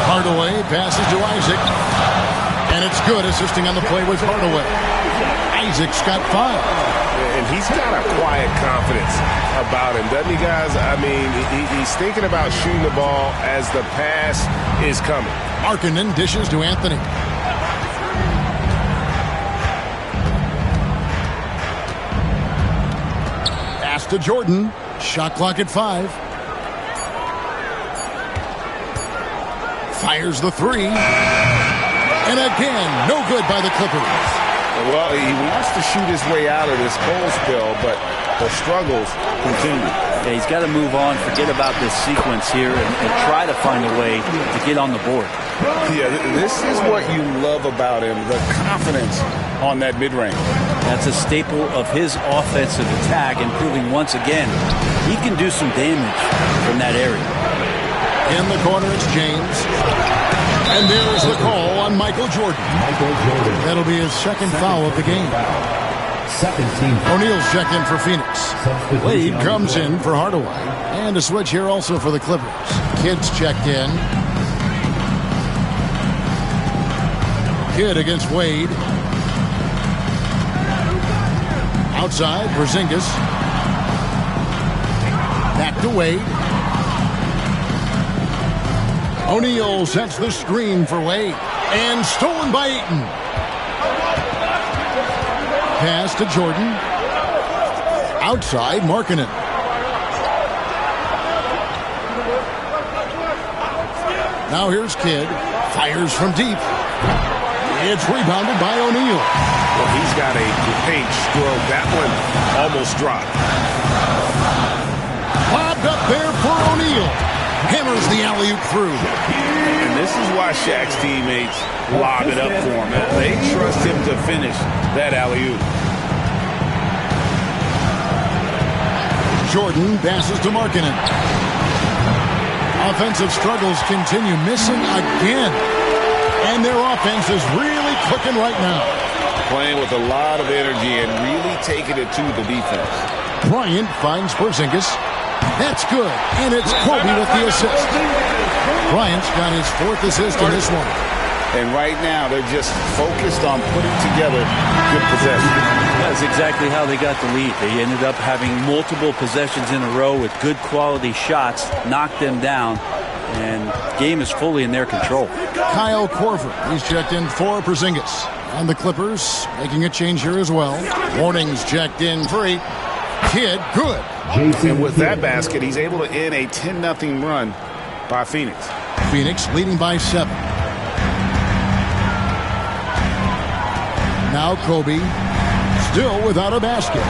Hardaway passes to Isaac. And it's good, assisting on the play with Hardaway. Isaac's got 5. And he's got a quiet confidence about him, doesn't he, guys? I mean, he's thinking about shooting the ball as the pass is coming. Markkanen dishes to Anthony. Pass to Jordan. Shot clock at 5. Fires the 3. And again, no good by the Clippers. Well, he wants to shoot his way out of this cold spell, but the struggles continue. Yeah, he's got to move on, forget about this sequence here, and try to find a way to get on the board. Yeah, this is what you love about him, the confidence on that mid-range. That's a staple of his offensive attack, and proving once again he can do some damage from that area. In the corner, it's James. And there's the call on Michael Jordan. That'll be his second foul of the game. O'Neal's checked in for Phoenix. Wade comes in for Hardaway. And a switch here also for the Clippers. Kidd's checked in. Kidd against Wade. Outside, Porzingis. Back to Wade. O'Neal sets the screen for Wade. And stolen by Ayton. Pass to Jordan. Outside, Markkanen. Now here's Kidd. Fires from deep. It's rebounded by O'Neal. Well, he's got a paint stroke. That one almost dropped. Lobbed up there for O'Neal. Hammers the alley-oop through. And this is why Shaq's teammates lob it up for him. They trust him to finish that alley-oop. Jordan passes to Markkanen. Offensive struggles continue, missing again. And their offense is really clicking right now. Playing with a lot of energy and really taking it to the defense. Bryant finds Porzingis. That's good. And it's Kobe with the assist. Bryant's got his 4th assist in this one. And right now, they're just focused on putting together good possession. That's exactly how they got the lead. They ended up having multiple possessions in a row with good quality shots, knocked them down, and game is fully in their control. Kyle Korver, he's checked in for Porzingis. And the Clippers making a change here as well. Warnings checked in for 8. Kidd, good. And with that basket, he's able to end a 10-0 run by Phoenix. Phoenix leading by 7. Now Kobe, still without a basket.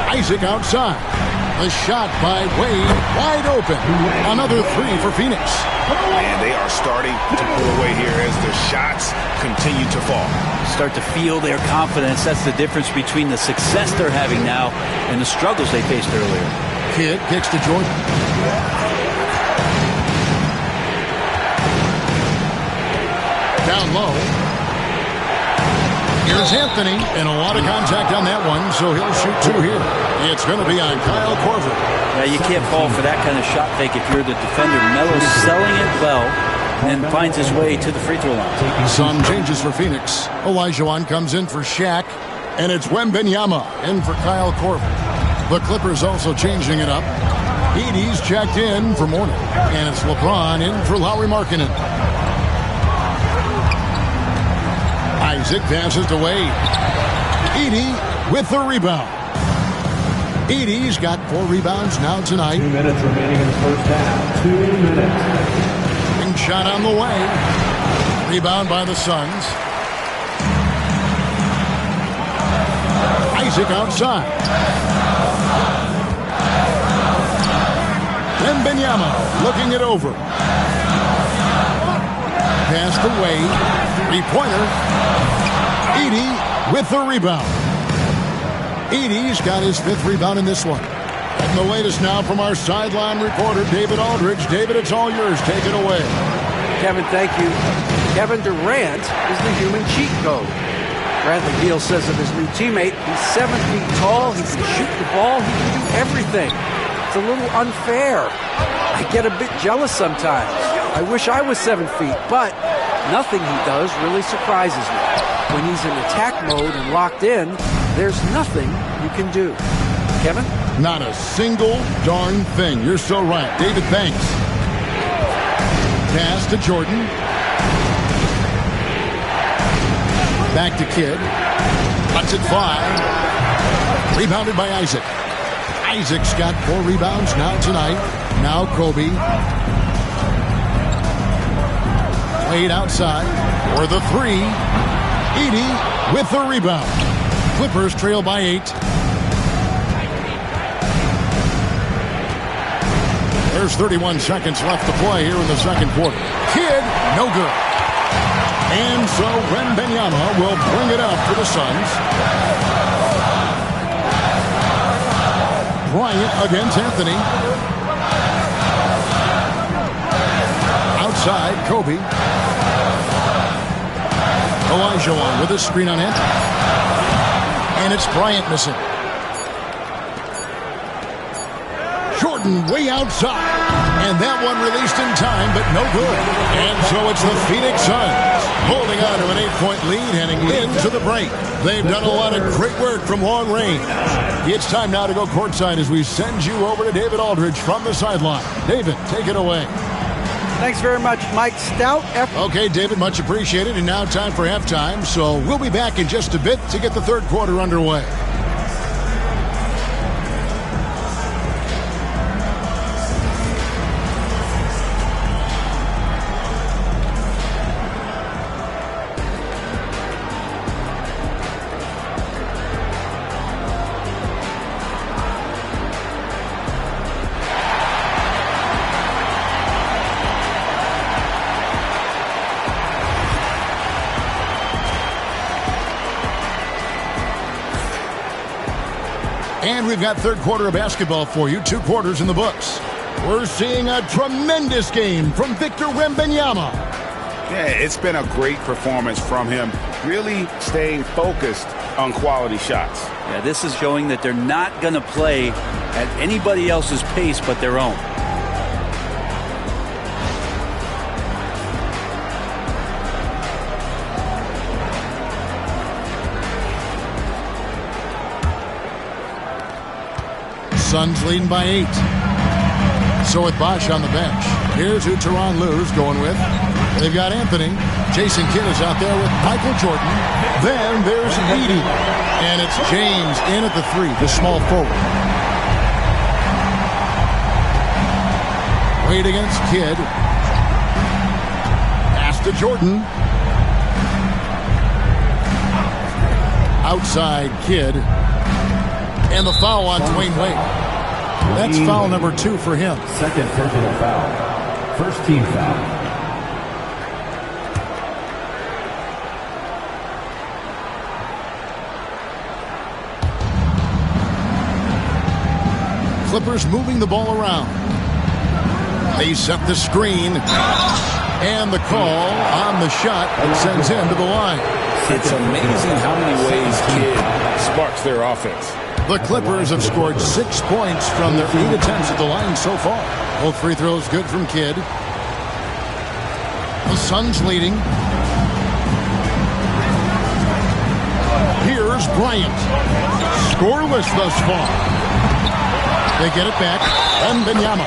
Isaac outside. The shot by Wade, wide open. Another 3 for Phoenix. And they are starting to pull away here as the shots continue to fall. Start to feel their confidence. That's the difference between the success they're having now and the struggles they faced earlier. Kidd kicks to Jordan. Down low. Here's Anthony, and a lot of contact on that one, so he'll shoot 2 here. It's going to be on Kyle Korver. Yeah, you can't fall for that kind of shot fake if you're the defender. Melo's selling it well and finds his way to the free throw line. Some changes for Phoenix. Olajuwon comes in for Shaq, and it's Wembanyama in for Kyle Korver. The Clippers also changing it up. Edey's checked in for Mourning, and it's LeBron in for Lauri Markkanen. Isaac passes to Wade. Edey with the rebound. Edey's got 4 rebounds now tonight. 2 minutes remaining in the first half. 2 minutes. Big shot on the way. Rebound by the Suns. Isaac outside. Wembanyama looking it over. Pass to Wade. 3-pointer. Edey with the rebound. Edey's got his 5th rebound in this one. And the latest now from our sideline reporter, David Aldridge. David, it's all yours. Take it away. Kevin, thank you. Kevin Durant is the human cheat code. Bradley Beal says of his new teammate, he's 7 feet tall, he can shoot the ball, he can do everything. It's a little unfair. I get a bit jealous sometimes. I wish I was 7 feet, but nothing he does really surprises me. When he's in attack mode and locked in, there's nothing you can do. Kevin? Not a single darn thing. You're so right. David Banks. Pass to Jordan. Back to Kidd. Lets it fly. Rebounded by Isaac. Isaac's got 4 rebounds now tonight. Now Kobe. Wade outside for the 3. Edey with the rebound. Clippers trail by 8. There's 31 seconds left to play here in the second quarter. Kidd, no good. And so Wembanyama will bring it up for the Suns. Bryant against Anthony. Outside, Kobe. Olajuwon with a screen on it. And it's Bryant missing. Jordan way outside. And that one released in time, but no good. And so it's the Phoenix Suns holding on to an 8-point lead heading into the break. They've done a lot of great work from long range. It's time now to go courtside as we send you over to David Aldridge from the sideline. David, take it away. Thanks very much, Mike. Stout effort. Okay, David, much appreciated. And now time for halftime. So we'll be back in just a bit to get the third quarter underway. And we've got third quarter of basketball for you. 2 quarters in the books. We're seeing a tremendous game from Victor Wembanyama. Yeah, it's been a great performance from him, really staying focused on quality shots. Yeah, this is showing that they're not going to play at anybody else's pace but their own. Suns leading by 8. So with Bosch on the bench, here's who Tyronn Lue's going with. They've got Anthony. Jason Kidd is out there with Michael Jordan. Then there's Edey. And it's James in at the 3, the small forward. Wade against Kidd. Pass to Jordan. Outside Kidd. And the foul on Dwayne Wade. That's foul number 2 for him. Second personal foul. First team foul. Clippers moving the ball around. They set the screen. And the call on the shot that sends him to the line. It's amazing how many ways Kidd sparks their offense. The Clippers have scored 6 points from their 8 attempts at the line so far. Both free throws good from Kidd. The Suns leading. Here's Bryant. Scoreless thus far. They get it back. Wembanyama.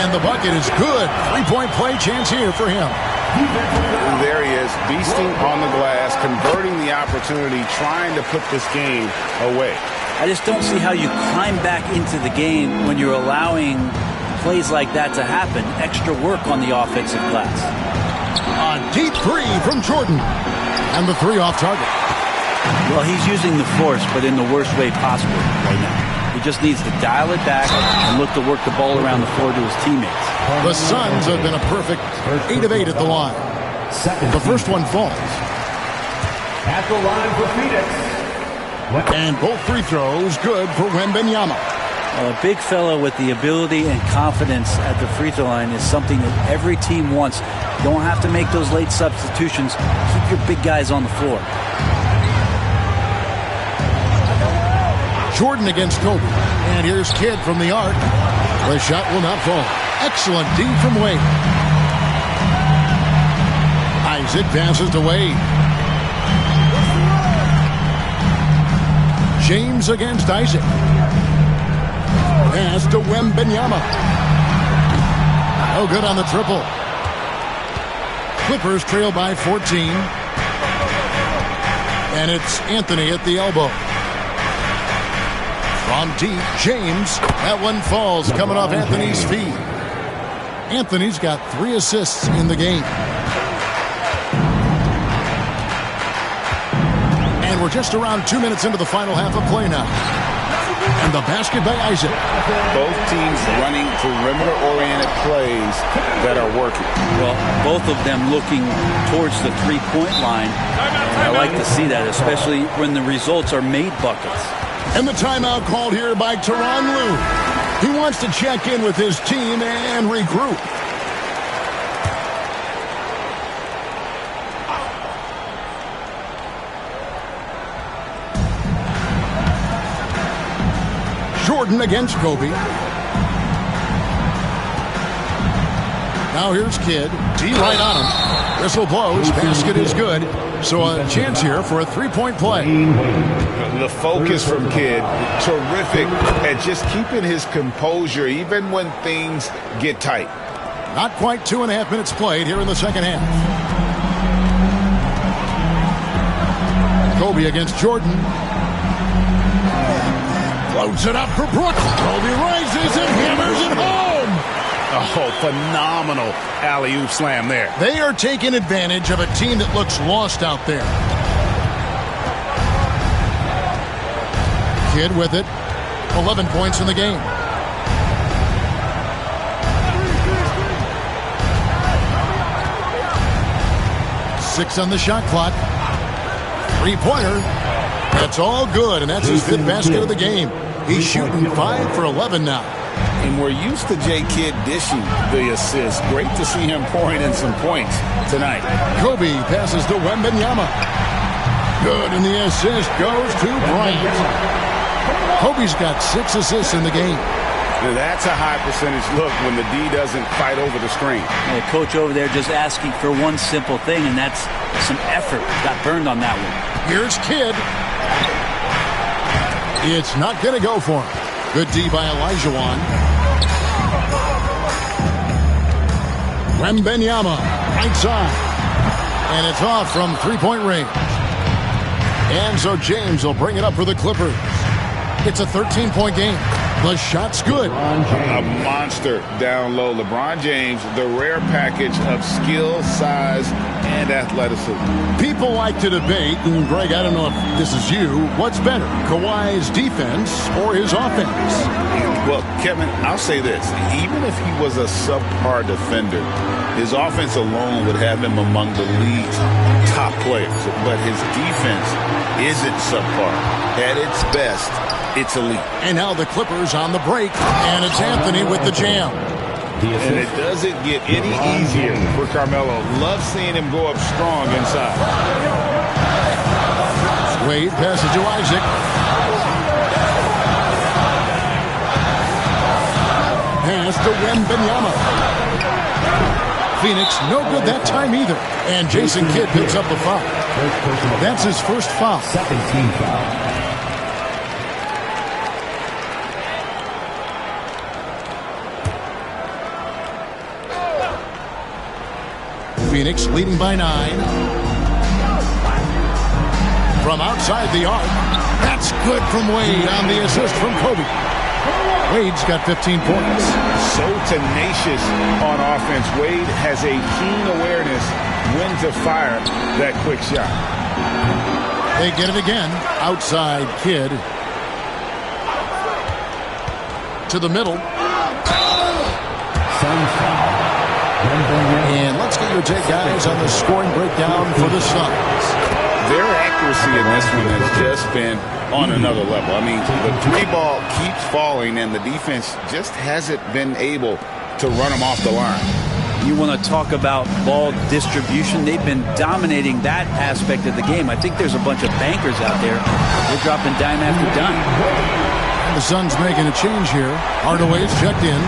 And the bucket is good. 3-point play chance here for him. And there he is, beasting on the glass, converting the opportunity, trying to put this game away. I just don't see how you climb back into the game when you're allowing plays like that to happen. Extra work on the offensive glass. A deep 3 from Jordan. And the 3 off target. Well, he's using the force, but in the worst way possible right now. He just needs to dial it back and look to work the ball around the floor to his teammates. The Suns have been a perfect 8 of 8 at the line. The first one falls. At the line for Phoenix. And both free throws good for Wembanyama. A big fellow with the ability and confidence at the free throw line is something that every team wants. You don't have to make those late substitutions. Keep your big guys on the floor. Jordan against Kobe. And here's Kidd from the arc. The shot will not fall. Excellent D from Wade. Isaac passes to Wade. James against Isaac. Pass to Wembanyama. Oh, good on the triple. Clippers trail by 14. And it's Anthony at the elbow. From deep, James. That one falls, coming off Anthony's feet. Anthony's got 3 assists in the game. And we're just around 2 minutes into the final half of play now. And the basket by Isaac. Both teams running perimeter-oriented plays that are working. Well, both of them looking towards the three-point line. I like to see that, especially when the results are made buckets. And the timeout called here by Tyronn Lue. He wants to check in with his team and regroup. Jordan against Kobe. Now here's Kidd. D right on him. Whistle blows. Basket is good. So a chance here for a three-point play. The focus from Kidd, terrific at just keeping his composure even when things get tight. Not quite 2.5 minutes played here in the second half. Kobe against Jordan. Floats it up for Brooks. Kobe rises and hammers it home. Oh, phenomenal alley-oop slam there. They are taking advantage of a team that looks lost out there. Kidd with it. 11 points in the game. Six on the shot clock. Three-pointer. That's all good, and that's his 5th basket of the game. He's shooting 5 for 11 now. And we're used to J. Kidd dishing the assist. Great to see him pouring in some points tonight. Kobe passes to Wembanyama. Good, and the assist goes to Bryant. Kobe's got 6 assists in the game. That's a high percentage look when the D doesn't fight over the screen. The coach over there just asking for one simple thing, and that's some effort. Got burned on that one. Here's Kidd. It's not going to go for him. Good D by Olajuwon. Wembanyama, right side. And it's off from three-point range. And so James will bring it up for the Clippers. It's a 13-point game. The shot's good. A monster down low. LeBron James, the rare package of skill, size, and athleticism. People like to debate, and Greg, I don't know if this is you, what's better, Kawhi's defense or his offense? Well, Kevin, I'll say this. Even if he was a subpar defender, his offense alone would have him among the league's top players. But his defense isn't subpar. At its best, it's elite. And now the Clippers on the break, and it's Anthony with the jam. And it doesn't get any easier for Carmelo. Love seeing him go up strong inside. Wade passes to Isaac. Pass to Wembanyama. Phoenix, no good that time either. And Jason Kidd picks up the foul. That's his first foul. 17 foul. Phoenix leading by 9. From outside the arc. That's good from Wade on the assist from Kobe. Wade's got 15 points. So tenacious on offense. Wade has a keen awareness when to fire that quick shot. They get it again. Outside Kidd. To the middle. And let's get your take, guys, on the scoring breakdown for the Suns. Their accuracy in this one has just been on another level. I mean, the three ball keeps falling, and the defense just hasn't been able to run them off the line. You want to talk about ball distribution? They've been dominating that aspect of the game. I think there's a bunch of bankers out there. They're dropping dime after dime. And the Suns making a change here. Hardaway's checked in.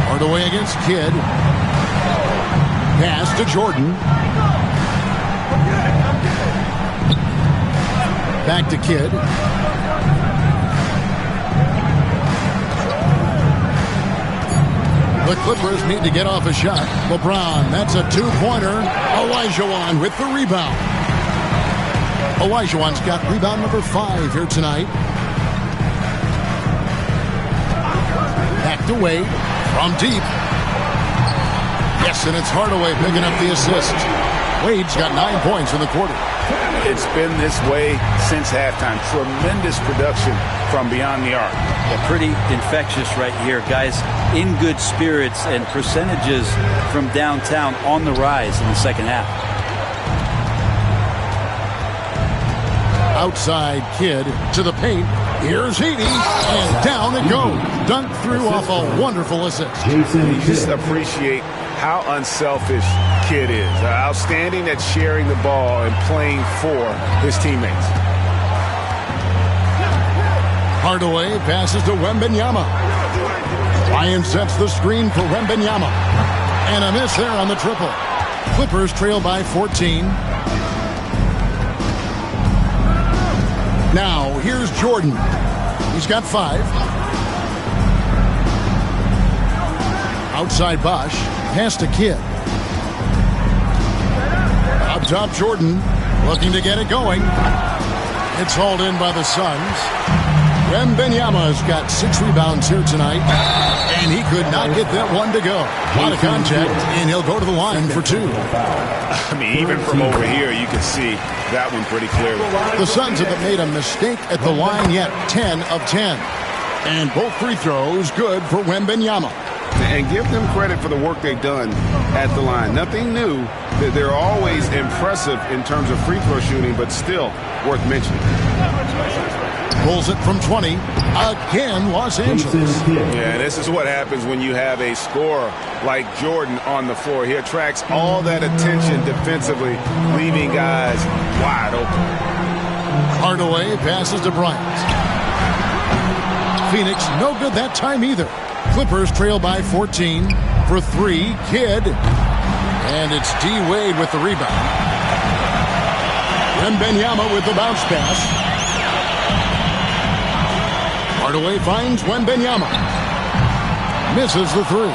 Hardaway against Kidd. Pass to Jordan. Back to Kidd. The Clippers need to get off a shot. LeBron, that's a two-pointer. Olajuwon with the rebound. Olajuwon's got rebound number 5 here tonight. Back to Wade. From deep. Yes, and it's Hardaway picking up the assist. Wade's got 9 points in the quarter. It's been this way since halftime. Tremendous production from beyond the arc. Yeah, pretty infectious right here. Guys in good spirits, and percentages from downtown on the rise in the second half. Outside Kidd to the paint. Here's Heaney, and down it goes. Dunked through off a wonderful assist. You just appreciate how unselfish Kidd is. Outstanding at sharing the ball and playing for his teammates. Hardaway passes to Wembanyama. Ryan sets the screen for Wembanyama. And a miss there on the triple. Clippers trail by 14. Now, here's Jordan. He's got 5. Outside Bosch. Pass to Kidd. Up top, Jordan. Looking to get it going. It's hauled in by the Suns. Wembanyama's got 6 rebounds here tonight. And he could not get that one to go. A lot of contact, and he'll go to the line for 2. I mean, even from over here, you can see that one pretty clearly. The Suns haven't made a mistake at the line yet. 10 of 10. And both free throws good for Wembanyama. And give them credit for the work they've done at the line. Nothing new. They're always impressive in terms of free throw shooting, but still worth mentioning. Pulls it from 20. Again, Los Angeles. Yeah, this is what happens when you have a scorer like Jordan on the floor. He attracts all that attention defensively, leaving guys wide open. Hardaway passes to Bryant. Phoenix, no good that time either. Clippers trail by 14 for 3. Kidd. And it's D. Wade with the rebound. Wembanyama with the bounce pass. Hardaway finds Wembanyama. Misses the 3.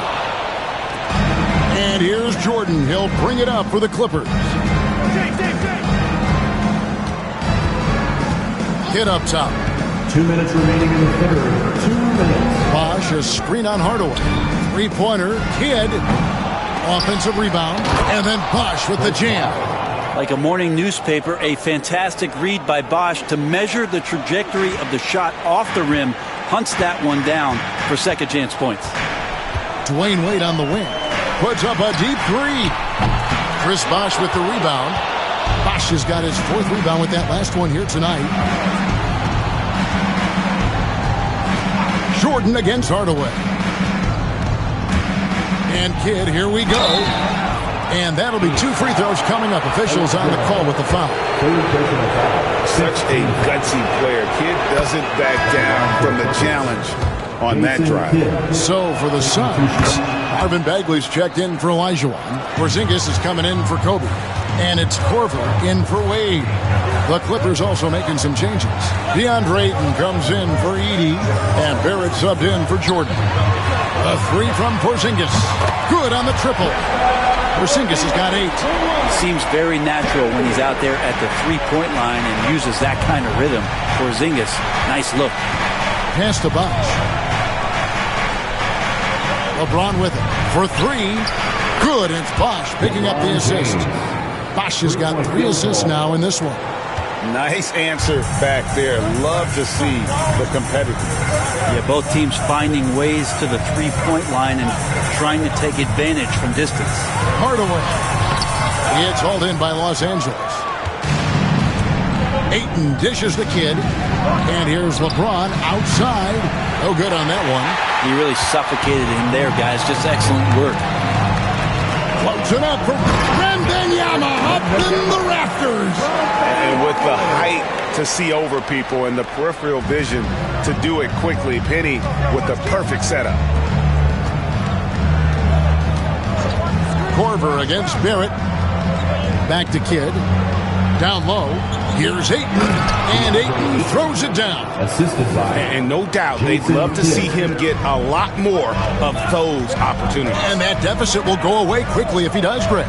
And here's Jordan. He'll bring it up for the Clippers. Kidd up top. 2 minutes remaining in the third. 2 minutes. Bosh, a screen on Hardaway. Three-pointer. Kidd. Offensive rebound. And then Bosh with the jam. Like a morning newspaper, a fantastic read by Bosh to measure the trajectory of the shot off the rim. Hunts that one down for second chance points. Dwayne Wade on the wing. Puts up a deep 3. Chris Bosh with the rebound. Bosh has got his 4th rebound with that last one here tonight. Jordan against Hardaway. And Kidd, here we go. And that'll be 2 free throws coming up. Officials on the call with the foul. Such a gutsy player. Kidd doesn't back down from the challenge on that drive. So for the Suns, Marvin Bagley's checked in for Olajuwon. Porzingis is coming in for Kobe. And it's Korver in for Wade. The Clippers also making some changes. DeAndre Ayton comes in for Edey. And Barrett subbed in for Jordan. A 3 from Porzingis. Good on the triple. Porzingis has got 8. He seems very natural when he's out there at the three-point line and uses that kind of rhythm. Porzingis, nice look. Pass to Bosh. LeBron with it for 3. Good, and it's Bosh picking up the assist. Bosh has got 3 assists now in this one. Nice answer back there. Love to see the competitiveness. Yeah, both teams finding ways to the three-point line and trying to take advantage from distance. Hardaway. It's hauled in by Los Angeles. Ayton dishes the Kidd. And here's LeBron outside. No good on that one. He really suffocated him there, guys. Just excellent work. Floats it up for Wembanyama up in the rafters. And with the height to see over people and the peripheral vision to do it quickly, Penny with the perfect setup. Korver against Barrett. Back to Kidd. Down low. Here's Ayton. And Ayton throws it down. Assisted by. And no doubt they'd love to see him get a lot more of those opportunities. And that deficit will go away quickly if he does, Greg.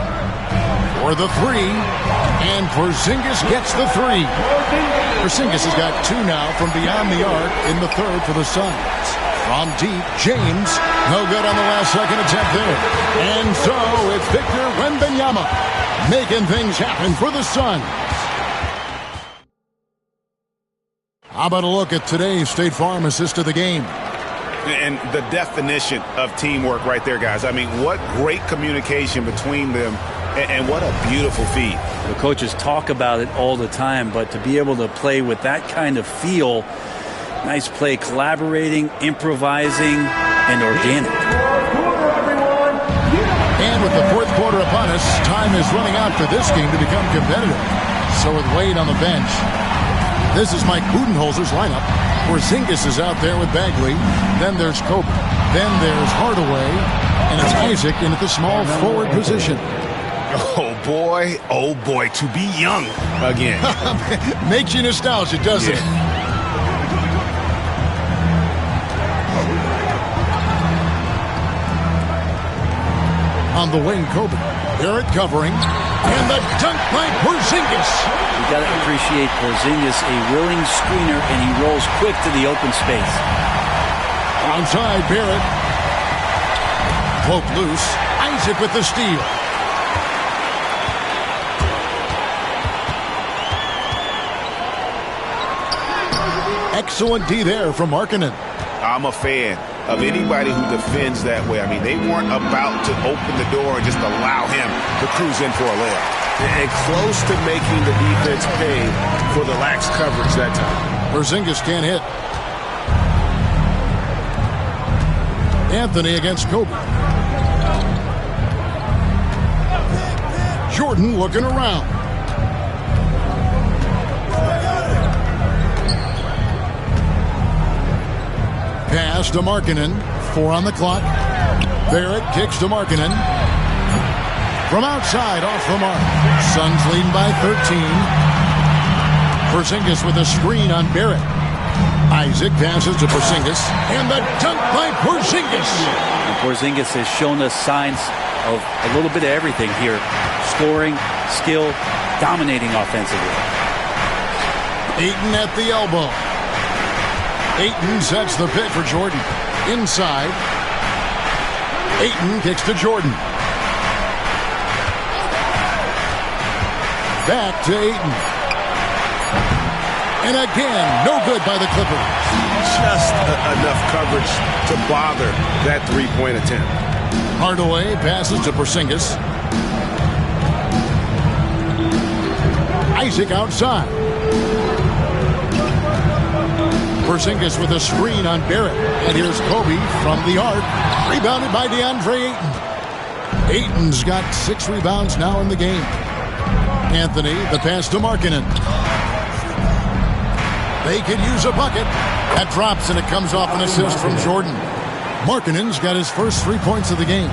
For the 3. And Porzingis gets the 3. Porzingis has got 2 now from beyond the arc in the third for the Suns. From deep, James. No good on the last second attempt there. And so it's Victor Wembanyama making things happen for the Suns. How about a look at today's State Farm assist of the game? And the definition of teamwork right there, guys. I mean, what great communication between them, and what a beautiful feed. The coaches talk about it all the time, but to be able to play with that kind of feel, nice play, collaborating, improvising, and organic. And with the fourth quarter upon us, time is running out for this game to become competitive. So with Wade on the bench, this is Mike Budenholzer's lineup. Porzingis is out there with Bagley. Then there's Kobe. Then there's Hardaway. And it's Isaac in at the small forward position. Oh boy, to be young again. Makes you nostalgic, doesn't it? On the wing, Kobe. Barrett covering. And the dunk by Porzingis. You got to appreciate Porzingis, a willing screener, and he rolls quick to the open space. Outside, Barrett. Cloak loose. Isaac with the steal. Excellent D there from Markkanen. I'm a fan. of anybody who defends that way. I mean, they weren't about to open the door and just allow him to cruise in for a layup. And close to making the defense pay for the lax coverage that time. Porzingis can't hit. Anthony against Kobe. Jordan looking around. Pass to Markkanen. 4 on the clock. Barrett kicks to Markkanen. From outside, off the mark. Suns leading by 13. Porzingis with a screen on Barrett. Isaac passes to Porzingis. And the dunk by Porzingis. And Porzingis has shown us signs of a little bit of everything here. Scoring, skill, dominating offensively. Ayton at the elbow. Ayton sets the pick for Jordan. Inside. Ayton kicks to Jordan. Back to Ayton. And again, no good by the Clippers. Just enough coverage to bother that three-point attempt. Hardaway passes to Porzingis. Isaac outside. Porzingis with a screen on Barrett. And here's Kobe from the arc. Rebounded by DeAndre Ayton. Ayton's got 6 rebounds now in the game. Anthony, the pass to Markkanen. They could use a bucket. That drops and it comes off an assist from Jordan. Markkanen's got his first 3 points of the game.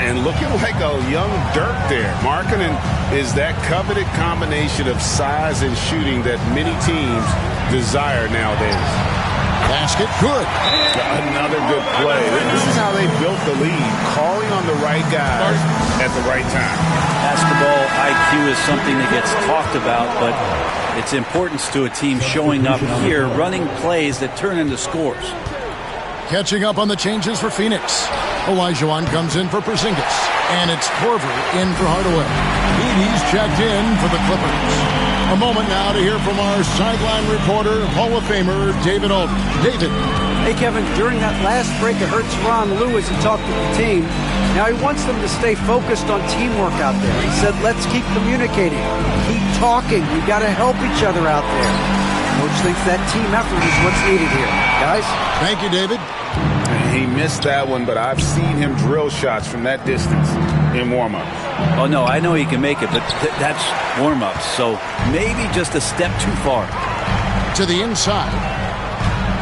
And looking like a young Dirk there. Markkanen is that coveted combination of size and shooting that many teams desire nowadays. Basket good. Another good play. This is how they built the lead, calling on the right guys at the right time. Basketball IQ is something that gets talked about, but its importance to a team showing up here, running plays that turn into scores. Catching up on the changes for Phoenix. Olajuwon comes in for Porzingis. And it's Korver in for Hardaway. Edey's checked in for the Clippers. A moment now to hear from our sideline reporter, Hall of Famer, David Alden. David. Hey, Kevin, during that last break, it hurts Ron Lewis. He talked to the team. Now he wants them to stay focused on teamwork out there. He said, let's keep communicating. Keep talking. You got to help each other out there. Coach thinks that team effort is what's needed here. Guys? Thank you, David. He missed that one, but I've seen him drill shots from that distance in warm-up. Oh, no, I know he can make it, but that's warm-ups. So maybe just a step too far. To the inside.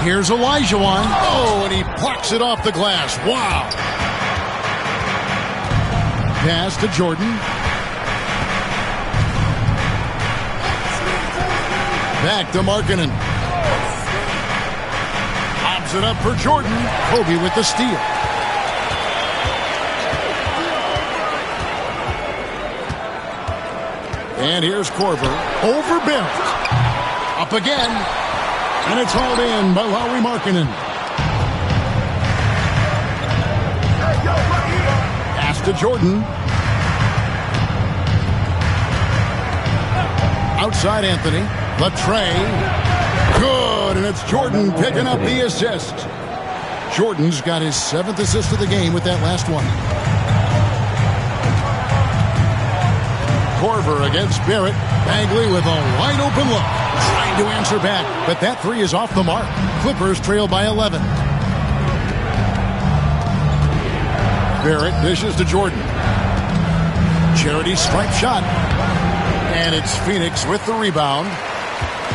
Here's Olajuwon. Oh, and he plucks it off the glass. Wow. Pass to Jordan. Back to Markkanen. Lobs it up for Jordan. Kobe with the steal. And here's Korver. Over Barrett. Up again. And it's hauled in by Lauri Markkanen. Pass to Jordan. Outside Anthony. The tray. Good. And it's Jordan picking up the assist. Jordan's got his 7th assist of the game with that last one. Korver against Barrett. Bagley with a wide open look. Trying to answer back, but that 3 is off the mark. Clippers trail by 11. Barrett dishes to Jordan. Charity stripe shot. And it's Phoenix with the rebound.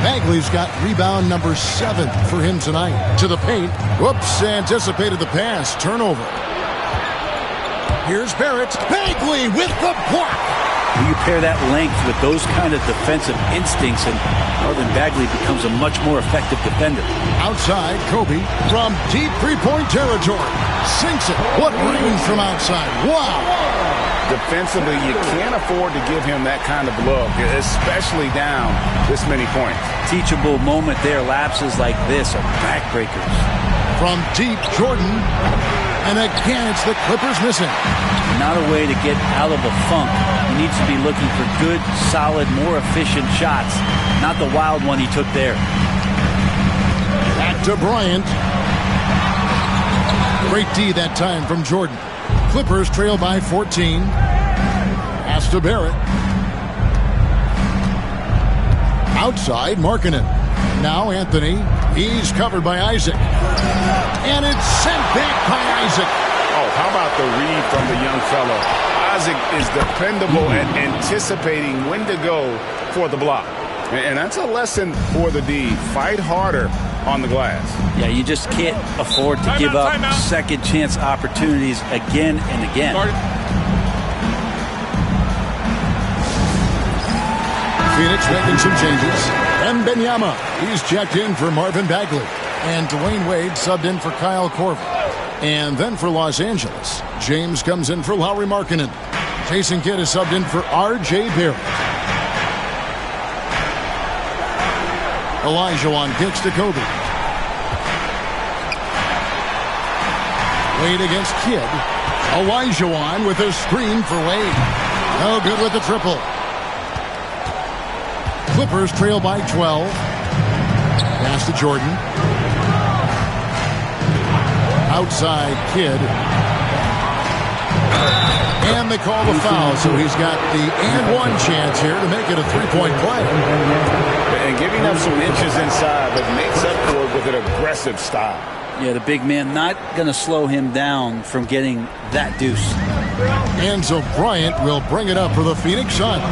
Bagley's got rebound number 7 for him tonight. To the paint. Whoops, anticipated the pass. Turnover. Here's Barrett. Bagley with the block. You pair that length with those kind of defensive instincts, and Marvin Bagley becomes a much more effective defender. Outside, Kobe from deep three-point territory. Sinks it. What range from outside. Wow. Defensively, you can't afford to give him that kind of look, especially down this many points. Teachable moment there. Lapses like this are backbreakers. From deep, Jordan. And again, it's the Clippers missing. Not a way to get out of a funk. He needs to be looking for good, solid, more efficient shots. Not the wild one he took there. Back to Bryant. Great D that time from Jordan. Clippers trail by 14. Pass to Barrett. Outside, Markkanen. Now Anthony. He's covered by Isaac. And it's sent back by Isaac. Oh, how about the read from the young fellow? Isaac is dependable at anticipating when to go for the block. And that's a lesson for the D. Fight harder on the glass. Yeah, you just can't afford to give up second chance opportunities again and again. Phoenix making some changes. Wembanyama, he's checked in for Marvin Bagley. And Dwayne Wade subbed in for Kyle Korver. And then for Los Angeles, James comes in for Lauri Markkanen. Jason Kidd is subbed in for R.J. Barrett. Olajuwon kicks to Kobe. Wade against Kidd. Olajuwon with a screen for Wade. No good with the triple. Clippers trail by 12. Pass to Jordan. Outside Kidd. And they call the foul, so he's got the and-one chance here to make it a three-point play. And giving up some inches inside, but makes up for it with an aggressive style. Yeah, the big man not going to slow him down from getting that deuce. And so Bryant will bring it up for the Phoenix Suns.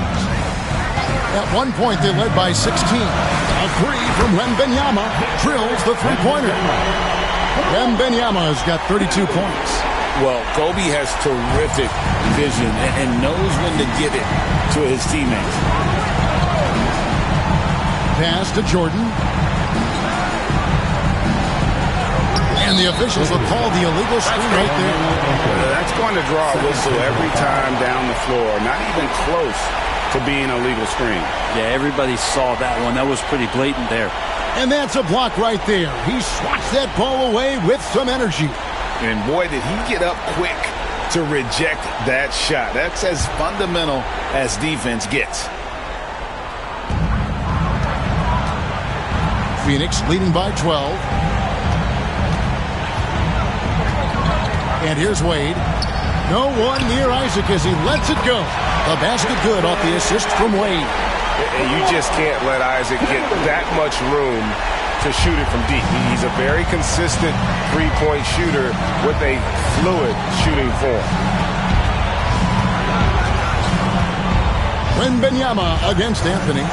At one point, they led by 16. A three from Wembanyama drills the three-pointer. Wembanyama has got 32 points. Well, Kobe has terrific vision and knows when to get it to his teammates. Pass to Jordan. And the officials will call the illegal screen right there. That's going to draw a whistle every time down the floor. Not even close to being a legal screen. Yeah, everybody saw that one. That was pretty blatant there. And that's a block right there. He swats that ball away with some energy. And boy, did he get up quick to reject that shot. That's as fundamental as defense gets. Phoenix leading by 12. And here's Wade. No one near Isaac as he lets it go. The basket good off the assist from Wade. And you just can't let Isaac get that much room to shoot it from deep. He's a very consistent three-point shooter with a fluid shooting form. Wembanyama against Anthony.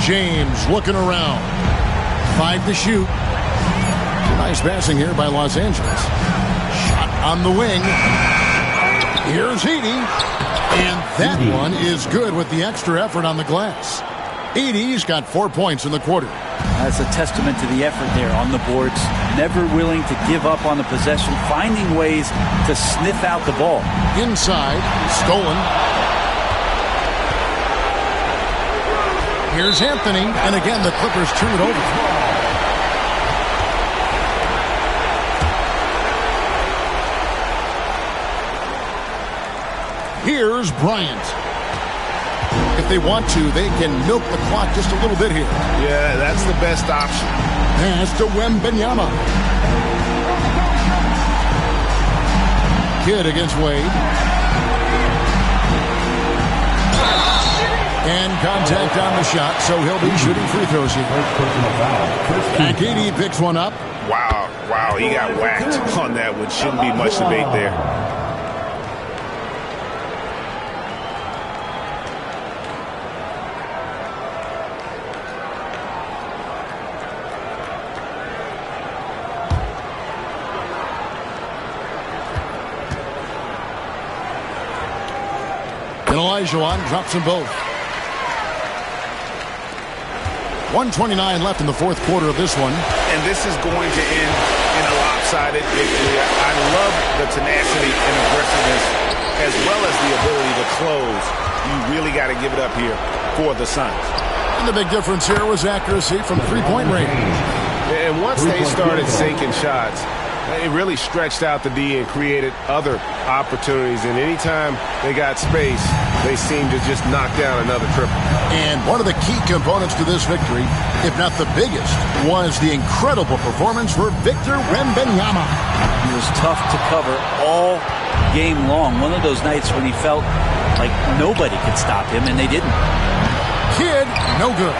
James looking around. 5 to shoot. Nice passing here by Los Angeles. Shot on the wing. Here's Edey. And that one is good with the extra effort on the glass. Edey's got 4 points in the quarter. That's a testament to the effort there on the boards. Never willing to give up on the possession, finding ways to sniff out the ball. Inside, stolen. Here's Anthony, and again the Clippers turn it over. Here's Bryant. If they want to, they can milk the clock just a little bit here. Yeah, that's the best option. Pass to Wembanyama. Kidd against Wade. And contact on the shot, so he'll be shooting free throws here. Edey picks one up. Wow, he got whacked on that one. Shouldn't be much debate there. And Olajuwon drops them both. 1:29 left in the fourth quarter of this one. And this is going to end in a lopsided victory. I love the tenacity and aggressiveness as well as the ability to close. You really got to give it up here for the Suns. And the big difference here was accuracy from three-point range. And once they started sinking shots, It really stretched out the D and created other opportunities. And anytime they got space, they seemed to just knock down another triple. And one of the key components to this victory, if not the biggest, was the incredible performance for Victor Wembanyama. He was tough to cover all game long. One of those nights when he felt like nobody could stop him, and they didn't. Kid, no good.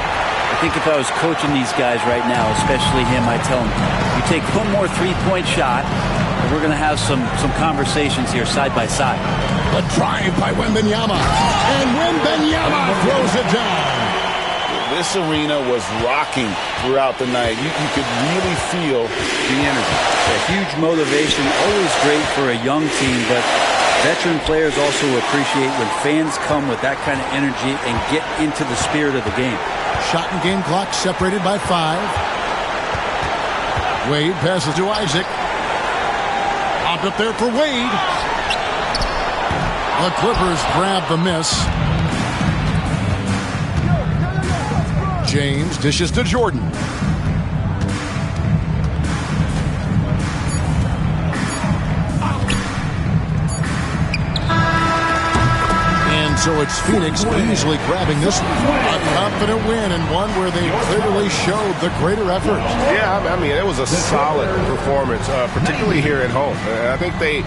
I think if I was coaching these guys right now, especially him, I'd tell him, you take one more three-point shot, and we're going to have some conversations here side by side. The drive by Wembanyama. And Wembanyama throws it down. This arena was rocking throughout the night. You could really feel the energy. A huge motivation, always great for a young team, but veteran players also appreciate when fans come with that kind of energy and get into the spirit of the game. Shot and game clock separated by 5. Wade passes to Isaac. Popped up there for Wade. The Clippers grab the miss. James dishes to Jordan. So it's Phoenix easily grabbing this one. A confident win and one where they clearly showed the greater effort. Yeah, I mean, it was a solid performance, particularly here at home. I think they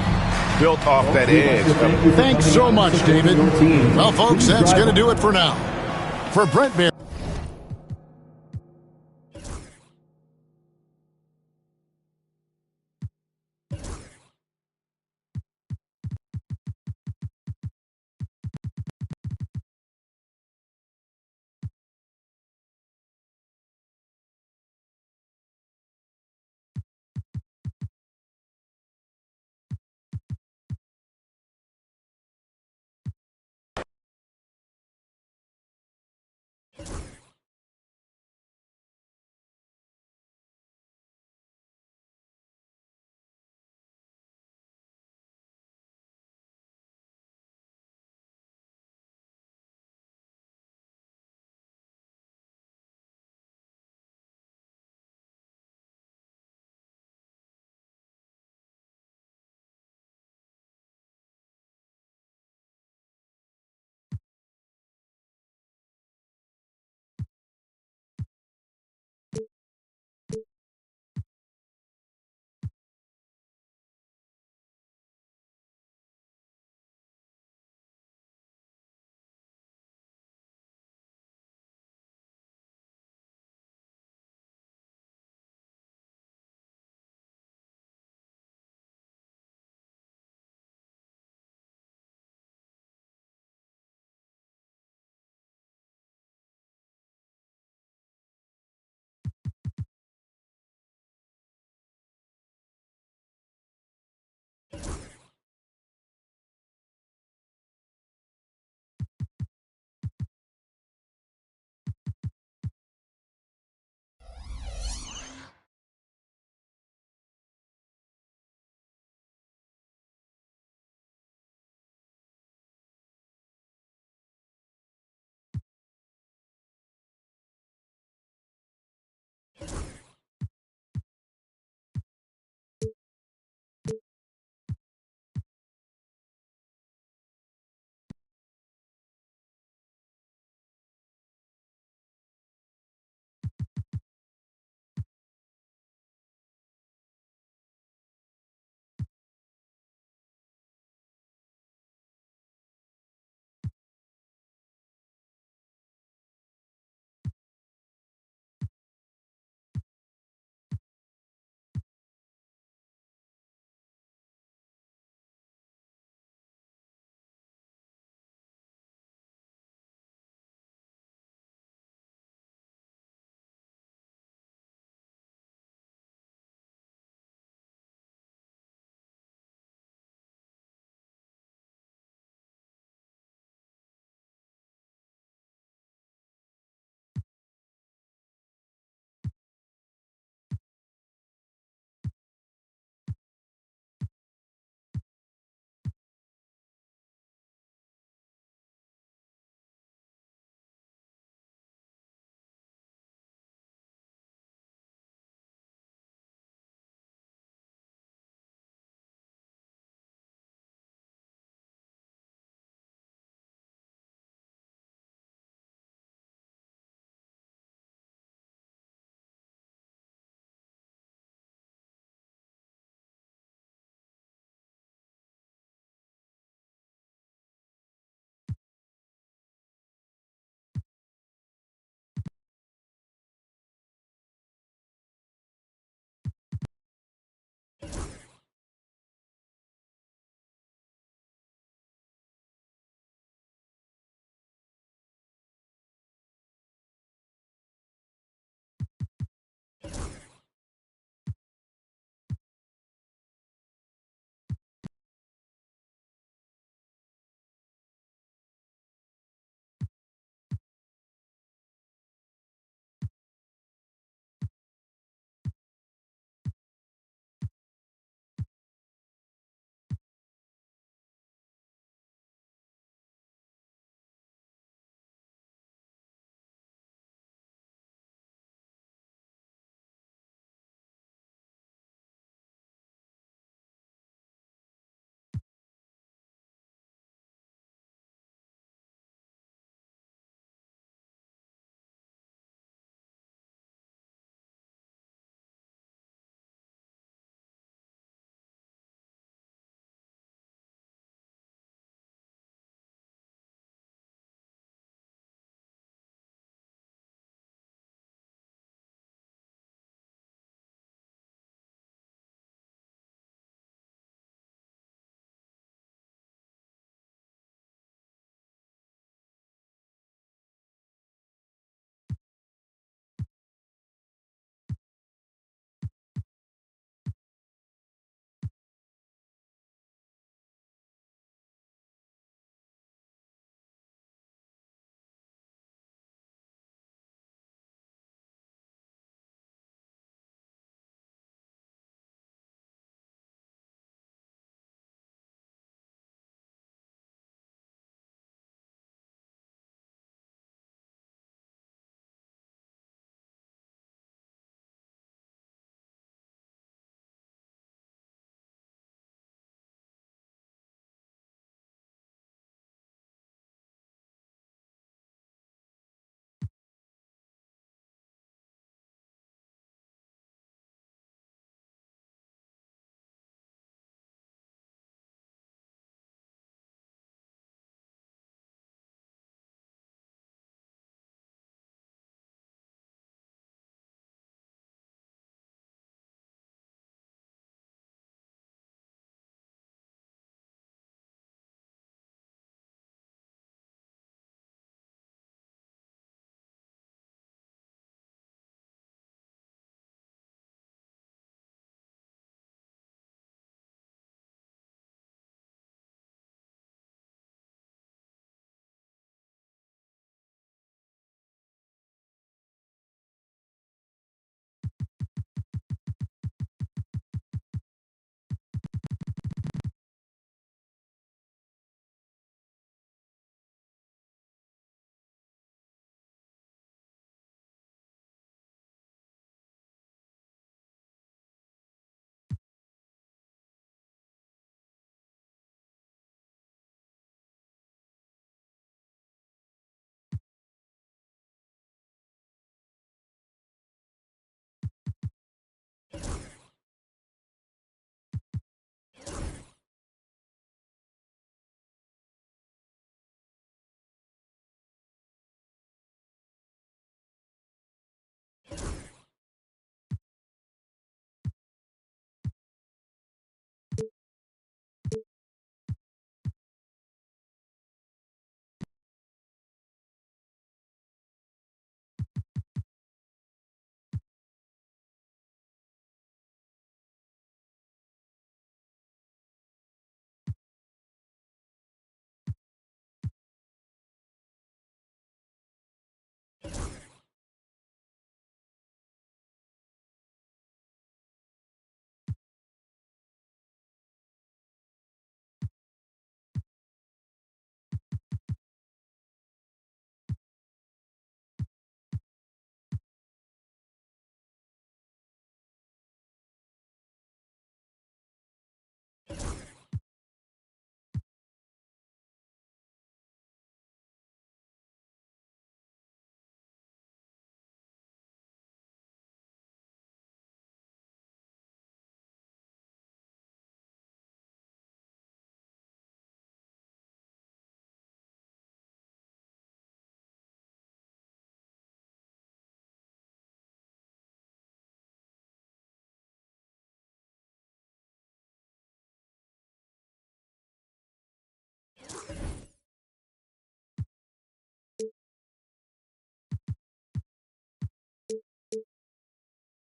built off that edge. Thanks so much, David. Well, folks, that's going to do it for now. For Brent Bear.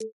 you